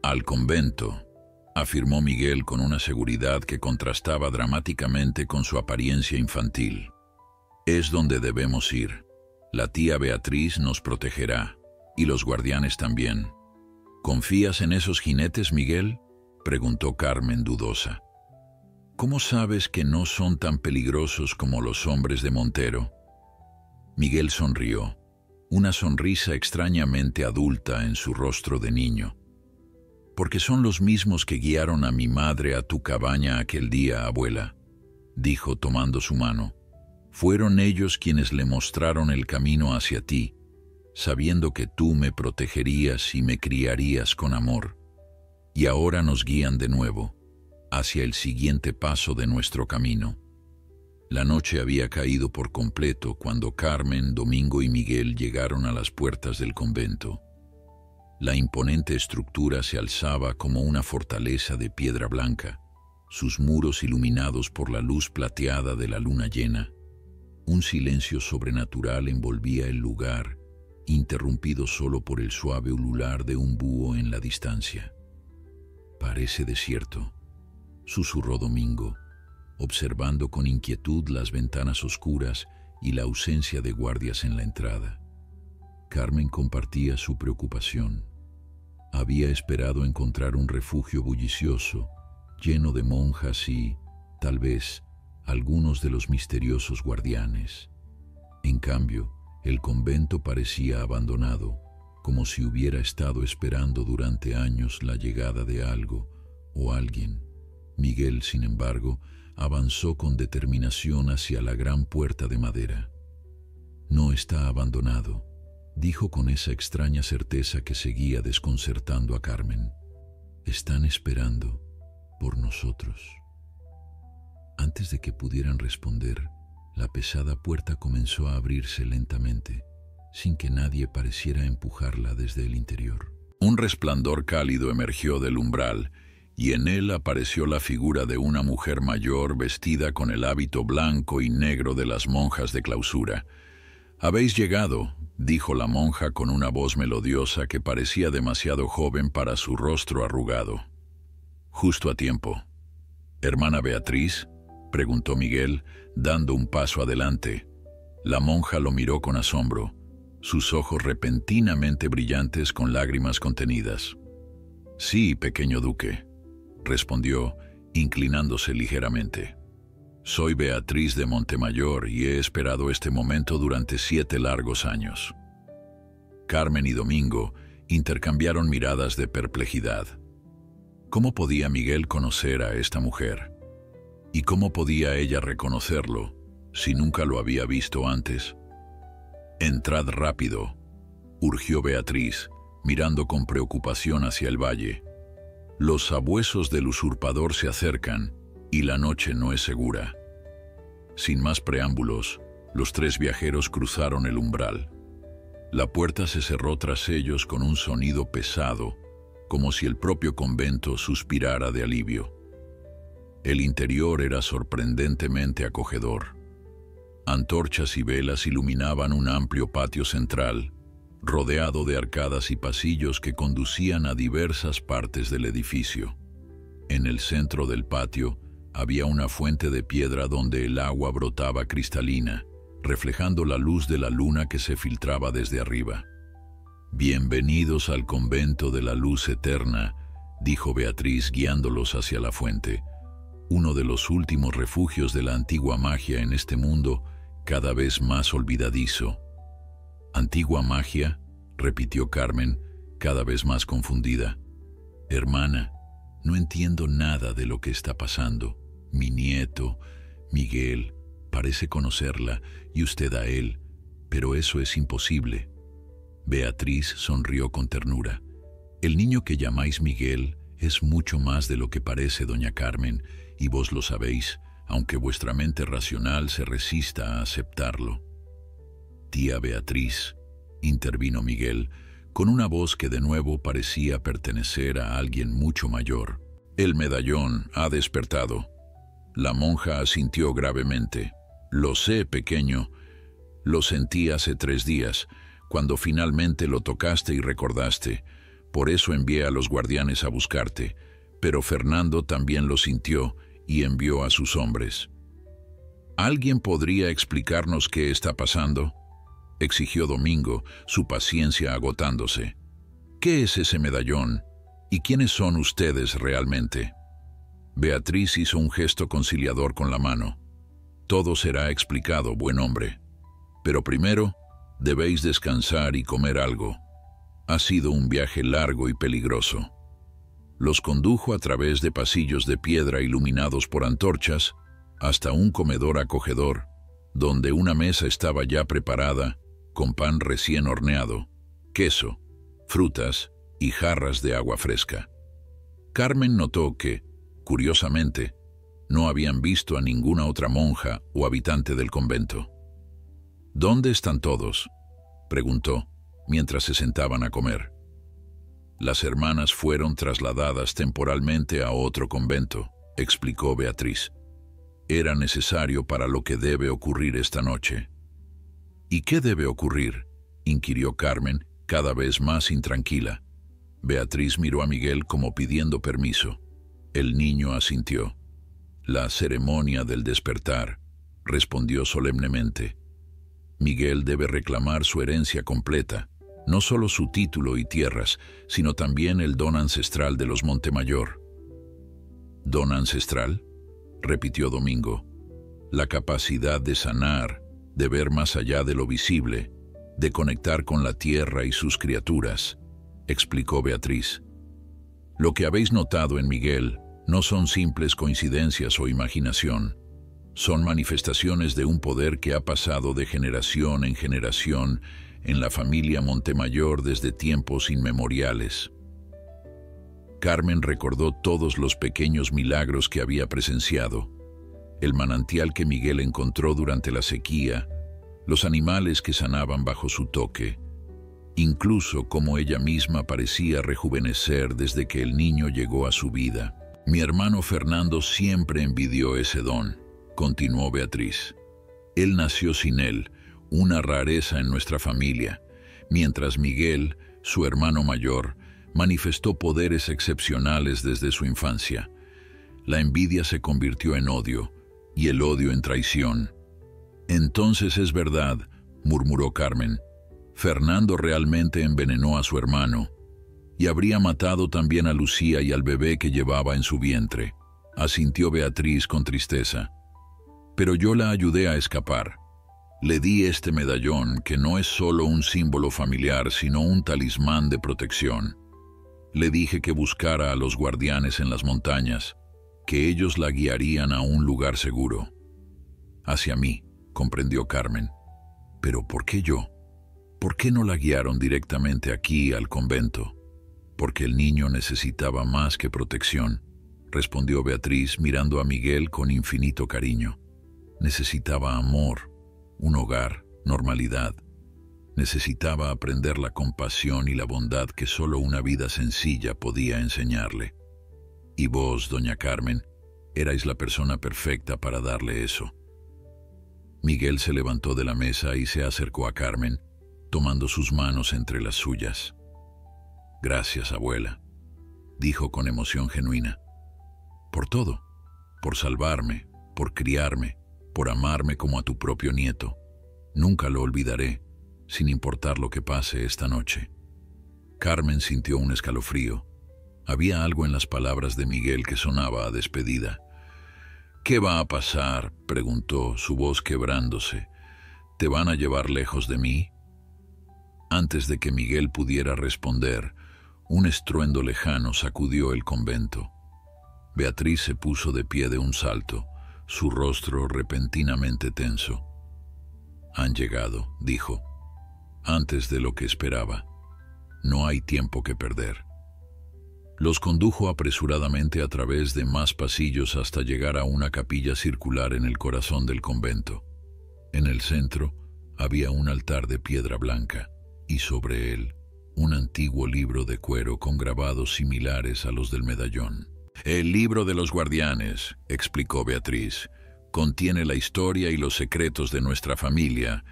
«Al convento», afirmó Miguel con una seguridad que contrastaba dramáticamente con su apariencia infantil. «Es donde debemos ir. La tía Beatriz nos protegerá, y los guardianes también». «¿Confías en esos jinetes, Miguel?», preguntó Carmen dudosa. «¿Cómo sabes que no son tan peligrosos como los hombres de Montero?». Miguel sonrió, una sonrisa extrañamente adulta en su rostro de niño. «Porque son los mismos que guiaron a mi madre a tu cabaña aquel día, abuela», dijo tomando su mano. «Fueron ellos quienes le mostraron el camino hacia ti, sabiendo que tú me protegerías y me criarías con amor. Y ahora nos guían de nuevo, hacia el siguiente paso de nuestro camino». La noche había caído por completo cuando Carmen, Domingo y Miguel llegaron a las puertas del convento. La imponente estructura se alzaba como una fortaleza de piedra blanca, sus muros iluminados por la luz plateada de la luna llena. Un silencio sobrenatural envolvía el lugar, interrumpido solo por el suave ulular de un búho en la distancia. «Parece desierto», susurró Domingo, observando con inquietud las ventanas oscuras y la ausencia de guardias en la entrada. Carmen compartía su preocupación. Había esperado encontrar un refugio bullicioso, lleno de monjas y, tal vez, algunos de los misteriosos guardianes. En cambio, el convento parecía abandonado, como si hubiera estado esperando durante años la llegada de algo o alguien. Miguel, sin embargo, avanzó con determinación hacia la gran puerta de madera. «No está abandonado», dijo con esa extraña certeza que seguía desconcertando a Carmen. «Están esperando por nosotros». Antes de que pudieran responder, la pesada puerta comenzó a abrirse lentamente, sin que nadie pareciera empujarla desde el interior. Un resplandor cálido emergió del umbral, y en él apareció la figura de una mujer mayor vestida con el hábito blanco y negro de las monjas de clausura. «Habéis llegado», dijo la monja con una voz melodiosa que parecía demasiado joven para su rostro arrugado. «Justo a tiempo». «¿Hermana Beatriz?», preguntó Miguel, dando un paso adelante. La monja lo miró con asombro, sus ojos repentinamente brillantes con lágrimas contenidas. «Sí, pequeño duque», respondió, inclinándose ligeramente. «Soy Beatriz de Montemayor y he esperado este momento durante 7 largos años». Carmen y Domingo intercambiaron miradas de perplejidad. ¿Cómo podía Miguel conocer a esta mujer? ¿Y cómo podía ella reconocerlo si nunca lo había visto antes? «Entrad rápido», urgió Beatriz, mirando con preocupación hacia el valle. «Los sabuesos del usurpador se acercan y la noche no es segura». Sin más preámbulos, los 3 viajeros cruzaron el umbral. La puerta se cerró tras ellos con un sonido pesado, como si el propio convento suspirara de alivio. El interior era sorprendentemente acogedor. Antorchas y velas iluminaban un amplio patio central, rodeado de arcadas y pasillos que conducían a diversas partes del edificio. En el centro del patio había una fuente de piedra donde el agua brotaba cristalina, reflejando la luz de la luna que se filtraba desde arriba. «Bienvenidos al convento de la luz eterna», dijo Beatriz guiándolos hacia la fuente, uno de los últimos refugios de la antigua magia en este mundo cada vez más olvidadizo. «¿Antigua magia?», repitió Carmen, cada vez más confundida. «Hermana, no entiendo nada de lo que está pasando. Mi nieto, Miguel, parece conocerla y usted a él, pero eso es imposible». Beatriz sonrió con ternura. «El niño que llamáis Miguel es mucho más de lo que parece, doña Carmen, y vos lo sabéis, aunque vuestra mente racional se resista a aceptarlo». «Tía Beatriz», intervino Miguel, con una voz que de nuevo parecía pertenecer a alguien mucho mayor. «El medallón ha despertado». La monja asintió gravemente. «Lo sé, pequeño. Lo sentí hace 3 días, cuando finalmente lo tocaste y recordaste. Por eso envié a los guardianes a buscarte, pero Fernando también lo sintió y envió a sus hombres». «¿Alguien podría explicarnos qué está pasando?», exigió Domingo, su paciencia agotándose. «¿Qué es ese medallón? ¿Y quiénes son ustedes realmente?». Beatriz hizo un gesto conciliador con la mano. «Todo será explicado, buen hombre. Pero primero, debéis descansar y comer algo. Ha sido un viaje largo y peligroso». Los condujo a través de pasillos de piedra iluminados por antorchas hasta un comedor acogedor, donde una mesa estaba ya preparada con pan recién horneado, queso, frutas y jarras de agua fresca. Carmen notó que, curiosamente, no habían visto a ninguna otra monja o habitante del convento. «¿Dónde están todos?», preguntó, mientras se sentaban a comer. «Las hermanas fueron trasladadas temporalmente a otro convento», explicó Beatriz. «Era necesario para lo que debe ocurrir esta noche». «¿Y qué debe ocurrir?», inquirió Carmen, cada vez más intranquila. Beatriz miró a Miguel como pidiendo permiso. El niño asintió. «La ceremonia del despertar», respondió solemnemente. «Miguel debe reclamar su herencia completa, no solo su título y tierras, sino también el don ancestral de los Montemayor». «¿Don ancestral?», repitió Domingo. «La capacidad de sanar, de ver más allá de lo visible, de conectar con la tierra y sus criaturas», explicó Beatriz. «Lo que habéis notado en Miguel no son simples coincidencias o imaginación. Son manifestaciones de un poder que ha pasado de generación en generación en la familia Montemayor desde tiempos inmemoriales». Carmen recordó todos los pequeños milagros que había presenciado: el manantial que Miguel encontró durante la sequía, los animales que sanaban bajo su toque, incluso cómo ella misma parecía rejuvenecer desde que el niño llegó a su vida. «Mi hermano Fernando siempre envidió ese don», continuó Beatriz. «Él nació sin él, una rareza en nuestra familia, mientras Miguel, su hermano mayor, manifestó poderes excepcionales desde su infancia. La envidia se convirtió en odio, y el odio en traición. Entonces es verdad, murmuró Carmen. Fernando realmente envenenó a su hermano y habría matado también a Lucía y al bebé que llevaba en su vientre, asintió Beatriz con tristeza. Pero yo la ayudé a escapar. Le di este medallón que no es solo un símbolo familiar, sino un talismán de protección. Le dije que buscara a los guardianes en las montañas, que ellos la guiarían a un lugar seguro. Hacia mí, comprendió Carmen. ¿Pero por qué yo? ¿Por qué no la guiaron directamente aquí, al convento? Porque el niño necesitaba más que protección, respondió Beatriz mirando a Miguel con infinito cariño. Necesitaba amor, un hogar, normalidad. Necesitaba aprender la compasión y la bondad que solo una vida sencilla podía enseñarle. Y vos, doña Carmen, erais la persona perfecta para darle eso. Miguel se levantó de la mesa y se acercó a Carmen, tomando sus manos entre las suyas. Gracias, abuela, dijo con emoción genuina. Por todo, por salvarme, por criarme, por amarme como a tu propio nieto. Nunca lo olvidaré, sin importar lo que pase esta noche. Carmen sintió un escalofrío. Había algo en las palabras de Miguel que sonaba a despedida. ¿Qué va a pasar?, preguntó, su voz quebrándose. ¿Te van a llevar lejos de mí? Antes de que Miguel pudiera responder, un estruendo lejano sacudió el convento. Beatriz se puso de pie de un salto, su rostro repentinamente tenso. Han llegado, dijo, antes de lo que esperaba. No hay tiempo que perder. Los condujo apresuradamente a través de más pasillos hasta llegar a una capilla circular en el corazón del convento. En el centro había un altar de piedra blanca y sobre él un antiguo libro de cuero con grabados similares a los del medallón. El libro de los guardianes, explicó Beatriz, contiene la historia y los secretos de nuestra familia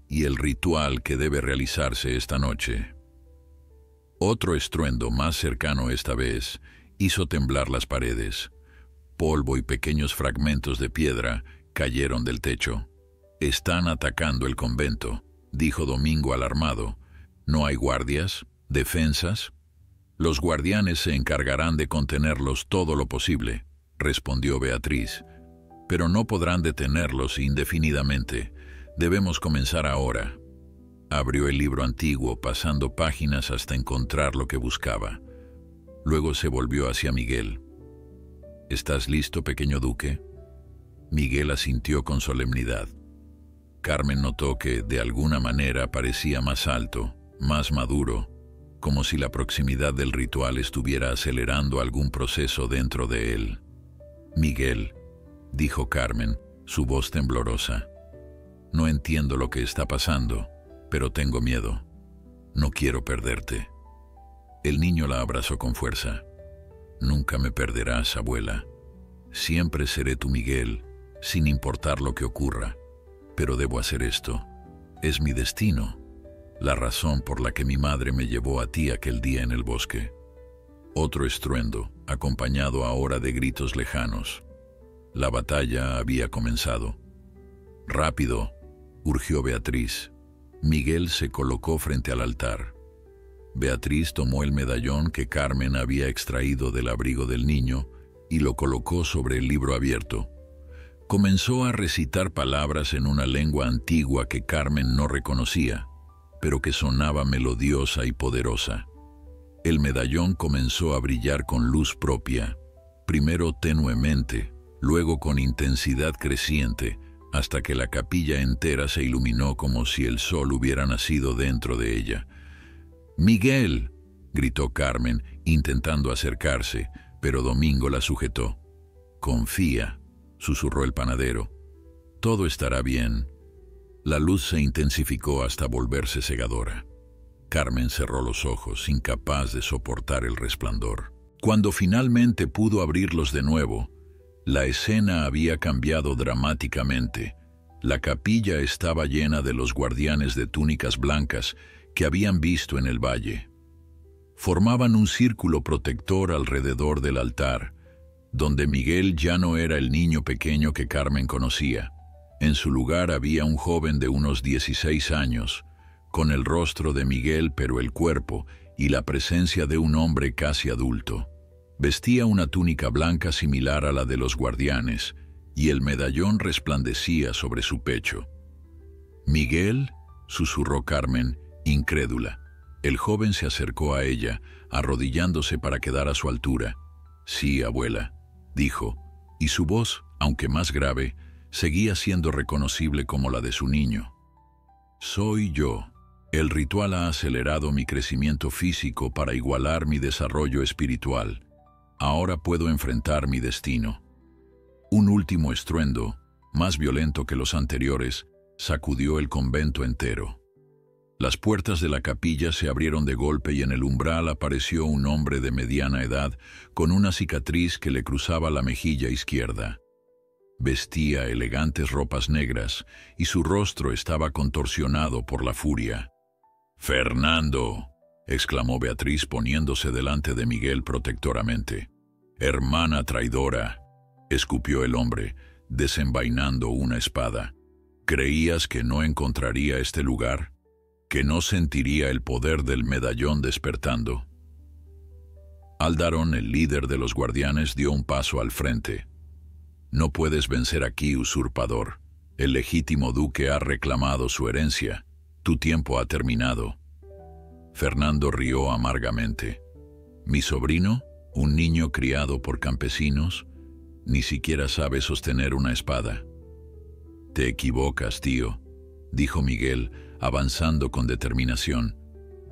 y el ritual que debe realizarse esta noche. Otro estruendo, más cercano esta vez, hizo temblar las paredes. Polvo y pequeños fragmentos de piedra cayeron del techo. Están atacando el convento, dijo Domingo alarmado. ¿No hay guardias? ¿Defensas? Los guardianes se encargarán de contenerlos todo lo posible, respondió Beatriz. Pero no podrán detenerlos indefinidamente. Debemos comenzar ahora. Abrió el libro antiguo, pasando páginas hasta encontrar lo que buscaba. Luego se volvió hacia Miguel. ¿Estás listo, pequeño duque? Miguel asintió con solemnidad. Carmen notó que, de alguna manera, parecía más alto, más maduro, como si la proximidad del ritual estuviera acelerando algún proceso dentro de él. Miguel, dijo Carmen, su voz temblorosa. No entiendo lo que está pasando, pero tengo miedo. No quiero perderte. El niño la abrazó con fuerza. Nunca me perderás, abuela. Siempre seré tu Miguel, sin importar lo que ocurra. Pero debo hacer esto. Es mi destino. La razón por la que mi madre me llevó a ti aquel día en el bosque. Otro estruendo, acompañado ahora de gritos lejanos. La batalla había comenzado. Rápido, urgió Beatriz. Miguel se colocó frente al altar. Beatriz tomó el medallón que Carmen había extraído del abrigo del niño y lo colocó sobre el libro abierto. Comenzó a recitar palabras en una lengua antigua que Carmen no reconocía, pero que sonaba melodiosa y poderosa. El medallón comenzó a brillar con luz propia, primero tenuemente, luego con intensidad creciente, hasta que la capilla entera se iluminó como si el sol hubiera nacido dentro de ella. «¡Miguel!», gritó Carmen, intentando acercarse, pero Domingo la sujetó. «Confía», susurró el panadero. «Todo estará bien». La luz se intensificó hasta volverse cegadora. Carmen cerró los ojos, incapaz de soportar el resplandor. Cuando finalmente pudo abrirlos de nuevo, la escena había cambiado dramáticamente. La capilla estaba llena de los guardianes de túnicas blancas que habían visto en el valle. Formaban un círculo protector alrededor del altar, donde Miguel ya no era el niño pequeño que Carmen conocía. En su lugar había un joven de unos 16 años, con el rostro de Miguel pero el cuerpo y la presencia de un hombre casi adulto. Vestía una túnica blanca similar a la de los guardianes, y el medallón resplandecía sobre su pecho. «Miguel», susurró Carmen, incrédula. El joven se acercó a ella, arrodillándose para quedar a su altura. «Sí, abuela», dijo, y su voz, aunque más grave, seguía siendo reconocible como la de su niño. «Soy yo. El ritual ha acelerado mi crecimiento físico para igualar mi desarrollo espiritual. Ahora puedo enfrentar mi destino». Un último estruendo, más violento que los anteriores, sacudió el convento entero. Las puertas de la capilla se abrieron de golpe y en el umbral apareció un hombre de mediana edad con una cicatriz que le cruzaba la mejilla izquierda. Vestía elegantes ropas negras y su rostro estaba contorsionado por la furia. «¡Fernando!», exclamó Beatriz poniéndose delante de Miguel protectoramente. «¡Hermana traidora!», escupió el hombre, desenvainando una espada. «¿Creías que no encontraría este lugar? ¿Que no sentiría el poder del medallón despertando?». Aldarón, el líder de los guardianes, dio un paso al frente. «No puedes vencer aquí, usurpador. El legítimo duque ha reclamado su herencia. Tu tiempo ha terminado». Fernando rió amargamente. «¿Mi sobrino, un niño criado por campesinos, ni siquiera sabe sostener una espada?». «Te equivocas, tío», dijo Miguel, avanzando con determinación.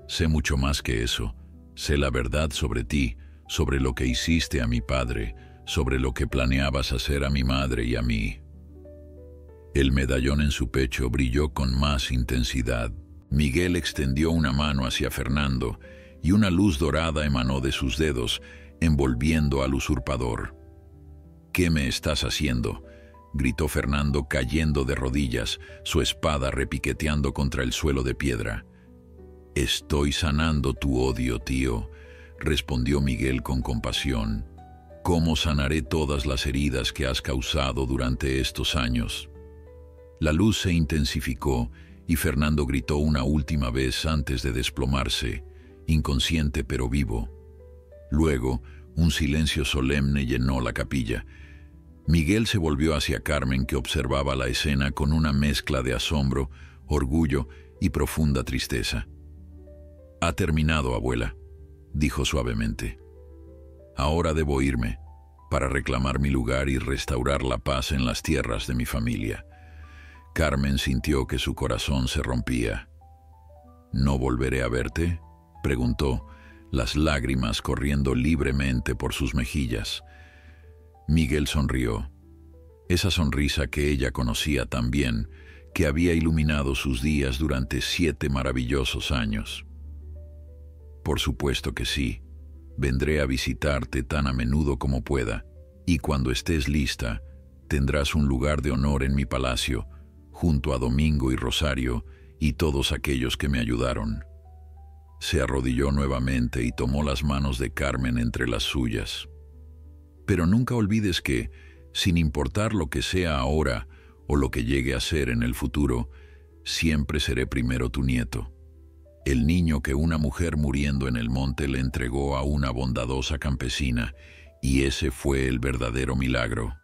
«Sé mucho más que eso. Sé la verdad sobre ti, sobre lo que hiciste a mi padre, sobre lo que planeabas hacer a mi madre y a mí». El medallón en su pecho brilló con más intensidad. Miguel extendió una mano hacia Fernando y una luz dorada emanó de sus dedos, envolviendo al usurpador. «¿Qué me estás haciendo?», gritó Fernando cayendo de rodillas, su espada repiqueteando contra el suelo de piedra. «Estoy sanando tu odio, tío», respondió Miguel con compasión. «¿Cómo sanaré todas las heridas que has causado durante estos años?». La luz se intensificó y Fernando gritó una última vez antes de desplomarse, inconsciente pero vivo. Luego, un silencio solemne llenó la capilla. Miguel se volvió hacia Carmen, que observaba la escena con una mezcla de asombro, orgullo y profunda tristeza. «Ha terminado, abuela», dijo suavemente. «Ahora debo irme, para reclamar mi lugar y restaurar la paz en las tierras de mi familia». Carmen sintió que su corazón se rompía. «¿No volveré a verte?», preguntó, las lágrimas corriendo libremente por sus mejillas. Miguel sonrió. Esa sonrisa que ella conocía tan bien, que había iluminado sus días durante 7 maravillosos años. «Por supuesto que sí. Vendré a visitarte tan a menudo como pueda, y cuando estés lista, tendrás un lugar de honor en mi palacio, junto a Domingo y Rosario y todos aquellos que me ayudaron». Se arrodilló nuevamente y tomó las manos de Carmen entre las suyas. «Pero nunca olvides que, sin importar lo que sea ahora o lo que llegue a ser en el futuro, siempre seré primero tu nieto, el niño que una mujer muriendo en el monte le entregó a una bondadosa campesina, y ese fue el verdadero milagro».